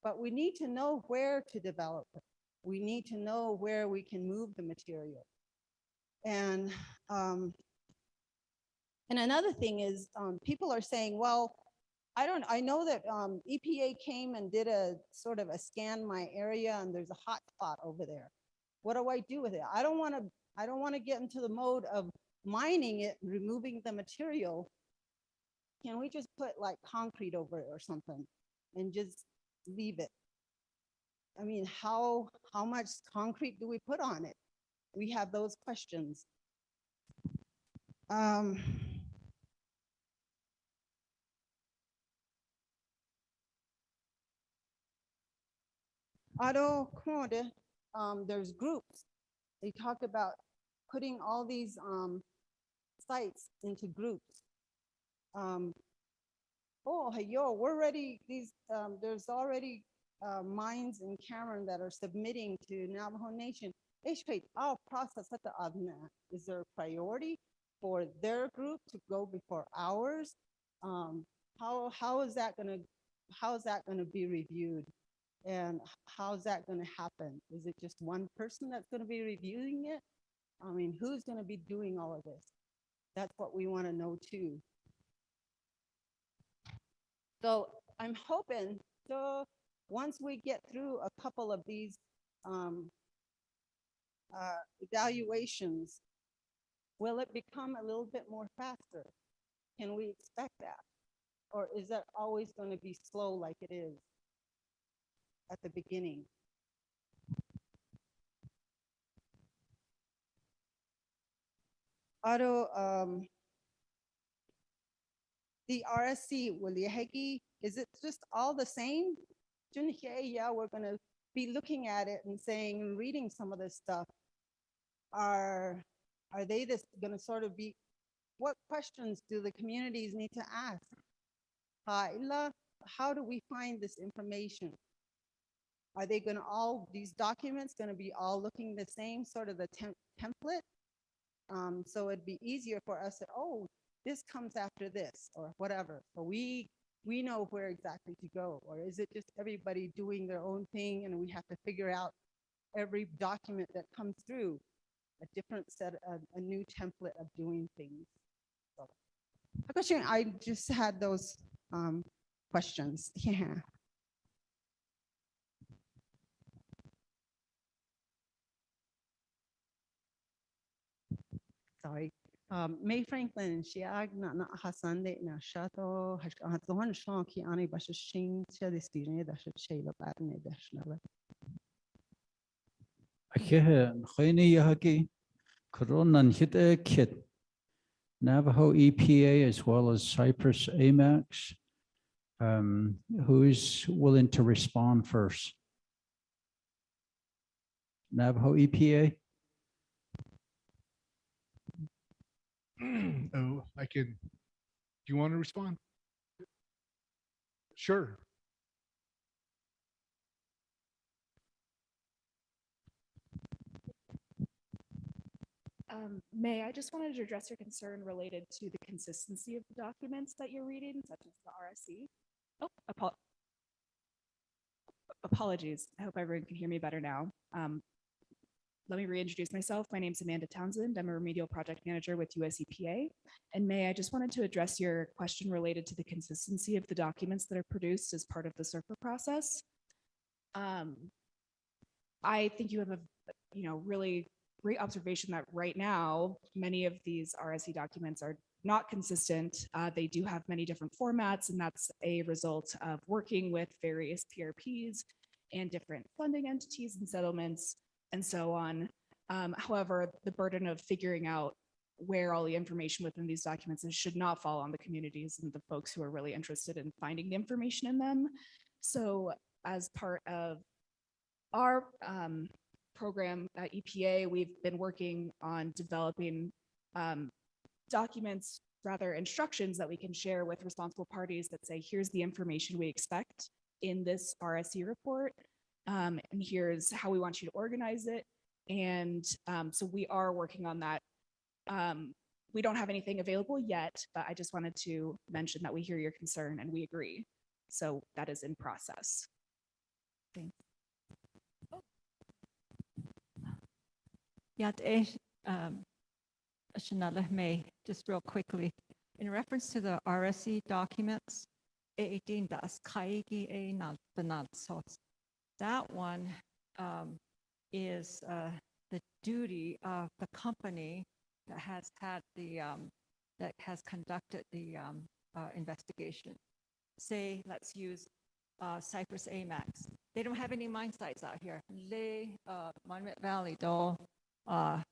But we need to know where to develop it. We need to know where we can move the material. And another thing is people are saying, well, I know that EPA came and did a sort of a scan my area and there's a hot spot over there. What do I do with it? I don't want to get into the mode of mining it, removing the material. Can we just put like concrete over it or something and just leave it? I mean, how much concrete do we put on it? We have those questions. Auto Kode, there's groups. They talk about putting all these sites into groups. Oh, hey, yo, we're ready. There's already mines in Cameron that are submitting to Navajo Nation. Is there a priority for their group to go before ours? How is that gonna be reviewed? And how's that gonna happen? Is it just one person that's gonna be reviewing it? I mean, who's gonna be doing all of this? That's what we wanna know too. So I'm hoping, so once we get through a couple of these evaluations, will it become a little bit more faster? Can we expect that? Or is that always going to be slow like it is at the beginning? The RSC, is it just all the same? Yeah, we're going to be looking at it and saying, and reading some of this stuff. Are they going to sort of be, what questions do the communities need to ask? How do we find this information? Are they going to these documents going to be all looking the same, sort of the template? So it'd be easier for us to, oh, this comes after this or whatever. So we know where exactly to go. Or is it just everybody doing their own thing and we have to figure out every document that comes through a different set, a new template of doing things? So, I just had those questions. Yeah. Sorry. May Franklin, she agna na hasande na shato haton shanki ani basha shing chadistine dasha shayla batne dashnala. Khayni yahaki Koronan hit kit Navajo EPA as well as Cyprus Amex. Who is willing to respond first? Navajo EPA? Oh, I can. Do you want to respond? Sure. May, I just wanted to address your concern related to the consistency of the documents that you're reading, such as the RSC. Oh, apologies. I hope everyone can hear me better now. Let me reintroduce myself. My name's Amanda Townsend. I'm a remedial project manager with US EPA. And May, I just wanted to address your question related to the consistency of the documents that are produced as part of the SERPA process. I think you have a really great observation that right now, many of these RSE documents are not consistent. They do have many different formats, and that's a result of working with various PRPs and different funding entities and settlements and so on. However, the burden of figuring out where all the information within these documents is should not fall on the communities and the folks who are really interested in finding the information in them. So as part of our program at EPA, we've been working on developing documents, rather instructions that we can share with responsible parties that say, here's the information we expect in this RSE report, and here's how we want you to organize it. And so we are working on that. We don't have anything available yet, but I just wanted to mention that we hear your concern and we agree. So that is in process. Thanks. Shanala May, just real quickly, in reference to the RSE documents, that one is the duty of the company that has had the that has conducted the investigation. Say, let's use Cyprus Amex. They don't have any mine sites out here. Monument Valley, though. But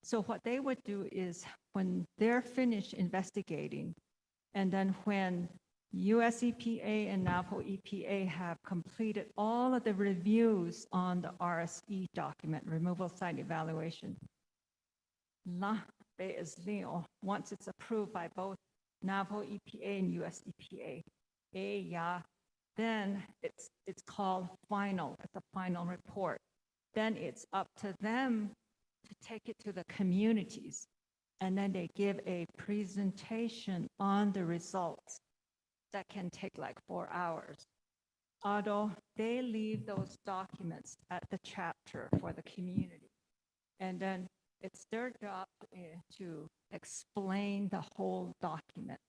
so what they would do is when they're finished investigating, and then when US EPA and Navajo EPA have completed all of the reviews on the RSE document, removal site evaluation. Once it's approved by both Navajo EPA and US EPA, then it's called final. It's a final report. Then it's up to them to take it to the communities, and then they give a presentation on the results. That can take like 4 hours. Although they leave those documents at the chapter for the community. And then it's their job to explain the whole document.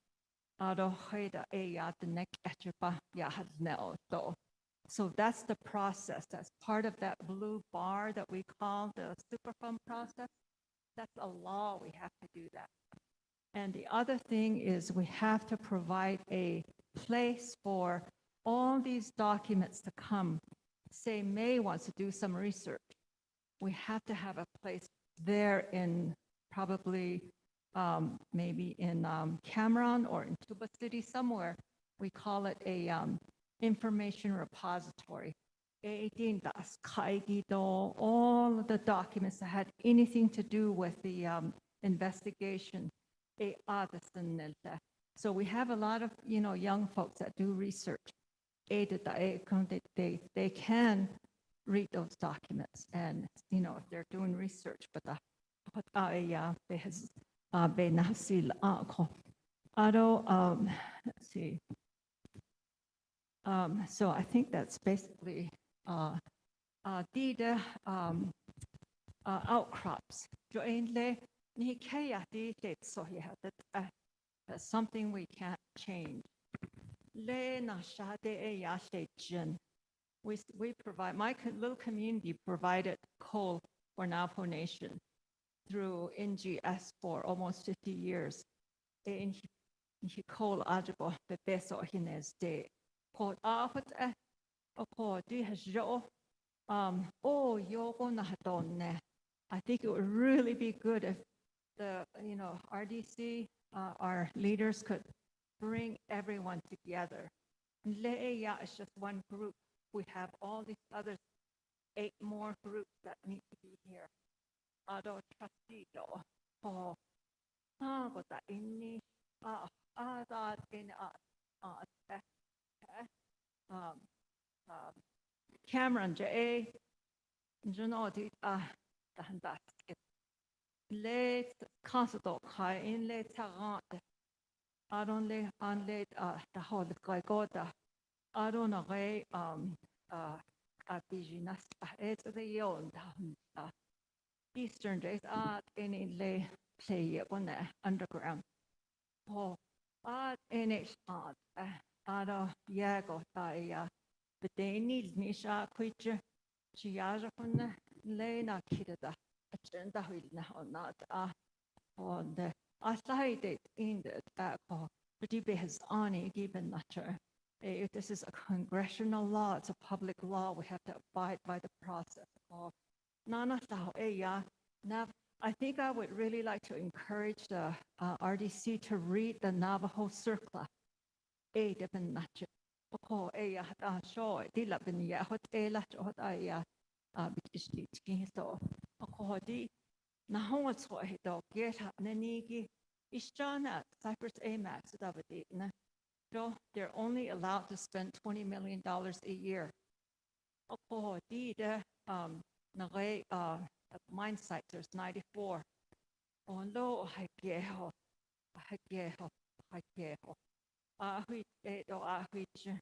So that's the process. That's part of that blue bar that we call the Superfund process. That's a law. We have to do that. And the other thing is we have to provide a place for all these documents to come. Say May wants to do some research. We have to have a place there in probably maybe in Cameron or in Tuba City somewhere. We call it a information repository. All of the documents that had anything to do with the investigation. So we have a lot of young folks that do research. They can read those documents, and if they're doing research, but let's see. So I think that's basically the outcrops. That's something we can't change. We provide, my little community provided coal for Navajo Nation through NGS for almost 50 years. Coal ajibo the best of his day. I think it would really be good if the RDC, our leaders could bring everyone together. Le'eya is just one group. We have all these other 8 more groups that need to be here. Ado trustee do. Gota inni that in Cameron J. Junodi Dahandaskit. Late Constable Kai in late Tarant. I don't lay on late the whole Gaigoda. I don't know at Bijinas. It's the yon Eastern days art any lay play on the underground. Oh, art in it art. I don't yago but they need Nisha creature. She yaja from the Lena Kidda. Agenda will not on the aside in the but he has only given nature. If this is a congressional law, it's a public law, we have to abide by the process. I think I would really like to encourage the RDC to read the Navajo Circular. Different nature. Show it. Nahonga tsoi do get nanigi Ishana Cyprus Amex so they're only allowed to spend $20 million a year. Mine site there's 94. Oh no, hageho. Ahwit do ahwit.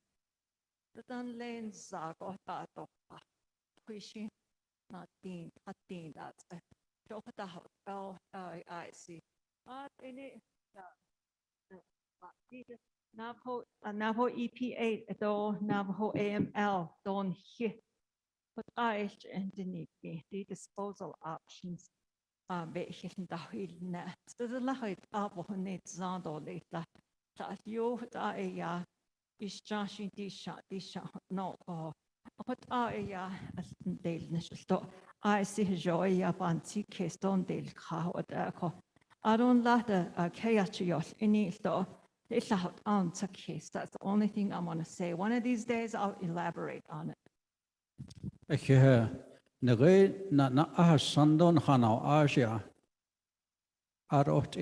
The dun lane zago tato. Quishi not dean, that's I see. Navajo EPA, Navajo AML, don't hit. But I and the disposal options. Behitten da hilne. So the light up on it zando later. That you is Joshing disha no. But I I see joy of antique stone del cow. I don't let the chaos any store. It's a answer case. That's the only thing I want to say. One of these days, I'll elaborate on it. Okay, nagay na ahasandon hanaw Asia. Arot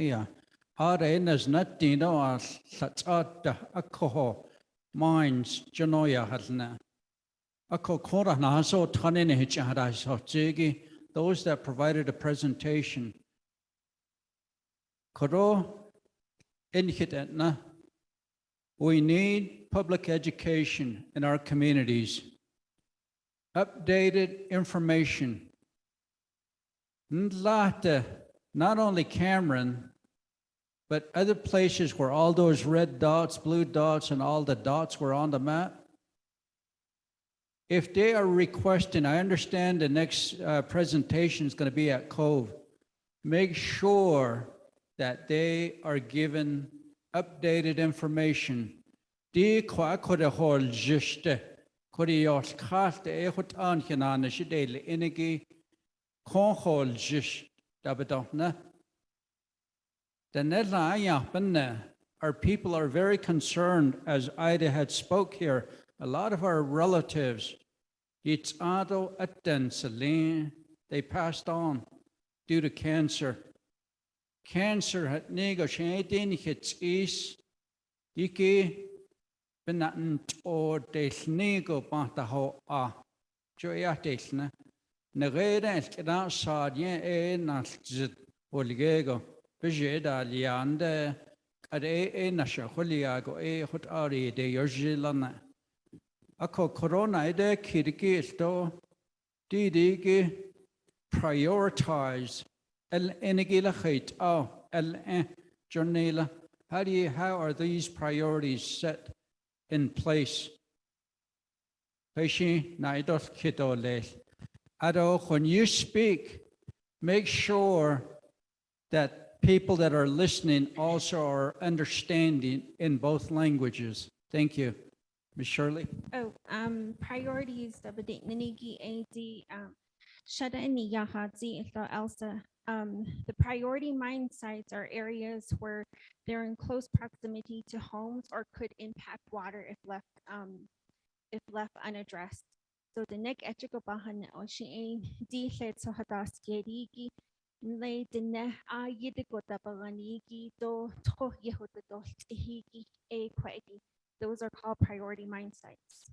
Arenas not dino as satsata akoho mines janoya hadna. Ako kora naso tanin hitchahara those that provided a presentation. Koro inhitna. We need public education in our communities. Updated information. Not only Cameron, but other places where all those red dots, blue dots, and all the dots were on the map. If they are requesting, I understand the next presentation is going to be at Cove. Make sure that they are given updated information. Di kwa kore hol jiste, kore yos kaste ehut an hinane shidele inigi kon hol jist dabadona. Our people are very concerned, as Ida had spoke here. A lot of our relatives, they passed on due to cancer. Cancer had negotiated hits is iki benatnt or desnego bantaho a joya desna. Negeda is kena sadien nas olgego. Bijeda liande ade nasha holiago hot ari de yorjilana. Ako corona ide kiriki sto didigi prioritize el enigila khait el journela. How are these priorities set in place? Peshi naidos kidole. Ado, when you speak, make sure that people that are listening also are understanding in both languages. Thank you. Ms. Shirley? Oh, priorities of the Ninigi AD Shada ini Yahazi ito Elsa. The priority mine sites are areas where they're in close proximity to homes or could impact water if left unaddressed. So the neck etchigo bahan o she di set so hatas gerigi lay the ne a yidikota baganigi do to yehoto hiki a quagi. Those are called priority mine sites.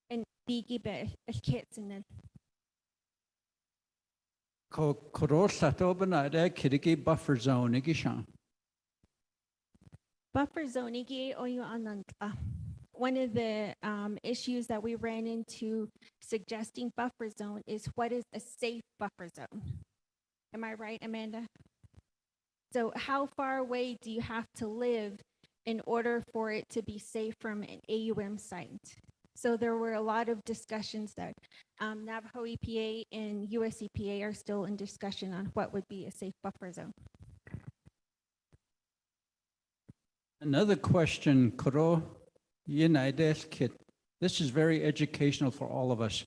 And digi be kits in it. Buffer zone. Buffer zone. One of the issues that we ran into suggesting buffer zone is what is a safe buffer zone? Am I right, Amanda? So how far away do you have to live in order for it to be safe from an AUM site? So there were a lot of discussions that Navajo EPA and US EPA are still in discussion on what would be a safe buffer zone. Another question, Koro, Kit. This is very educational for all of us.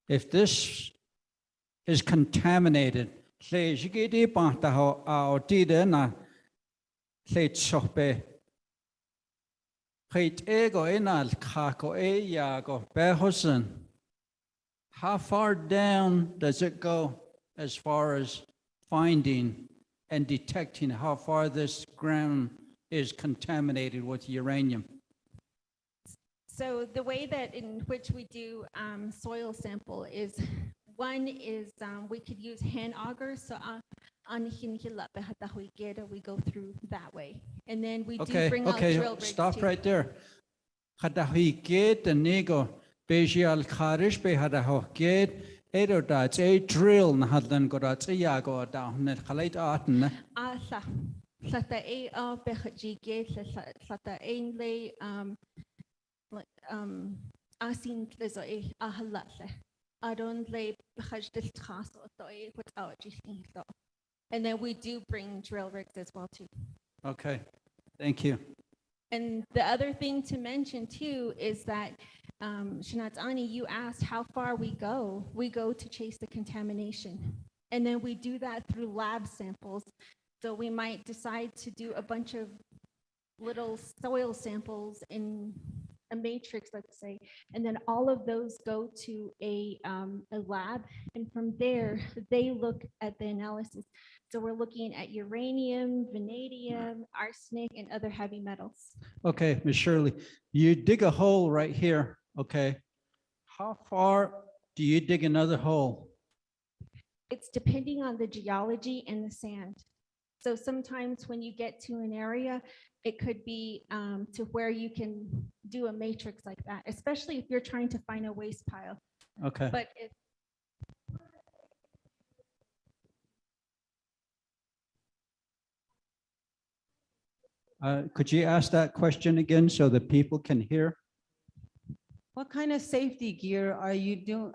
If this is contaminated, how far down does it go as far as finding and detecting how far this ground is contaminated with uranium? So the way that in which we do soil sample is, one is we could use hand augers. So we go through that way. And then we do bring out drill rigs. Stop right there. Bejial Karish Behadahoked, Edodat, a drill Nahadlan Godat, a Yago down at Halate Arten. Asa, Sata A of Behajike, Sata Ainley, Asin Lizo a Halate. I don't lay Behaj this task or without Jisting. And then we do bring drill rigs as well too. Okay, thank you. And the other thing to mention too is that Shanatzani, you asked how far we go. We go to chase the contamination. And then we do that through lab samples. So we might decide to do a bunch of little soil samples in a matrix, let's say, and then all of those go to a lab, and from there they look at the analysis. So we're looking at uranium, vanadium, arsenic, and other heavy metals. Okay, Ms. Shirley, you dig a hole right here, okay? How far do you dig another hole? It's depending on the geology and the sand. So sometimes when you get to an area, it could be to where you can do a matrix like that, especially if you're trying to find a waste pile. Okay. But if Could you ask that question again so that people can hear? What kind of safety gear are you doing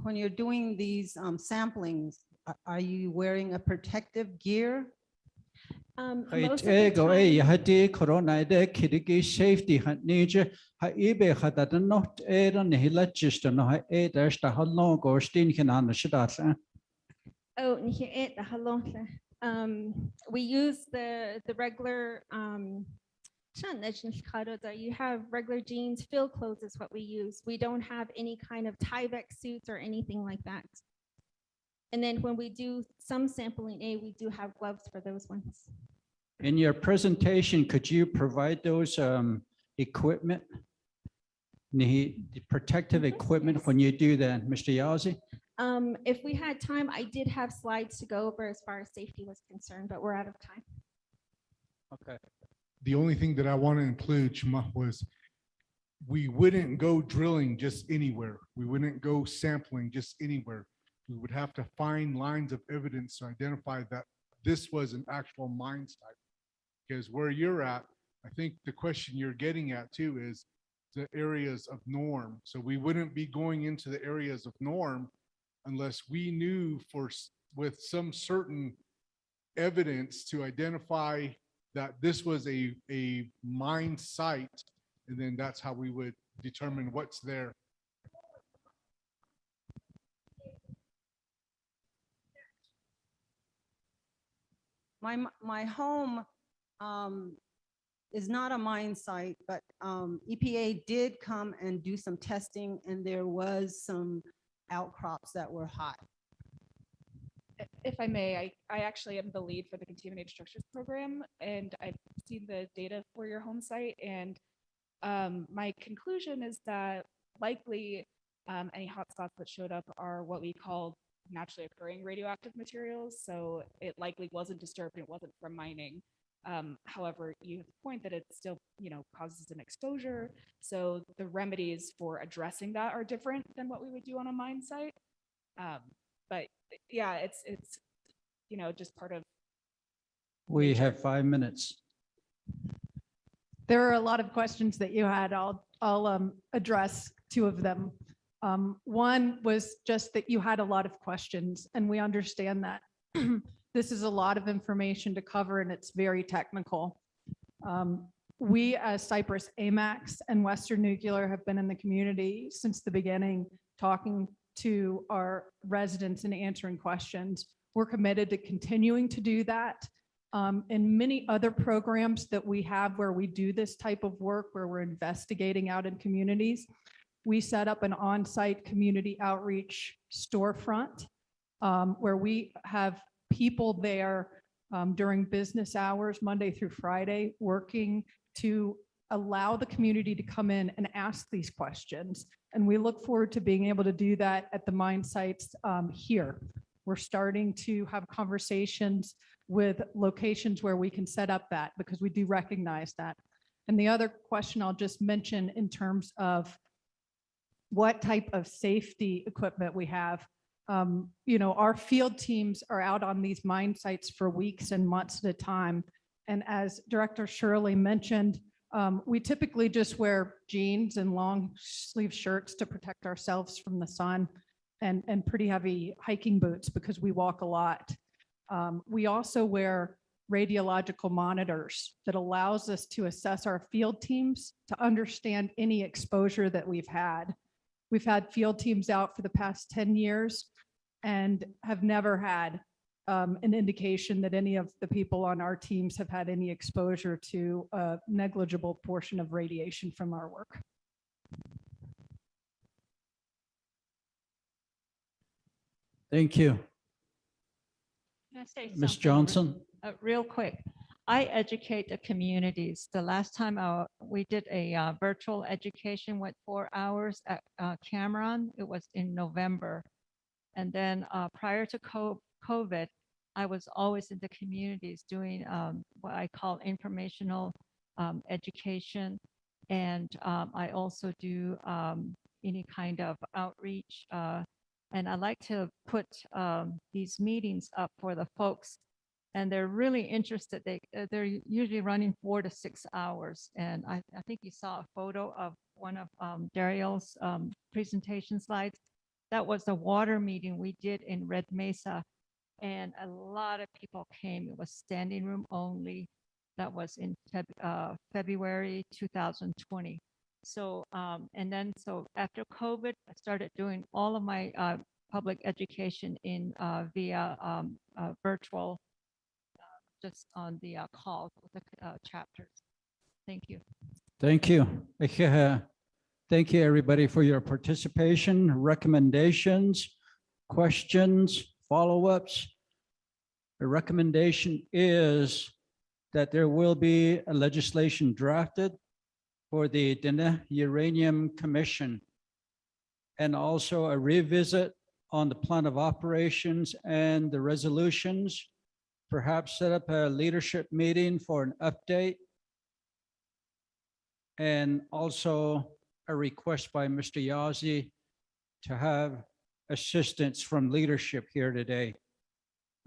when you're doing these samplings? Are you wearing a protective gear? most of the Ego e time, hadi corona de kidigi safety hat nije ha ibe hada the not eran hila just no ha e dash the halno go stin can on the shidat. oh, we use the regular you have regular jeans, field clothes is what we use. We don't have any kind of Tyvek suits or anything like that. And then when we do some sampling we do have gloves for those ones. In your presentation, could you provide those equipment? The protective equipment when you do that, Mr. Yazi? If we had time, I did have slides to go over as far as safety was concerned, but we're out of time. Okay. The only thing that I want to include, Shema, was we wouldn't go drilling just anywhere. We wouldn't go sampling just anywhere. We would have to find lines of evidence to identify that this was an actual mine site. Because where you're at, I think the question you're getting at too is the areas of norm. So we wouldn't be going into the areas of norm unless we knew with some certain evidence to identify that this was a mine site, and then that's how we would determine what's there. My home is not a mine site, but EPA did come and do some testing, and there was some outcrops that were hot. If I may, I actually am the lead for the Contaminated Structures Program, and I've seen the data for your home site, and my conclusion is that likely any hotspots that showed up are what we call naturally occurring radioactive materials. So it likely wasn't disturbed and it wasn't from mining. However, you have the point that it still, causes an exposure. So the remedies for addressing that are different than what we would do on a mine site. But yeah, it's just part of. We have 5 minutes. There are a lot of questions that you had. I'll address two of them. One was just that you had a lot of questions, and we understand that. This is a lot of information to cover, and it's very technical. We as Cyprus, Amex, and Western Nuclear have been in the community since the beginning, talking to our residents and answering questions. We're committed to continuing to do that. In many other programs that we have where we do this type of work, where we're investigating out in communities, we set up an on-site community outreach storefront where we have people there during business hours, Monday through Friday, working to allow the community to come in and ask these questions. And we look forward to being able to do that at the mine sites here. We're starting to have conversations with locations where we can set up that, because we do recognize that. And the other question I'll just mention in terms of what type of safety equipment we have. Our field teams are out on these mine sites for weeks and months at a time. And as Director Shirley mentioned, we typically just wear jeans and long sleeve shirts to protect ourselves from the sun, and pretty heavy hiking boots because we walk a lot. We also wear radiological monitors that allows us to assess our field teams to understand any exposure that we've had. We've had field teams out for the past 10 years, and have never had an indication that any of the people on our teams have had any exposure to a negligible portion of radiation from our work. Thank you. Can I say Ms. something Johnson? Real quick? I educate the communities. The last time we did a virtual education, went 4 hours at Cameron. It was in November. And then prior to COVID, I was always in the communities doing what I call informational education. And I also do any kind of outreach. And I like to put these meetings up for the folks, and they're really interested. They're usually running 4 to 6 hours. And I think you saw a photo of one of Dariel's presentation slides. That was the water meeting we did in Red Mesa. And a lot of people came. It was standing room only. That was in February 2020. So, and then so after COVID, I started doing all of my public education in via virtual, just on the calls with the chapters. Thank you. Thank you. Thank you, everybody, for your participation, recommendations, questions, follow-ups. The recommendation is that there will be a legislation drafted for the Uranium Commission, and also a revisit on the plan of operations and the resolutions. Perhaps set up a leadership meeting for an update, and also a request by Mr. Yazi to have assistance from leadership here today.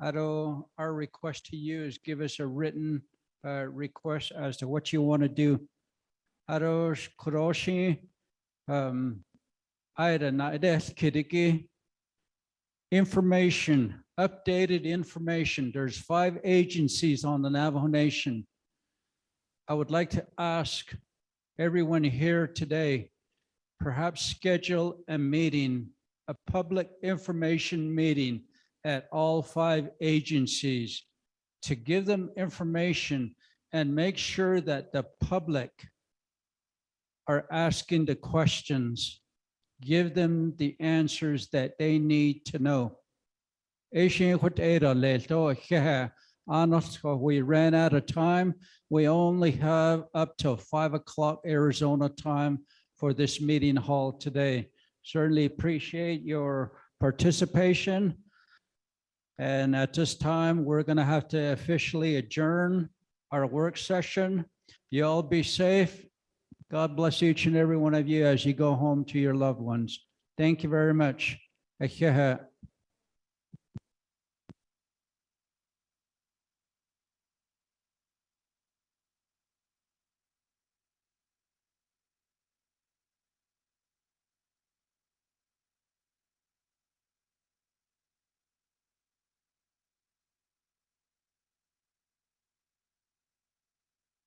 Ado, our request to you is give us a written request as to what you want to do. Ado Kuroshi, Ida Naides Kidiki, information, updated information. There's 5 agencies on the Navajo Nation. I would like to ask everyone here today, perhaps schedule a meeting, a public information meeting at all 5 agencies to give them information and make sure that the public are asking the questions, give them the answers that they need to know. Honestly, we ran out of time. We only have up till 5 o'clock Arizona time for this meeting hall today. Certainly appreciate your participation. And at this time, we're going to have to officially adjourn our work session. You all be safe. God bless each and every one of you as you go home to your loved ones. Thank you very much.